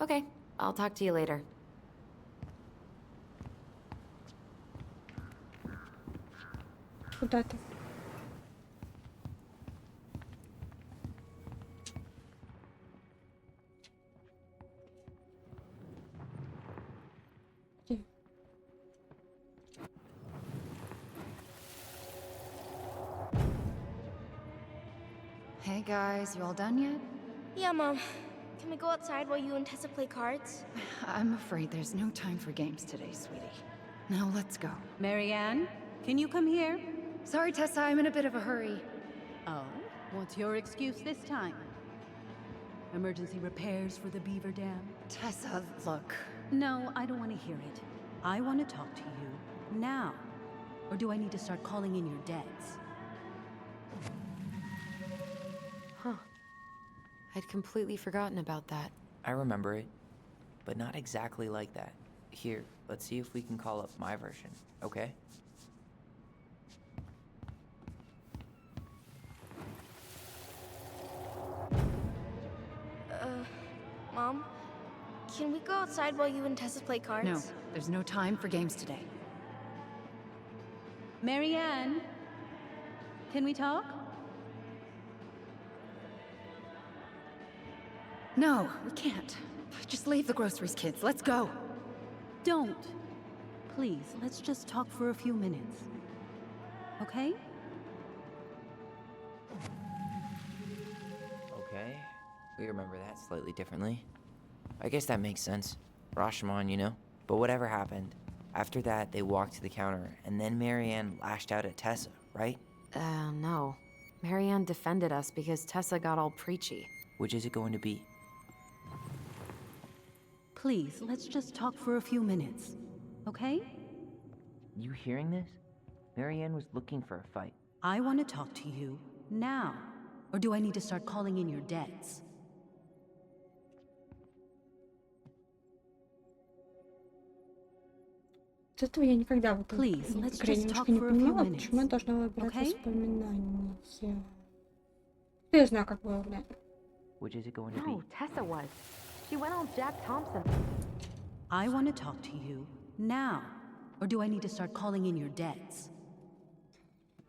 Okay, I'll talk to you later. Куда ты? Где? Hey guys, you all done yet? Yeah, Mom. Can we go outside while you and Tessa play cards? I'm afraid there's no time for games today, sweetie. Now let's go. Marianne, can you come here? Sorry, Tessa, I'm in a bit of a hurry. Oh, what's your excuse this time? Emergency repairs for the beaver dam? Tessa, look. No, I don't want to hear it. I want to talk to you now. Or do I need to start calling in your debts? Huh. I'd completely forgotten about that. I remember it, but not exactly like that. Here, let's see if we can call up my version, okay? outside while you and Tessa play cards? No, there's no time for games today. Marianne, can we talk? No, we can't. Just leave the groceries, kids. Let's go. Don't. Please, let's just talk for a few minutes. Okay? Okay, we remember that slightly differently. I guess that makes sense. Rashomon, you know? But whatever happened, after that they walked to the counter, and then Marianne lashed out at Tessa, right? No. Marianne defended us because Tessa got all preachy. Which is it going to be? Please, let's just talk for a few minutes. Okay? You hearing this? Marianne was looking for a fight. I want to talk to you now. Or do I need to start calling in your debts? С этого я никогда в этой Please, let's игре just немножко talk не for a few понимала, minutes. почему я должна выбирать Okay? воспоминания. Я знаю, как выявлять. Which is it going to No, be? Tessa was. She went all Jack Thompson. I want to talk to you now. Or do I need to start calling in your debts?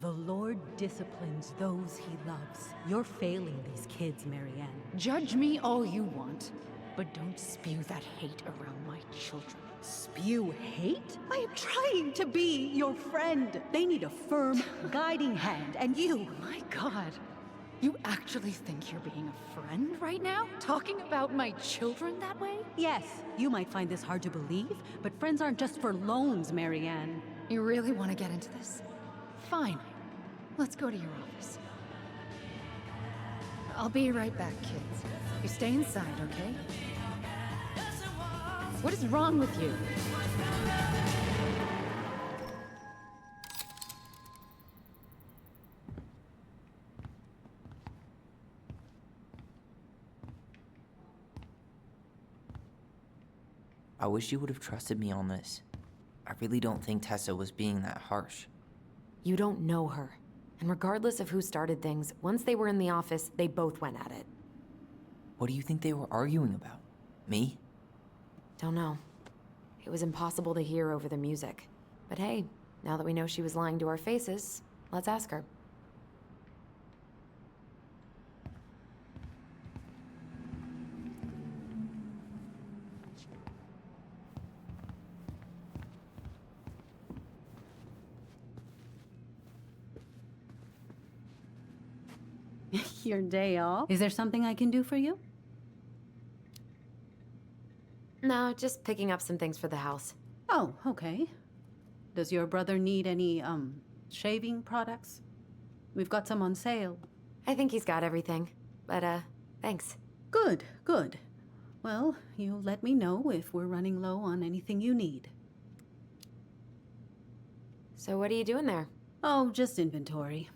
The Lord disciplines those he loves. You're failing these kids, Marianne. Judge me all you want, but don't spew that hate around my children. Spew hate? I am trying to be your friend. They need a firm, guiding hand, and you... My God. You actually think you're being a friend right now? Talking about my children that way? Yes, you might find this hard to believe, but friends aren't just for loans, Marianne. You really want to get into this? Fine. Let's go to your office. I'll be right back, kids. You stay inside, okay? What is wrong with you? I wish you would have trusted me on this. I really don't think Tessa was being that harsh. You don't know her. And regardless of who started things, once they were in the office, they both went at it. What do you think they were arguing about? Me? Don't know. It was impossible to hear over the music. But hey, now that we know she was lying to our faces, let's ask her. Your day off? Is there something I can do for you? No, just picking up some things for the house. Oh, okay. Does your brother need any, shaving products? We've got some on sale. I think he's got everything. But, thanks. Good, good. Well, you let me know if we're running low on anything you need. So what are you doing there? Oh, just inventory.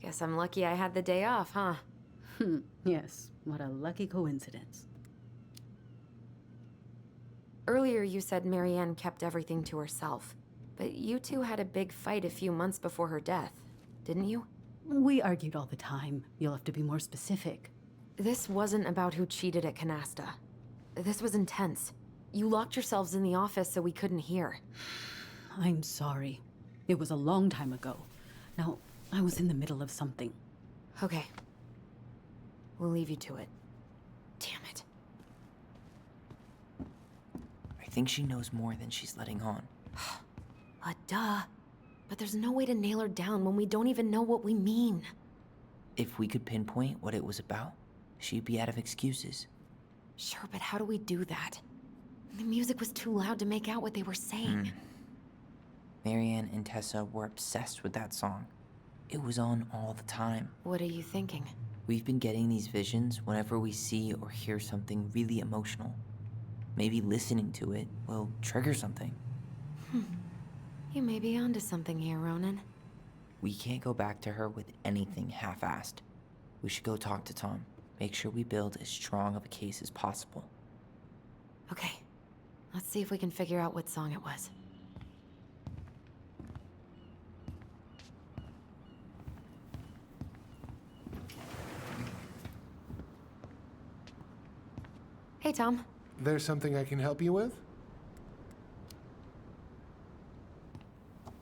Guess I'm lucky I had the day off, huh? Yes, what a lucky coincidence. Earlier you said Marianne kept everything to herself. But you two had a big fight a few months before her death, didn't you? We argued all the time. You'll have to be more specific. This wasn't about who cheated at Canasta. This was intense. You locked yourselves in the office so we couldn't hear. I'm sorry. It was a long time ago. Now, I was in the middle of something. Okay. We'll leave you to it. Damn it. I think she knows more than she's letting on. Duh. But there's no way to nail her down when we don't even know what we mean. If we could pinpoint what it was about, she'd be out of excuses. Sure, but how do we do that? The music was too loud to make out what they were saying. Marianne and Tessa were obsessed with that song. It was on all the time. What are you thinking? We've been getting these visions whenever we see or hear something really emotional. Maybe listening to it will trigger something. You may be onto something here, Ronan. We can't go back to her with anything half-assed. We should go talk to Tom. Make sure we build as strong of a case as possible. Okay. Let's see if we can figure out what song it was. Hey, Tom. There's something I can help you with?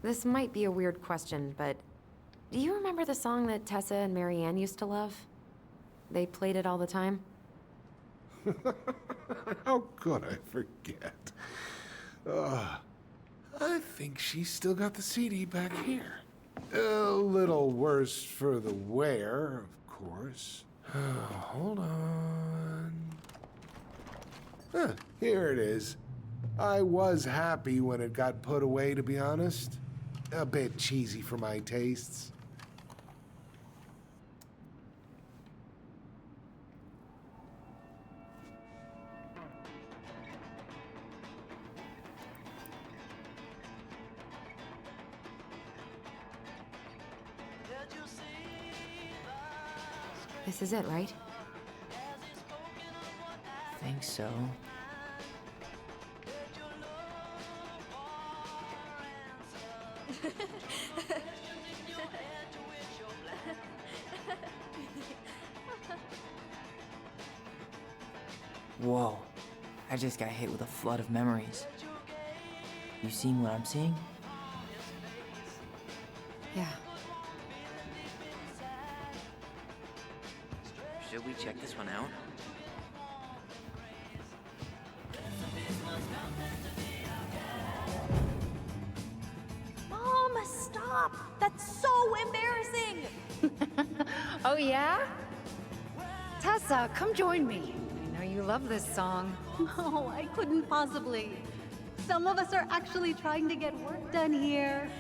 This might be a weird question, but do you remember the song that Tessa and Marianne used to love? They played it all the time. How could I forget? I think she's still got the CD back here. A little worse for the wear, of course. Hold on. Here it is. I was happy when it got put away, to be honest. A bit cheesy for my tastes. This is it, right? Think so. Whoa. I just got hit with a flood of memories. You seeing what I'm seeing? Yeah. Should we check this one out? Mom, stop! That's so embarrassing! Oh, yeah? Tessa, come join me. I know you love this song. No, I couldn't possibly. Some of us are actually trying to get work done here.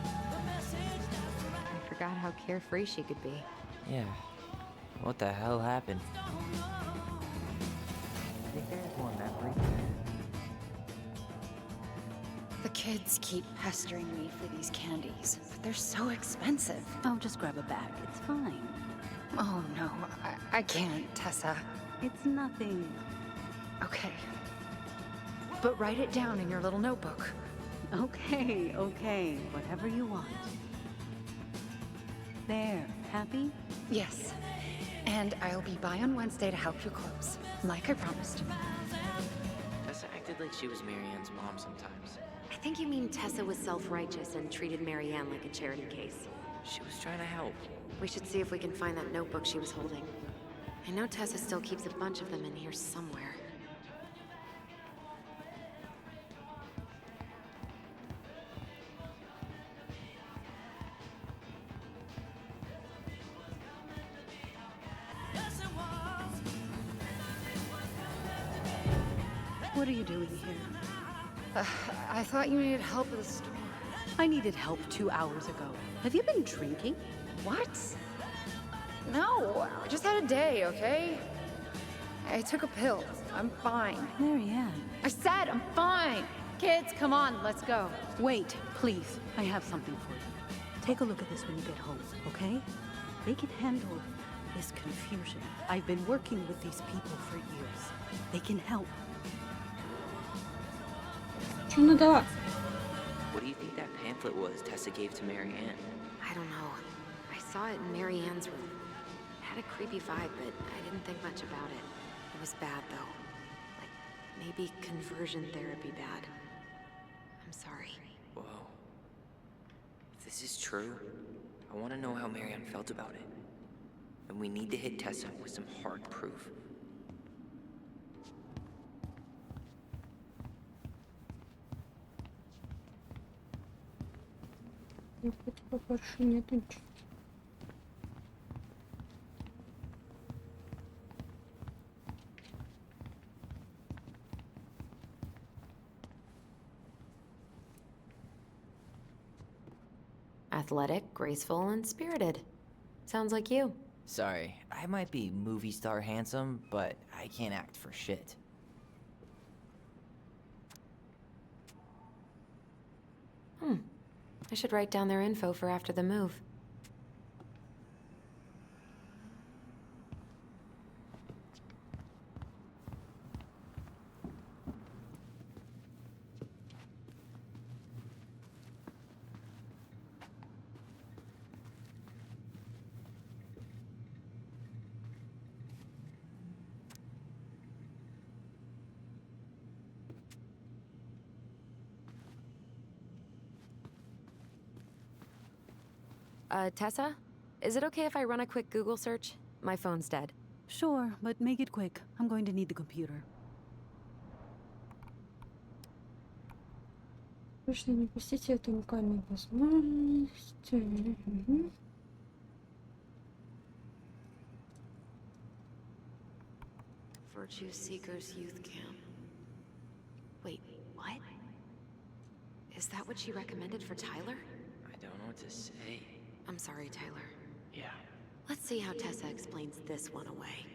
I forgot how carefree she could be. Yeah. What the hell happened? I think there's more memory. The kids keep pestering me for these candies, but they're so expensive. Oh, just grab a bag. It's fine. Oh, no, I can't, Tessa. It's nothing. Okay. But write it down in your little notebook. Okay, okay. Whatever you want. There. Happy? Yes. And I'll be by on Wednesday to help you close, like I promised. Tessa acted like she was Marianne's mom sometimes. I think you mean Tessa was self-righteous and treated Marianne like a charity case. She was trying to help. We should see if we can find that notebook she was holding. I know Tessa still keeps a bunch of them in here somewhere. What are you doing here? I thought you needed help with the store. I needed help 2 hours ago. Have you been drinking? What? No, I just had a day, okay? I took a pill. I'm fine. Marianne. I said I'm fine. Kids, come on, let's go. Wait, please. I have something for you. Take a look at this when you get home, okay? They can handle this confusion. I've been working with these people for years. They can help. Что надо? What do you think that pamphlet was Tessa gave to Marianne? I don't know. I saw it in Marianne's room. It had a creepy vibe, but I didn't think much about it. It was bad, though. Like, maybe conversion therapy bad. I'm sorry. Whoa. If this is true, I want to know how Marianne felt about it. And we need to hit Tessa with some hard proof. Типа больше нету ничего. Athletic, graceful, and spirited. Sounds like you. Sorry, I might be movie star handsome, but I can't act for shit. I should write down their info for after the move. Tessa? Is it okay if I run a quick Google search? My phone's dead. Sure, but make it quick. I'm going to need the computer. Точно не упустите эту уникальную возможность. Мгм. Virtue Seekers Youth Camp. Wait, what? Is that what she recommended for Tyler? I don't know what to say. I'm sorry, Tyler. Yeah. Let's see how Tessa explains this one away.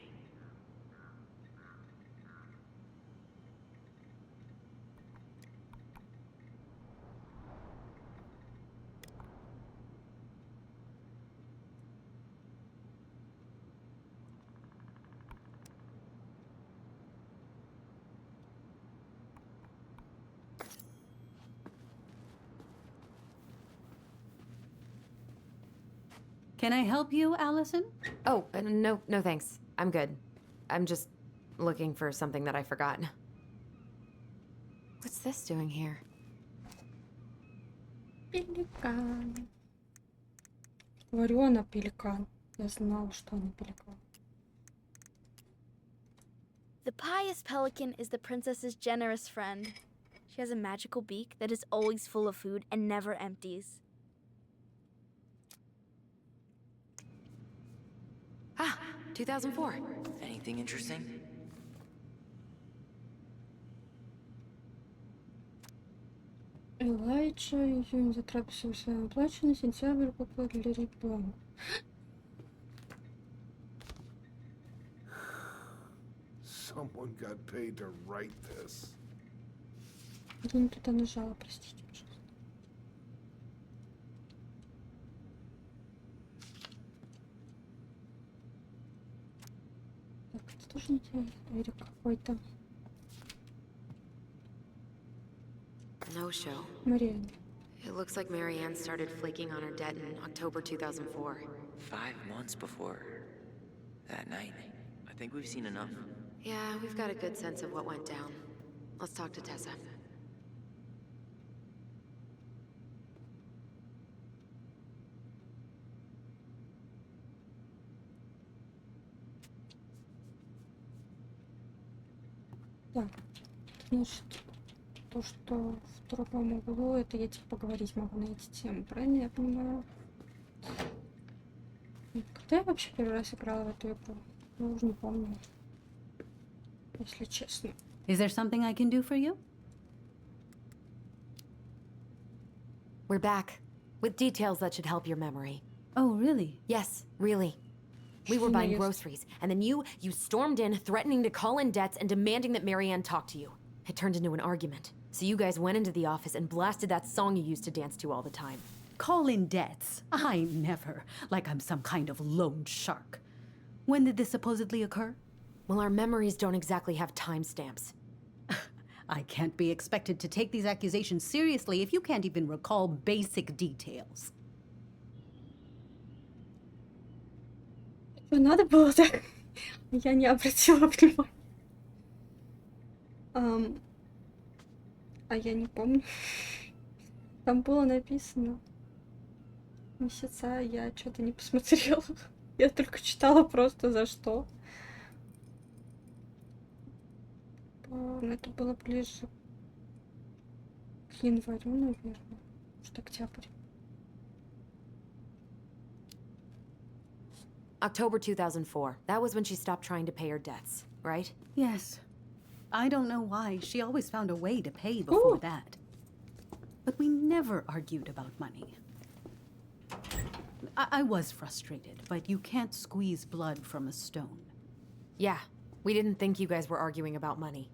Can I help you, Allison? Oh, no thanks. I'm good. I'm just looking for something that I forgot. What's this doing here? Пеликан. Говорю, она пеликан. Я знала, что она пеликан. The pious pelican is the princess's generous friend. She has a magical beak that is always full of food and never empties. Ah, 2004. Anything interesting? Элайджа, июнь затрапился в своем оплаченный, сентябрь попал для ребенка. Someone got paid to write this. Я не туда нажала, простите, пожалуйста. Так, это тоже не Эрик какой-то. No show. Мариан. It looks like Marianne started flaking on her debt in October 2004. 5 months before that night. I think we've seen enough. Yeah, we've got a good sense of what went down. Let's talk to Tessa. Так, значит, то, что в другом углу, это я типа поговорить могу на эти темы, правильно я понимаю? Когда я вообще первый раз играла в эту игру? Я уже не помню, если честно. Is there something I can do for you? We're back, with details that should help your memory. Oh, really? Yes, really. We were buying groceries, and then you stormed in, threatening to call in debts and demanding that Marianne talk to you. It turned into an argument. So you guys went into the office and blasted that song you used to dance to all the time. Call in debts? I never. Like I'm some kind of loan shark. When did this supposedly occur? Well, our memories don't exactly have timestamps. I can't be expected to take these accusations seriously if you can't even recall basic details. Надо было так. Я не обратила внимания. А я не помню. Там было написано месяца, я что-то не посмотрела. Я только читала просто за что. Это было ближе к январю, наверное. Может, октябрь. October 2004. That was when she stopped trying to pay her debts, right? Yes. I don't know why. She always found a way to pay before that. But we never argued about money. I was frustrated, but you can't squeeze blood from a stone. Yeah, we didn't think you guys were arguing about money.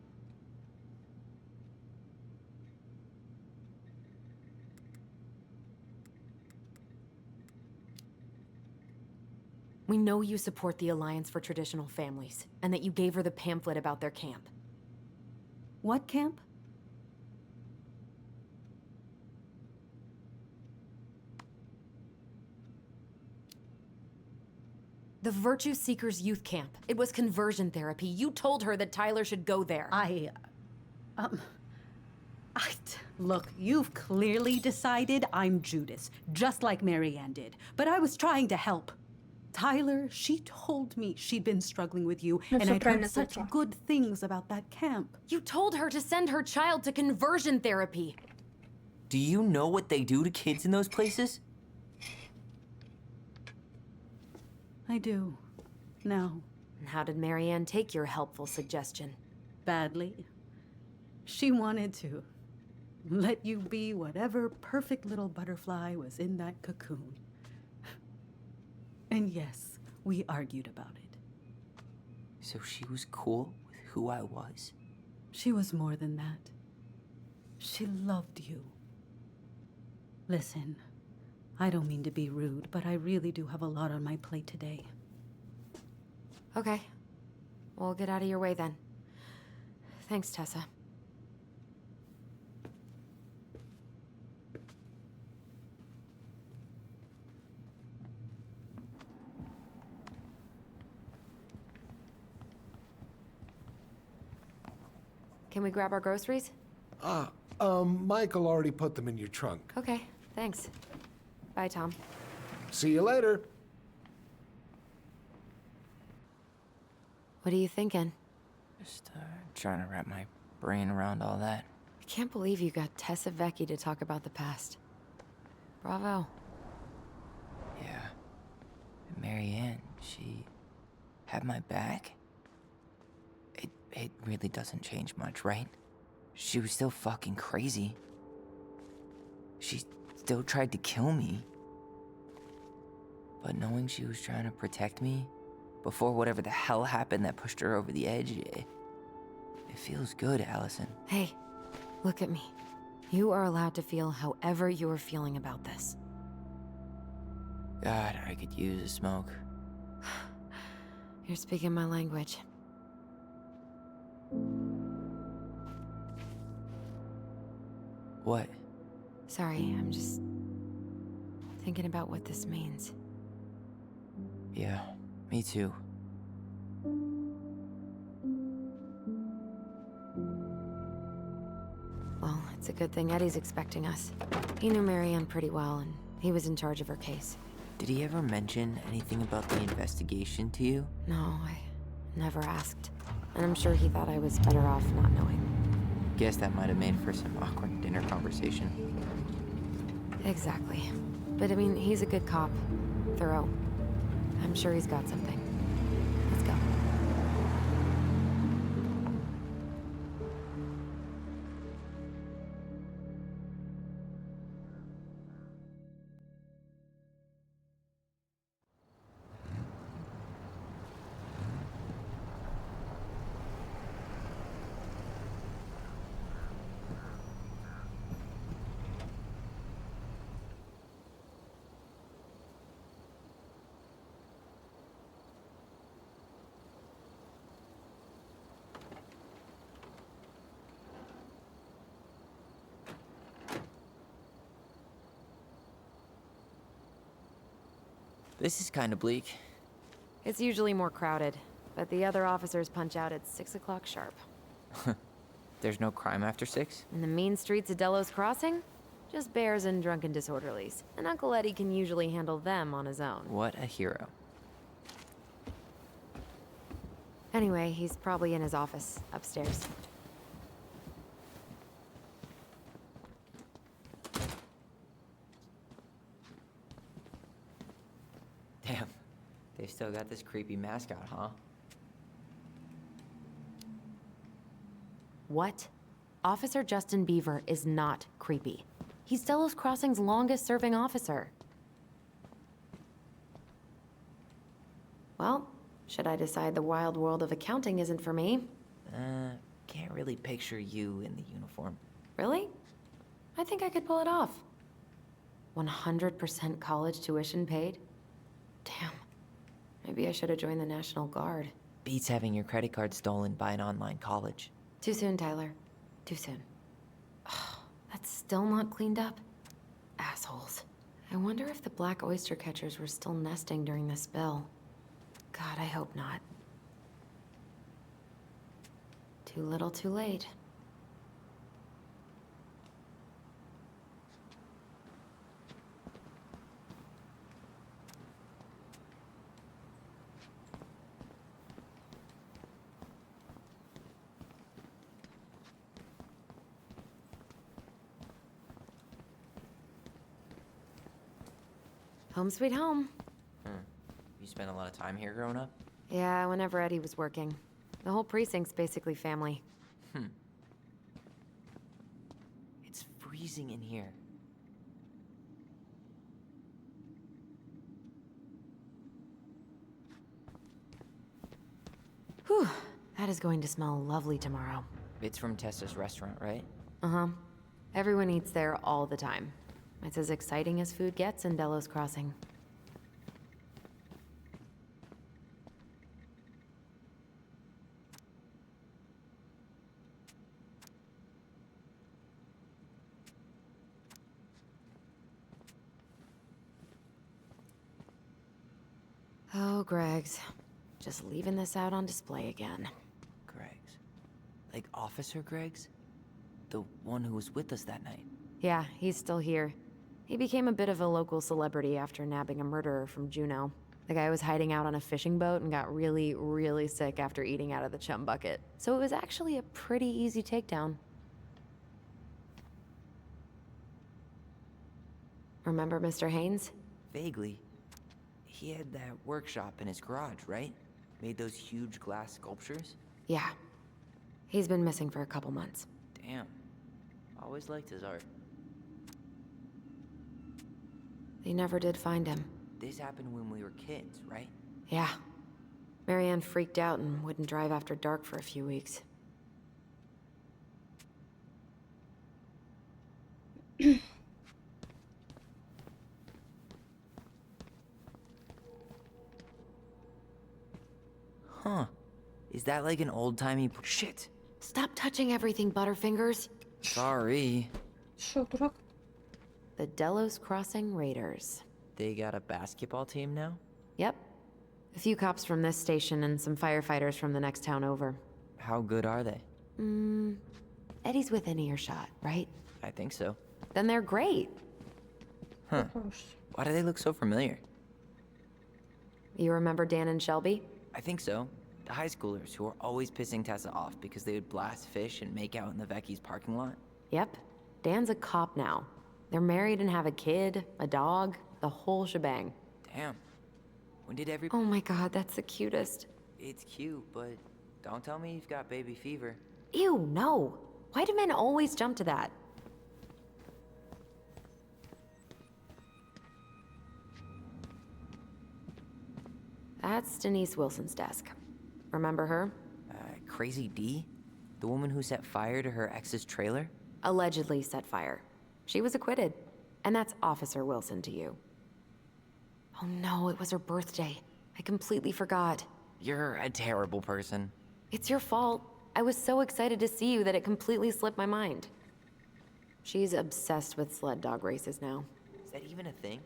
We know you support the Alliance for Traditional Families, and that you gave her the pamphlet about their camp. What camp? The Virtue Seekers Youth Camp. It was conversion therapy. You told her that Tyler should go there. Look, you've clearly decided I'm Judas, just like Marianne did. But I was trying to help. Tyler, she told me she'd been struggling with you, Ну, and всё I'd правильно heard such ответила. good things about that camp. You told her to send her child to conversion therapy. Do you know what they do to kids in those places? I do. Now. And how did Marianne take your helpful suggestion? Badly. She wanted to let you be whatever perfect little butterfly was in that cocoon. And yes, we argued about it. So she was cool with who I was? She was more than that. She loved you. Listen, I don't mean to be rude, but I really do have a lot on my plate today. Okay. We'll get out of your way then. Thanks, Tessa. Can we grab our groceries? Michael already put them in your trunk. Okay, thanks. Bye, Tom. See you later. What are you thinking? Just trying to wrap my brain around all that. I can't believe you got Tessa Vecchi to talk about the past. Bravo. Yeah. And Marianne, she had my back. It really doesn't change much, right? She was still fucking crazy. She still tried to kill me. But knowing she was trying to protect me before whatever the hell happened that pushed her over the edge, it feels good, Allison. Hey, look at me. You are allowed to feel however you're feeling about this. God, I could use a smoke. You're speaking my language. What? Sorry, I'm just thinking about what this means. Yeah, me too. Well, it's a good thing Eddie's expecting us. He knew Marianne pretty well, and he was in charge of her case. Did he ever mention anything about the investigation to you? No, I never asked. And I'm sure he thought I was better off not knowing. Guess that might have made for some awkward dinner conversation. Exactly. But I mean, he's a good cop. Thorough. I'm sure he's got something. Let's go. This is kind of bleak. It's usually more crowded, but the other officers punch out at 6 o'clock sharp. There's no crime after 6? In the mean streets of Delos Crossing? Just bears and drunken disorderlies. And Uncle Eddie can usually handle them on his own. What a hero. Anyway, he's probably in his office, upstairs. Damn, they've still got this creepy mascot, huh? What? Officer Justin Beaver is not creepy. He's Delos Crossing's longest-serving officer. Well, should I decide the wild world of accounting isn't for me? Can't really picture you in the uniform. Really? I think I could pull it off. 100% college tuition paid? Damn. Maybe I should have joined the National Guard. Beats having your credit card stolen by an online college. Too soon, Tyler. Too soon. Ugh, that's still not cleaned up? Assholes. I wonder if the black oyster catchers were still nesting during the spill. God, I hope not. Too little, too late. Home sweet home. You spent a lot of time here growing up? Yeah, whenever Eddie was working. The whole precinct's basically family. It's freezing in here. Whew, that is going to smell lovely tomorrow. It's from Tessa's restaurant, right? Uh-huh. Everyone eats there all the time. It's as exciting as food gets in Delos Crossing. Oh, Greg's. Just leaving this out on display again. Greg's. Like Officer Greg's? The one who was with us that night. Yeah, he's still here. He became a bit of a local celebrity after nabbing a murderer from Juneau. The guy was hiding out on a fishing boat and got really, really sick after eating out of the chum bucket. So it was actually a pretty easy takedown. Remember Mr. Haynes? Vaguely. He had that workshop in his garage, right? Made those huge glass sculptures? Yeah. He's been missing for a couple months. Damn. Always liked his art. They never did find him. This happened when we were kids, right? Yeah. Marianne freaked out and wouldn't drive after dark for a few weeks. Huh. Is that like an old-timey... Shit! Stop touching everything, Butterfingers. Sorry. Шо, дурак? The Delos Crossing Raiders. They got a basketball team now? Yep. A few cops from this station and some firefighters from the next town over. How good are they? Eddie's within earshot, right? I think so. Then they're great. Huh. Why do they look so familiar? You remember Dan and Shelby? I think so. The high schoolers who were always pissing Tessa off because they would blast fish and make out in the Vecchi's parking lot. Yep. Dan's a cop now. They're married and have a kid, a dog, the whole shebang. Damn. When did every... Oh my god, that's the cutest. It's cute, but don't tell me you've got baby fever. Ew, no. Why do men always jump to that? That's Denise Wilson's desk. Remember her? Crazy D? The woman who set fire to her ex's trailer? Allegedly set fire. She was acquitted. And that's Officer Wilson to you. Oh no, it was her birthday. I completely forgot. You're a terrible person. It's your fault. I was so excited to see you that it completely slipped my mind. She's obsessed with sled dog races now. Is that even a thing?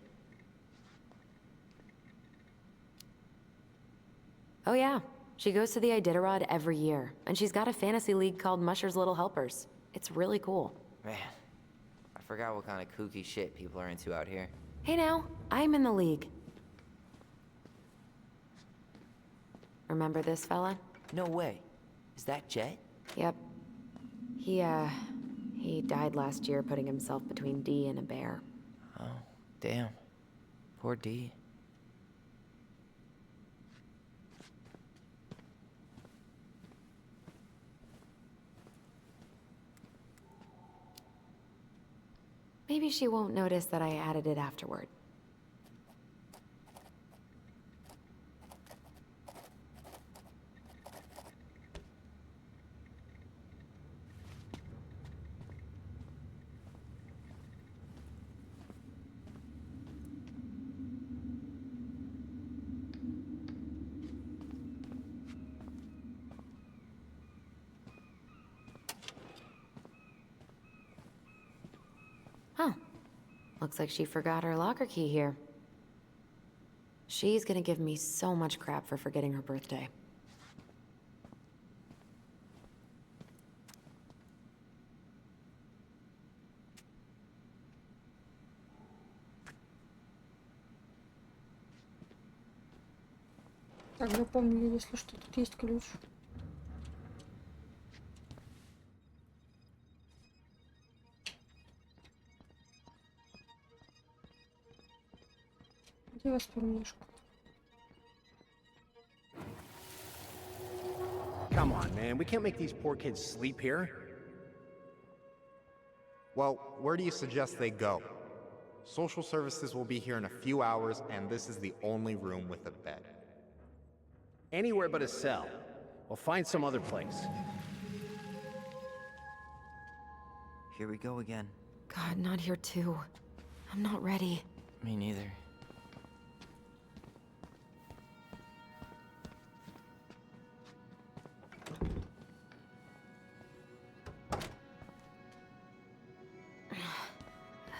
Oh yeah, she goes to the Iditarod every year, and she's got a fantasy league called Musher's Little Helpers. It's really cool. Man, I forgot what kind of kooky shit people are into out here. Hey now, I'm in the league. Remember this fella? No way. Is that Jet? Yep. He died last year putting himself between D and a bear. Oh, damn. Poor D. Maybe she won't notice that I added it afterward. Huh. Looks like she forgot her locker key here. She's gonna give me so much crap for forgetting her birthday. Так, запомнили, если что, тут есть ключ. Я вас немножко. Come on, man. We can't make these poor kids sleep here. Well, where do you suggest they go? Social services will be here in a few hours, and this is the only room with a bed. Anywhere but a cell. We'll find some other place. Here we go again. God, not here too. I'm not ready. Me neither.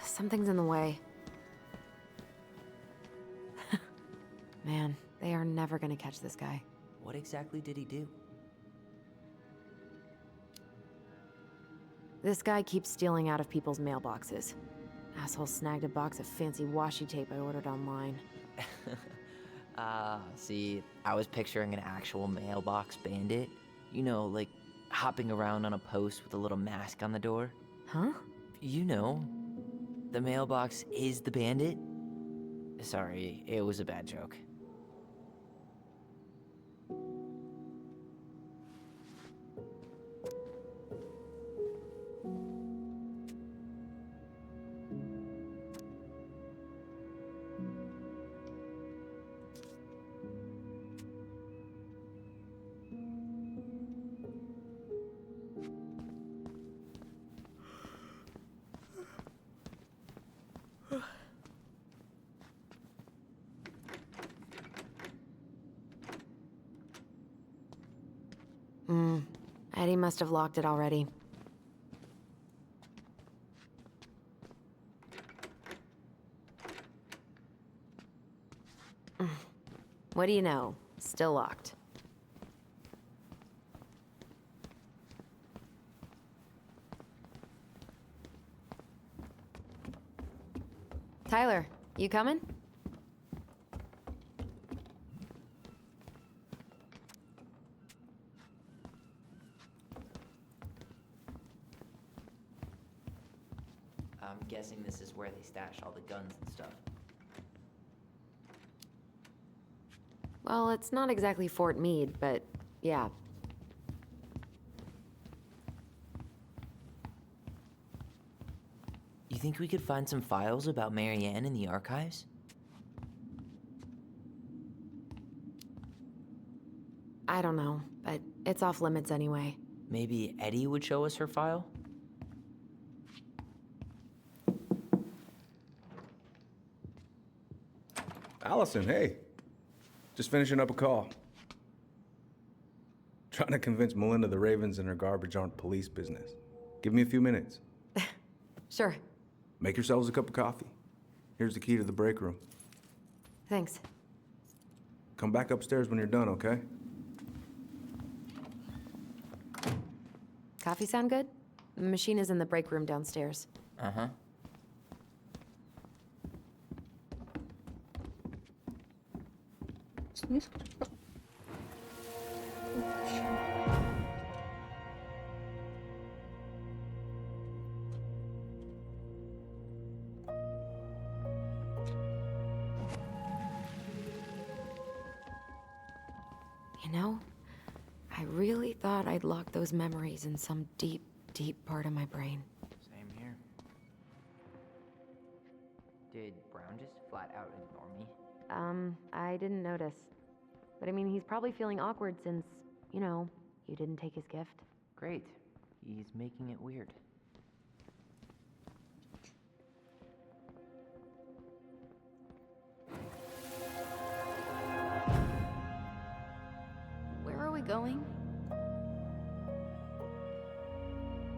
Something's in the way. Man, they are never gonna catch this guy. What exactly did he do? This guy keeps stealing out of people's mailboxes. Asshole snagged a box of fancy washi tape I ordered online. See, I was picturing an actual mailbox bandit. You know, like hopping around on a post with a little mask on the door. Huh? You know, the mailbox is the bandit. Sorry, it was a bad joke. Eddie must have locked it already. What do you know? Still locked. Tyler, you coming? I'm guessing this is where they stash all the guns and stuff. Well, it's not exactly Fort Meade, but yeah. You think we could find some files about Marianne in the archives? I don't know, but it's off limits anyway. Maybe Eddie would show us her file? Allison, hey. Just finishing up a call. Trying to convince Melinda the Ravens and her garbage aren't police business. Give me a few minutes. Sure. Make yourselves a cup of coffee. Here's the key to the break room. Thanks. Come back upstairs when you're done, okay? Coffee sound good? The machine is in the break room downstairs. Uh-huh. Несколько. You know, I really thought I'd locked those memories in some deep, deep part of my brain. Same here. Did Brown just flat out ignore me? I didn't notice. But I mean, he's probably feeling awkward since, you know, you didn't take his gift. Great. He's making it weird. Where are we going?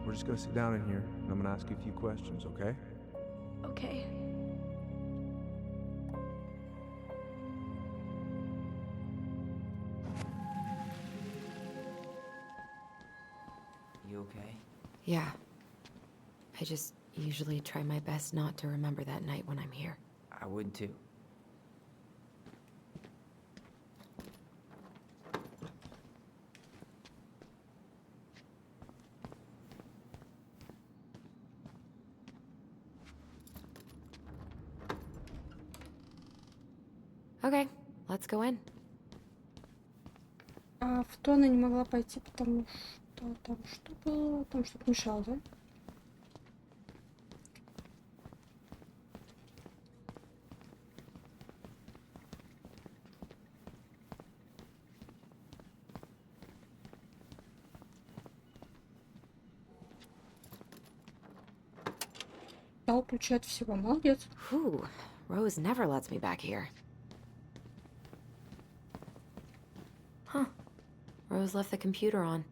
We're just gonna sit down in here, and I'm gonna ask you a few questions, okay? Okay. You okay? Yeah. I just usually try my best not to remember that night when I'm here. I would too. Okay, let's go in. А в то она не могла пойти, потому что там что было? Там что-то мешало, да? Дал ключи от всего, молодец. Whew, Rose never lets me back here. Huh. Rose left the computer on.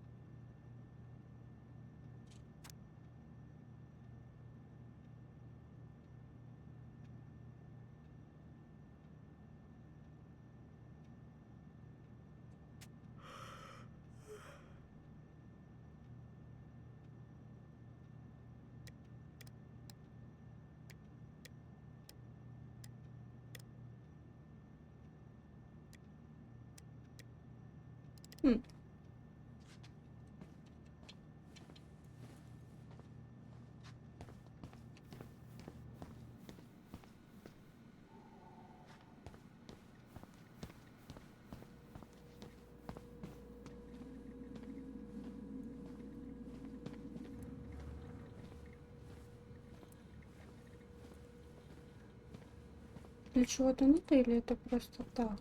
Для чего-то надо или это просто так?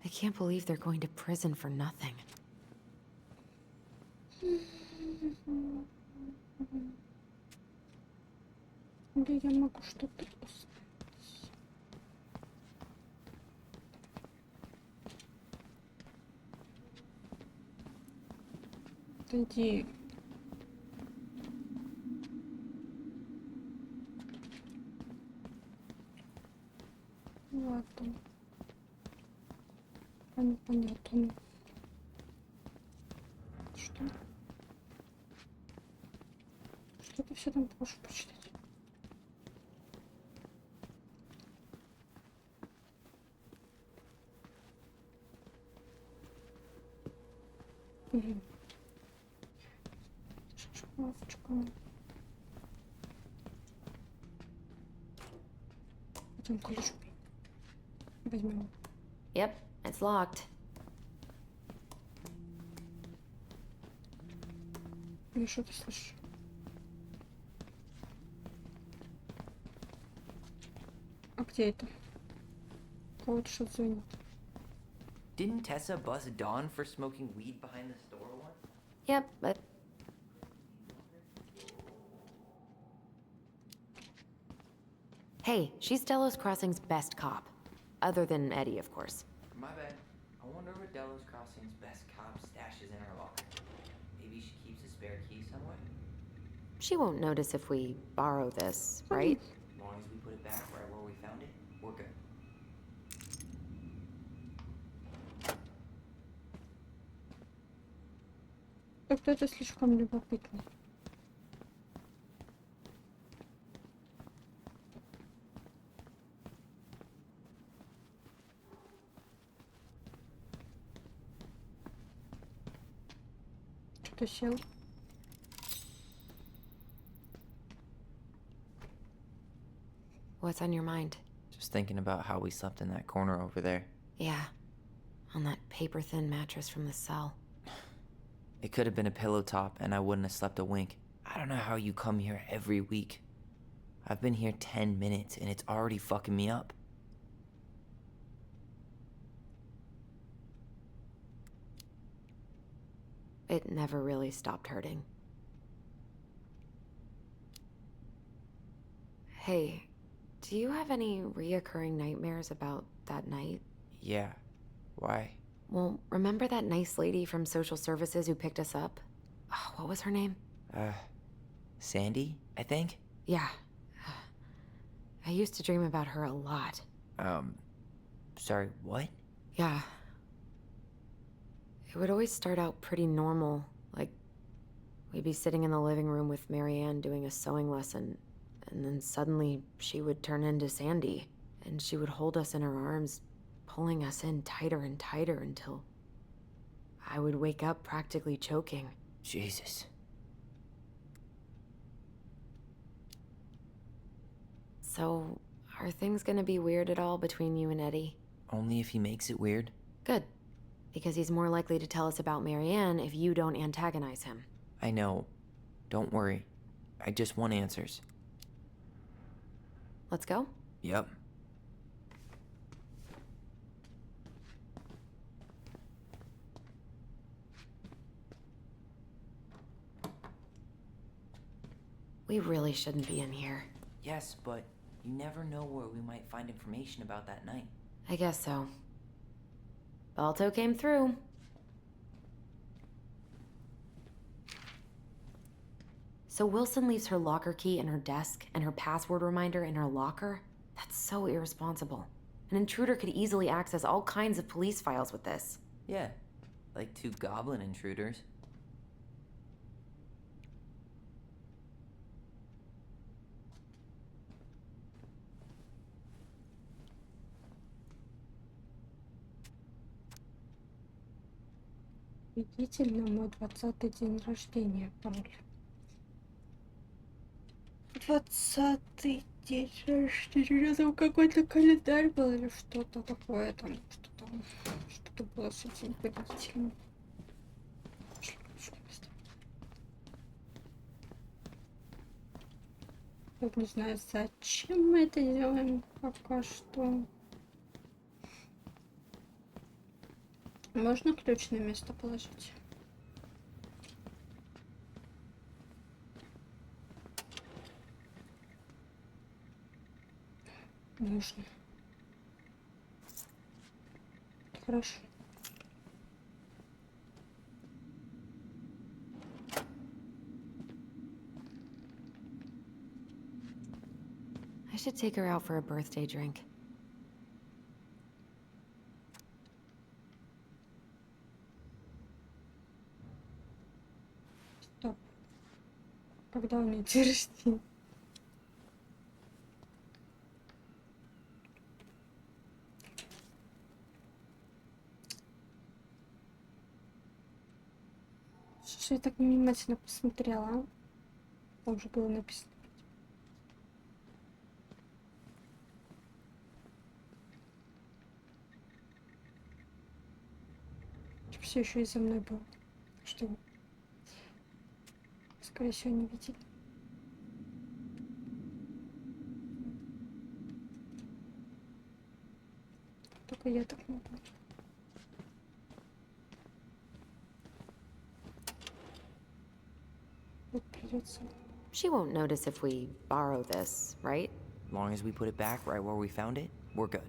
I can't believe they're going to prison for nothing. Или я могу что-то узнать? Иди. Ладно. Понятно. Что? Что ты все там можешь прочитать? Угу. Шкафчика. Потом ключ возьмем. Yep, it's locked. Я что-то слышу. А где это? Кого-то что-то звонит. Didn't Tessa bust Dawn for smoking weed behind the store once? Yep, but... Hey, she's Delos Crossing's best cop. Other than Eddie, of course. My bad. I wonder where Delos Crossing's best cop stashes in her locker. Maybe she keeps a spare key somewhere? She won't notice if we borrow this, right? As long as we put it back right where we found it, we're good. Как-то это слишком любопытно. Что-то сел. What's on your mind? Just thinking about how we slept in that corner over there. Yeah, on that paper-thin mattress from the cell. It could have been a pillow top and I wouldn't have slept a wink. I don't know how you come here every week. I've been here 10 minutes and it's already fucking me up. It never really stopped hurting. Hey, do you have any reoccurring nightmares about that night? Yeah. Why? Well, remember that nice lady from social services who picked us up? Oh, what was her name? Sandy, I think? Yeah. I used to dream about her a lot. Sorry, what? Yeah. It would always start out pretty normal, like we'd be sitting in the living room with Marianne doing a sewing lesson, and then suddenly she would turn into Sandy, and she would hold us in her arms, pulling us in tighter and tighter until I would wake up practically choking. Jesus. So Are things gonna be weird at all between you and Eddie? Only if he makes it weird. Good. Because he's more likely to tell us about Marianne if you don't antagonize him. I know. Don't worry. I just want answers. Let's go? Yep. We really shouldn't be in here. Yes, but you never know where we might find information about that night. I guess so. Balto came through. So Wilson leaves her locker key in her desk and her password reminder in her locker? That's so irresponsible. An intruder could easily access all kinds of police files with this. Yeah, like 2 goblin intruders. Победитель на мой 20-й день рождения. Пароль. 20-й день рождения. Там какой-то календарь был или что-то такое там. Что-то было с этим победителем. Я не знаю, зачем мы это делаем пока что. Можно ключ на место положить? Можно. Хорошо. I should take her out for a birthday drink. Стоп. Когда у меня день рождения? Что я так внимательно посмотрела, а? Там же было написано. Все еще и за мной был. Что вы, скорее всего, не видели. Только я так могу. Вот придется. She won't notice if we borrow this, right? As long as we put it back right where we found it, we're good.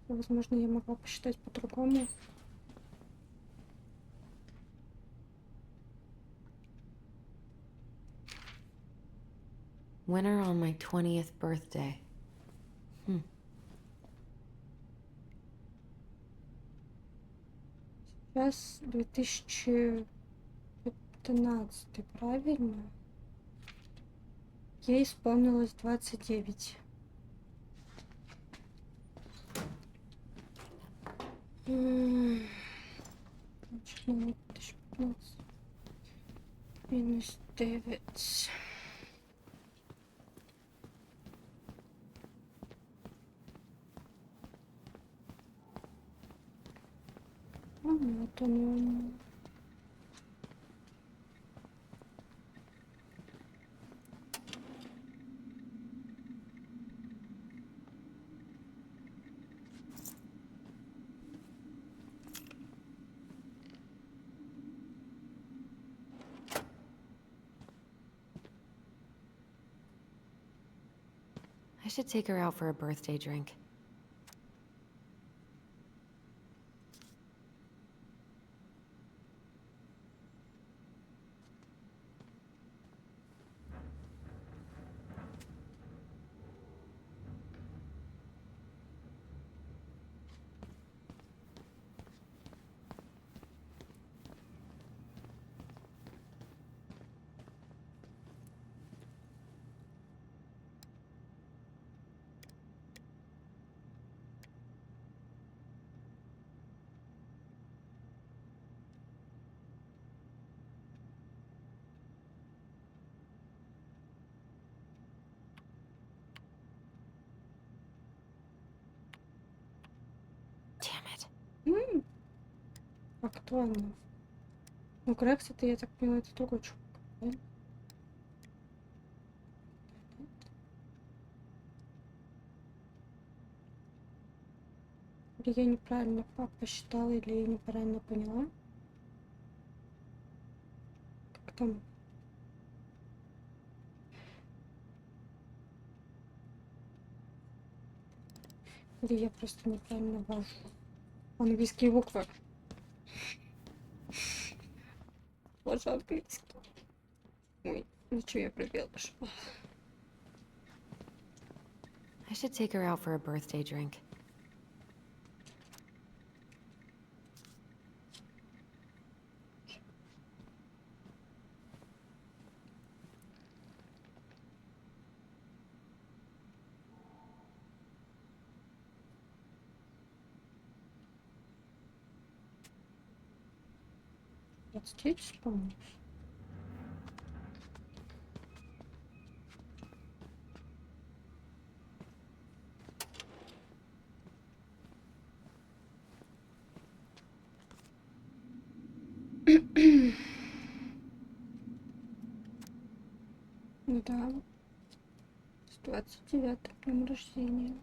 Возможно, я могла посчитать по-другому. Winner on my 20th birthday. Сейчас 2015, правильно? Ей исполнилось 29. Значит, ну, 2015 минус 9. Вот он. I should take her out for a birthday drink. А кто она? Ну, Грекс, это, я так поняла, это другой чувак, да? Или я неправильно посчитала, или я неправильно поняла? Как там? Или я просто неправильно ввожу английские буквы? Боже, английский. Ой, зачем я пробела? I should take her out for a birthday drink. Отстечь, по-моему. Ну да, с 29-м днем рождения.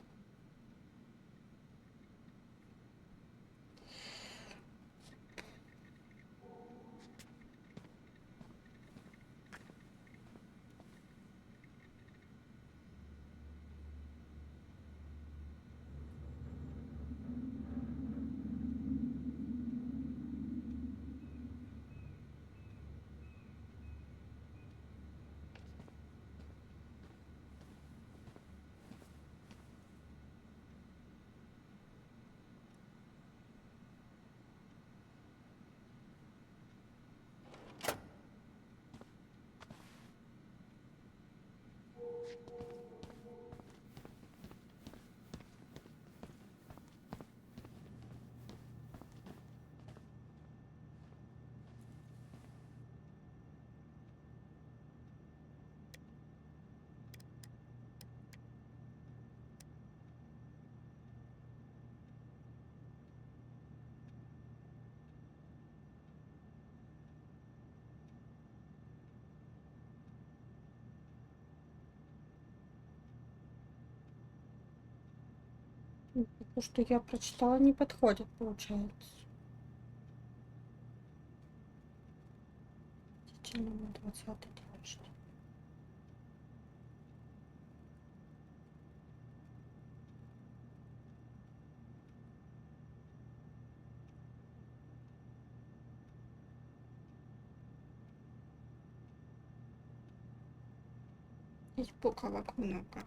То, что я прочитала, не подходит, получается. Течение на 20-й день рождения. Здесь буквок много.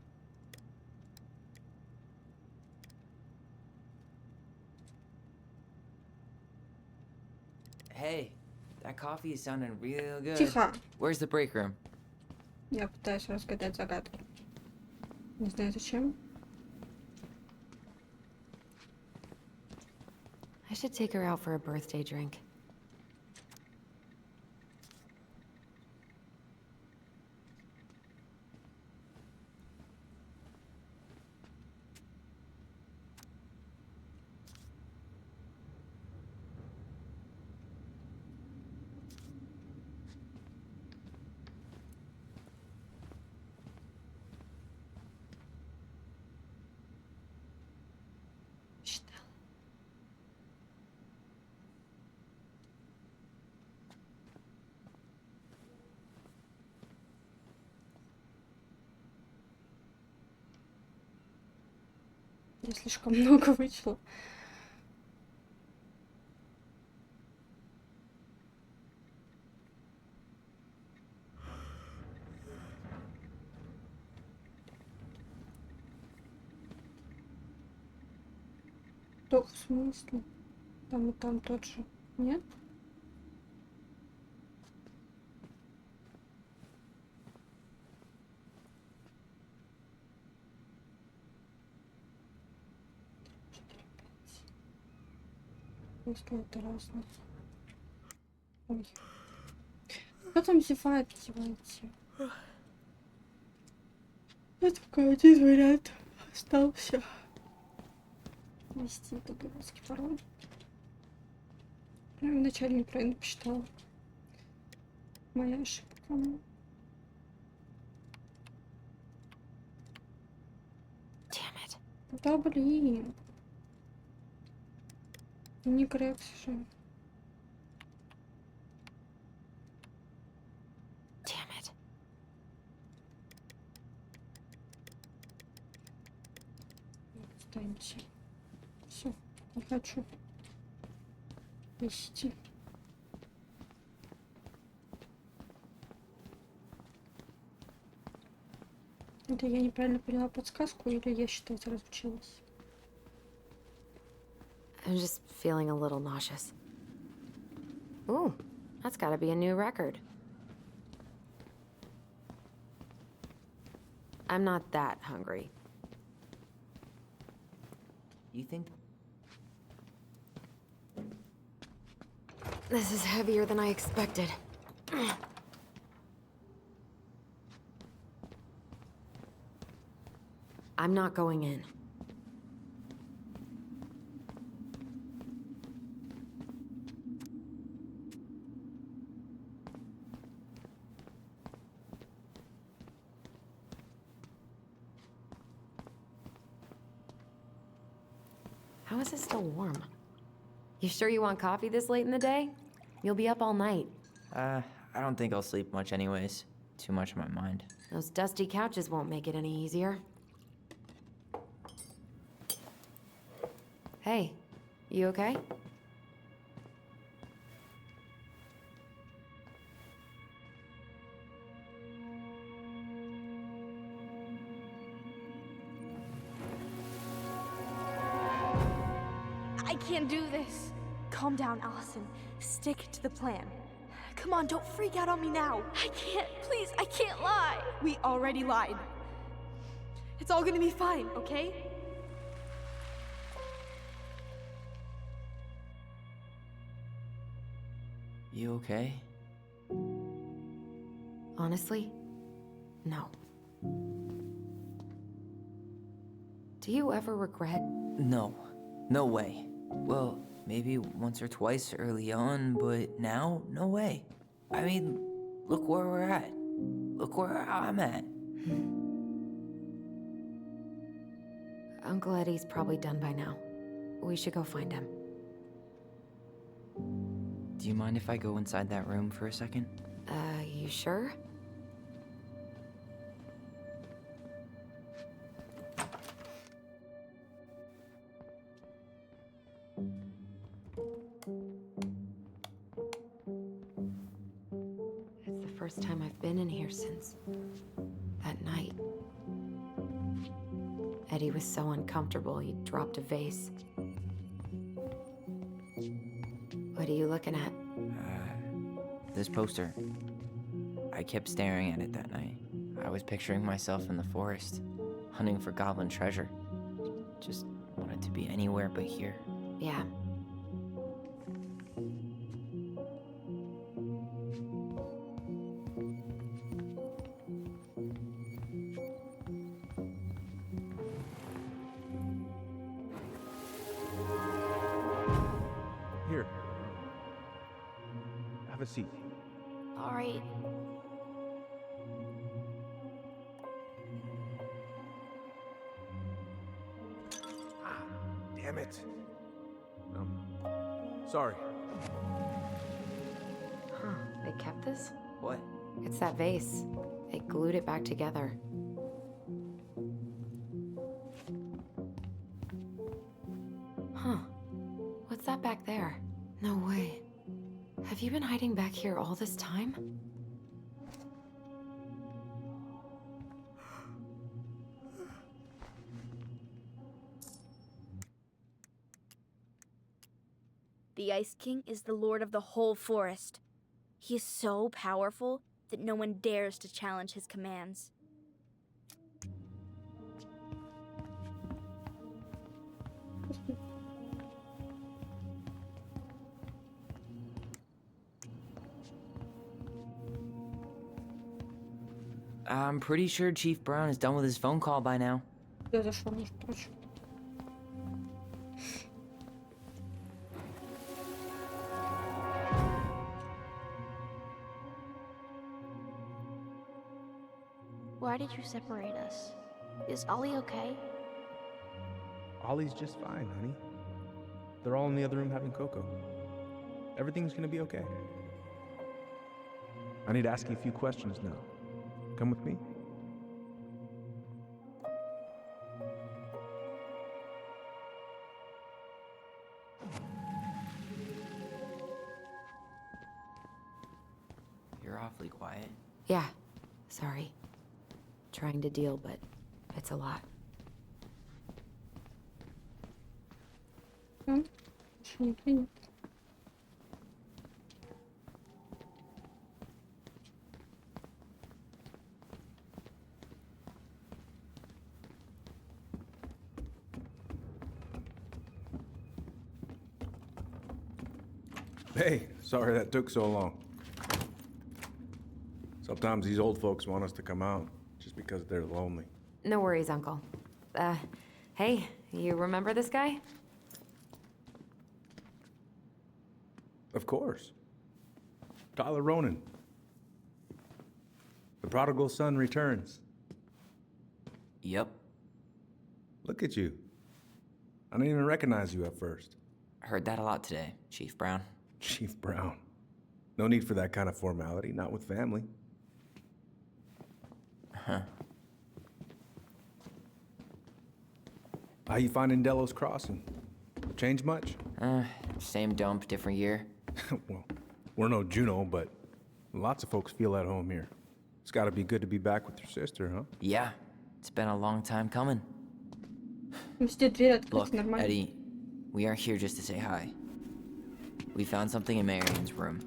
Hey, that coffee is sounding real good. Тихо. Where's the break room? Я пытаюсь разгадать загадку. Не знаю зачем. I should take her out for a birthday drink. Я слишком много вычла. То в смысле? Там и там тот же. Нет? Если это разное. Ой. Кто там зевает, зеваете? Это такой один вариант остался. Ввести дублинский пароль. Я вначале неправильно посчитала. Моя ошибка. Да блин. Не Грекс же. Останься. Все, не хочу вести. Это я неправильно поняла подсказку или я считать разучилась? I'm just feeling a little nauseous. Ooh, that's gotta be a new record. I'm not that hungry. You think? This is heavier than I expected. I'm not going in. How is it still warm? You sure you want coffee this late in the day? You'll be up all night. I don't think I'll sleep much anyways. Too much on my mind. Those dusty couches won't make it any easier. Hey, you okay? I can't do this. Calm down, Allison. Stick to the plan. Come on, don't freak out on me now. I can't, please, I can't lie. We already lied. It's all gonna be fine, okay? You okay? Honestly, no. Do you ever regret? No. No way. Well, maybe once or twice early on, but now, no way. I mean, look where we're at. Look where I'm at. Uncle Eddie's probably done by now. We should go find him. Do you mind if I go inside that room for a second? You sure? It's the first time I've been in here since that night. Eddie was so uncomfortable, he dropped a vase. What are you looking at? This poster. I kept staring at it that night. I was picturing myself in the forest, hunting for goblin treasure. Just wanted to be anywhere but here. Yeah. Here. Have a seat. All right. Damn it. Sorry. Huh, they kept this? What? It's that vase. They glued it back together. Huh. What's that back there? No way. Have you been hiding back here all this time? The Ice King is the lord of the whole forest. He is so powerful that no one dares to challenge his commands. I'm pretty sure Chief Brown is done with his phone call by now. Я зашла, между прочим. Why did you separate us? Is Ollie okay? Ollie's just fine, honey. They're all in the other room having cocoa. Everything's gonna be okay. I need to ask you a few questions now. Come with me? You're awfully quiet. Yeah, sorry. Trying to deal, but it's a lot. Ну, еще не принято. Hey, sorry that took so long. Sometimes these old folks want us to come out just because they're lonely. No worries, Uncle. Hey, you remember this guy? Of course. Tyler Ronan. The prodigal son returns. Yep. Look at you. I didn't even recognize you at first. Heard that a lot today, Chief Brown. Chief Brown. No need for that kind of formality, not with family. Huh. How you finding Delos Crossing? Change much? Same dump, different year. Well, we're no Juno, but lots of folks feel at home here. It's gotta be good to be back with your sister, huh? Yeah, it's been a long time coming. Везде дверь открыть Look, нормально. Eddie, we aren't here just to say hi. We found something in Marion's room.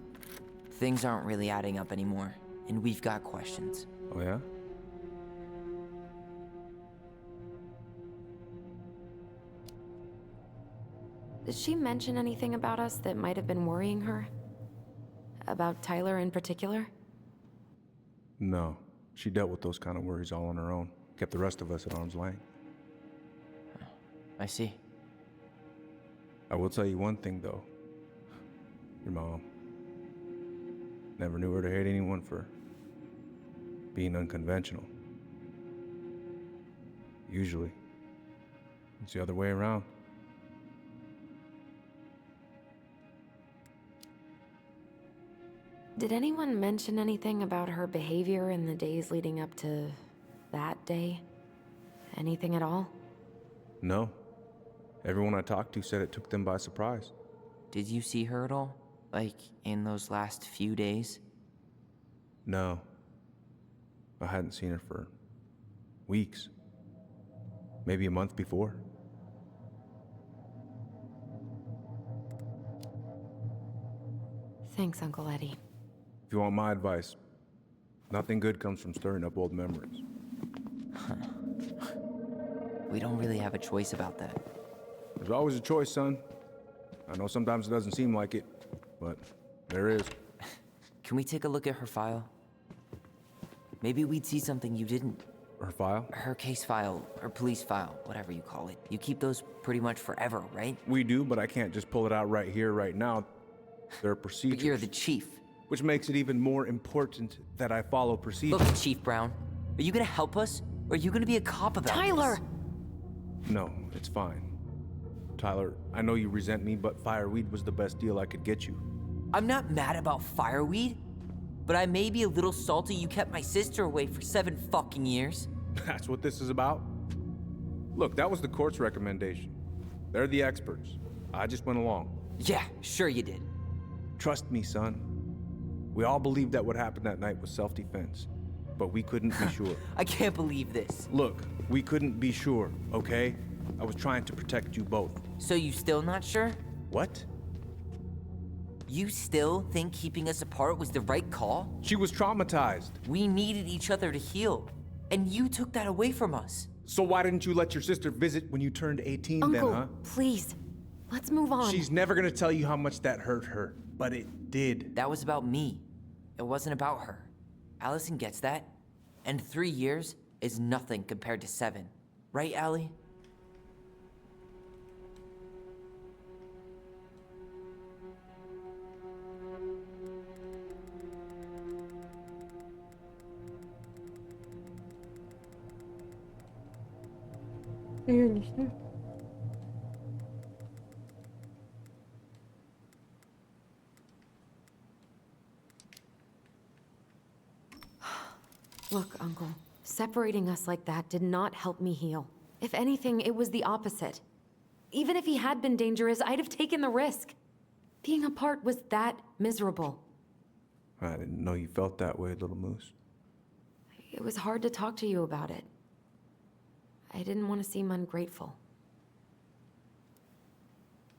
Things aren't really adding up anymore, and we've got questions. Oh, yeah? Did she mention anything about us that might have been worrying her? About Tyler in particular? No. She dealt with those kind of worries all on her own. Kept the rest of us at arm's length. I see. I will tell you one thing, though. Your mom. Never knew her to hate anyone for being unconventional. Usually, it's the other way around. Did anyone mention anything about her behavior in the days leading up to that day? Anything at all? No. Everyone I talked to said it took them by surprise. Did you see her at all? Like, in those last few days? No. I hadn't seen her for weeks. Maybe a month before. Thanks, Uncle Eddie. If you want my advice, nothing good comes from stirring up old memories. We don't really have a choice about that. There's always a choice, son. I know sometimes it doesn't seem like it, but there is. Can we take a look at her file? Maybe we'd see something you didn't. Her file? Her case file, or police file, whatever you call it. You keep those pretty much forever, right? We do, but I can't just pull it out right here, right now. There are procedures. But you're the chief. Which makes it even more important that I follow procedures. Look, Chief Brown, are you gonna help us? Or are you gonna be a cop about Tyler! this? No, it's fine. Tyler, I know you resent me, but fireweed was the best deal I could get you. I'm not mad about fireweed, but I may be a little salty you kept my sister away for 7 fucking years. That's what this is about? Look, that was the court's recommendation. They're the experts. I just went along. Yeah, sure you did. Trust me, son. We all believed that what happened that night was self-defense, but we couldn't be sure. I can't believe this. Look, we couldn't be sure, okay? I was trying to protect you both. So you still not sure? What? You still think keeping us apart was the right call? She was traumatized. We needed each other to heal, and you took that away from us. So why didn't you let your sister visit when you turned 18 Uncle, then, huh? please. Let's move on. She's never gonna tell you how much that hurt her, but it did. That was about me. It wasn't about her. Allison gets that, and 3 years is nothing compared to 7. Right, Allie? Я не знаю. Look, Uncle, separating us like that did not help me heal. If anything, it was the opposite. Even if he had been dangerous, I'd have taken the risk. Being apart was that miserable. I didn't know you felt that way, little moose. It was hard to talk to you about it. I didn't want to seem ungrateful.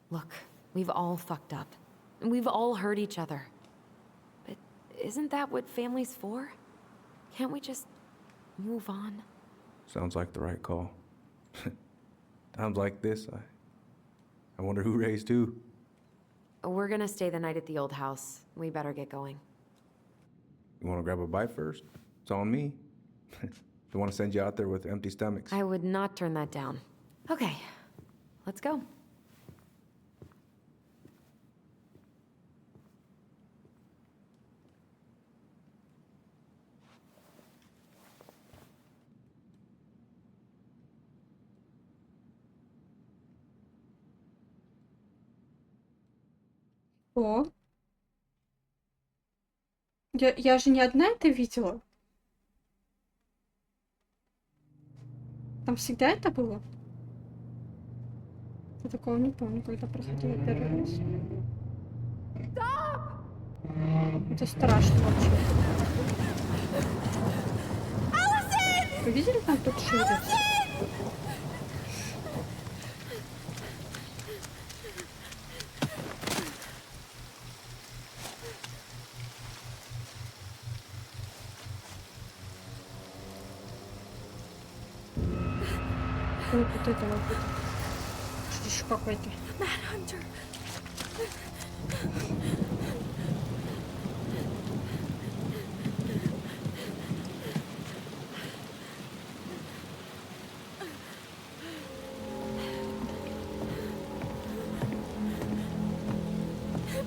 Look, we've all fucked up. And we've all hurt each other. But isn't that what family's for? Can't we just move on? Sounds like the right call. Times like this, I wonder who raised who. We're gonna stay the night at the old house. We better get going. You want to grab a bite first? It's on me. Don't want to send you out there with empty stomachs. I would not turn that down. Okay, let's go. О. Я же не одна это видела. Там всегда это было? Я такого не помню, когда проходила первый раз. Это страшно вообще. Вы видели, там тут шевелится? Вот это вот. Что еще какой-то?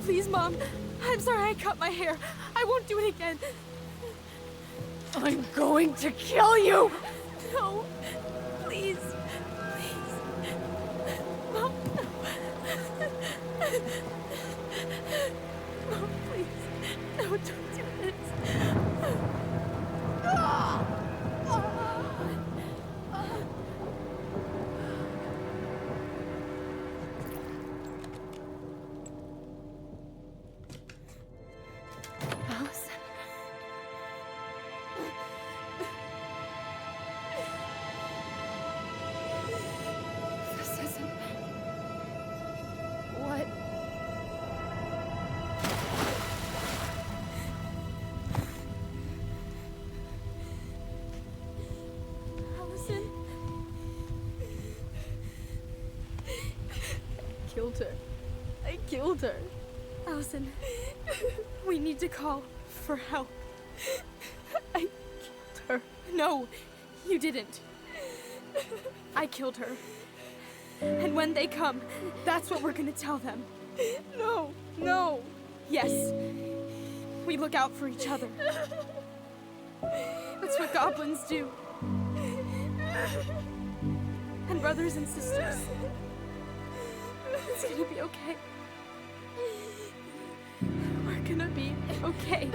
Please, Mom. I'm sorry I cut my hair. I won't do it again. I'm going to kill you! No. Please. Please. Mom, no. Mom, please. No, don't do this. Allison. This isn't... What? Allison? I killed her. I killed her. Allison, we need to call for help. I killed her. No, you didn't. I killed her. And when they come, that's what we're gonna tell them. No, no. Yes, we look out for each other. That's what goblins do. And brothers and sisters. It's gonna be okay. We're gonna be okay.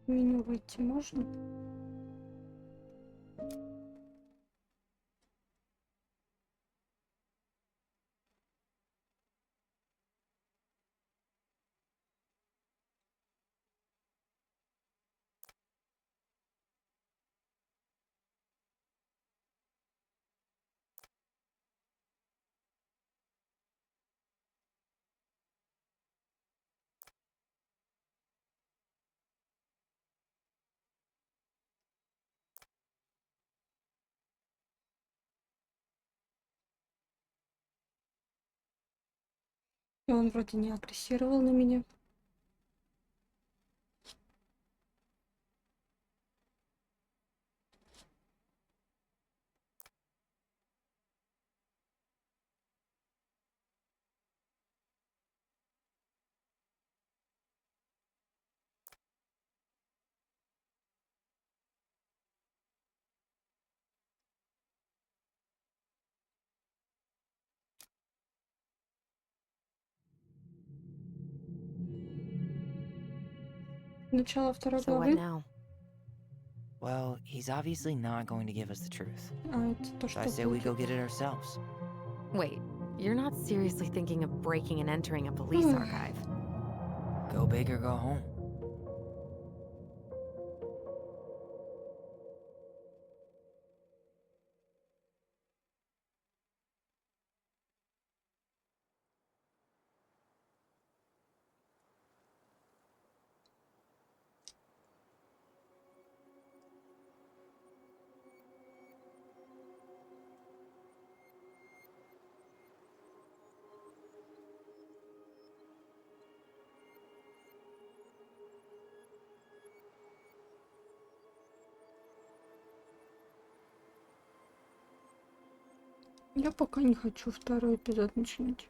В меню выйти можно? И он вроде не агрессировал на меня. Начало второй So what главы. now? Well, he's obviously not going to give us the truth. А это то, So I что say we go будет. get it ourselves. Wait, you're not seriously thinking of breaking and entering a police archive? Go big or go home. Я пока не хочу второй эпизод начинать.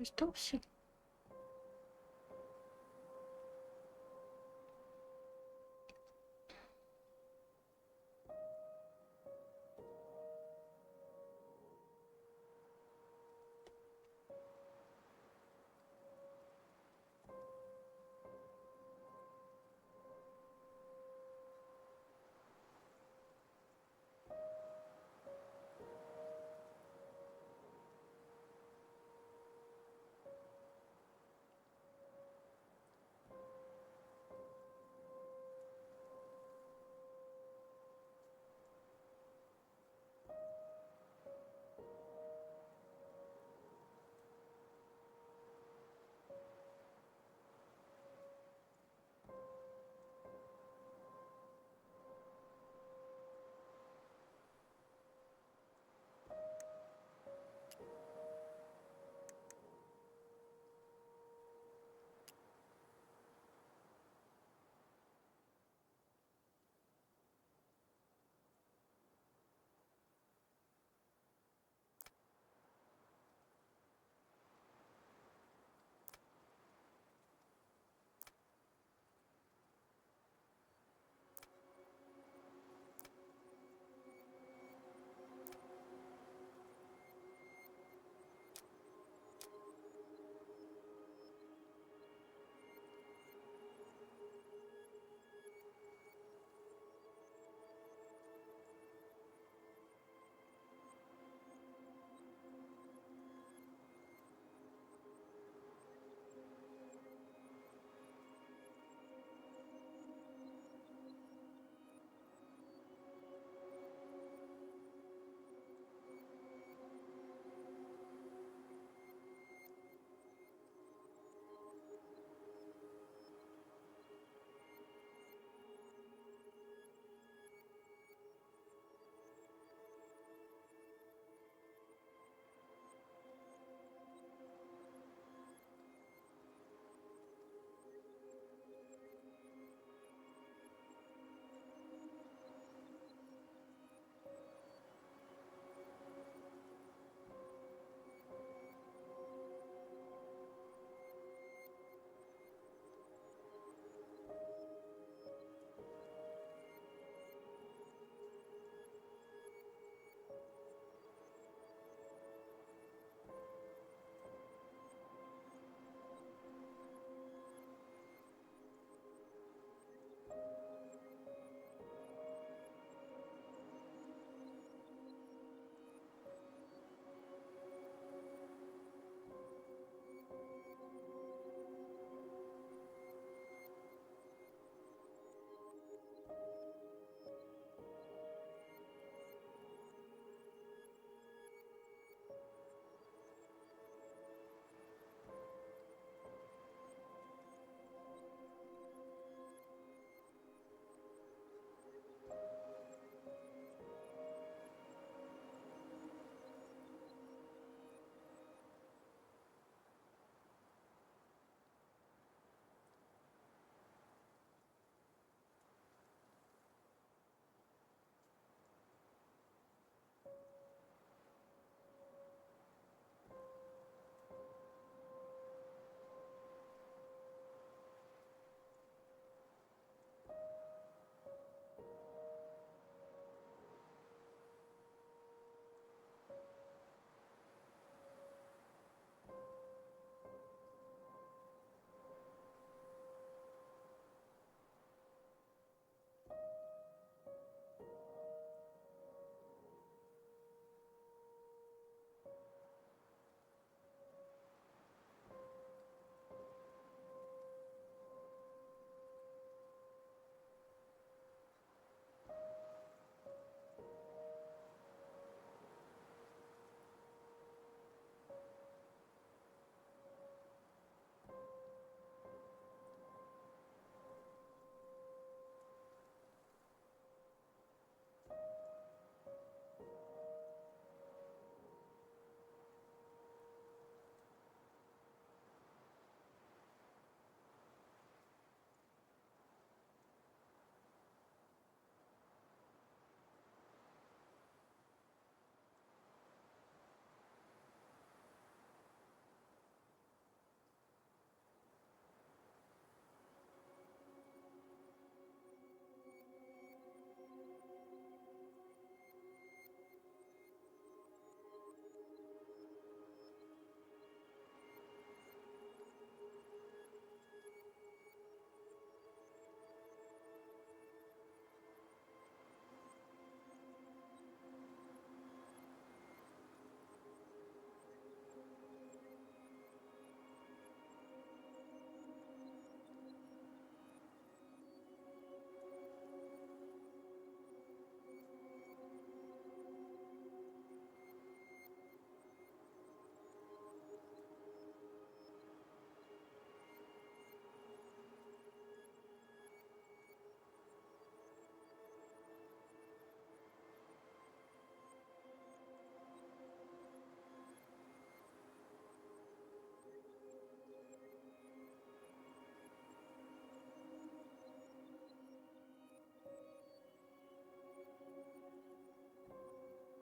Остался.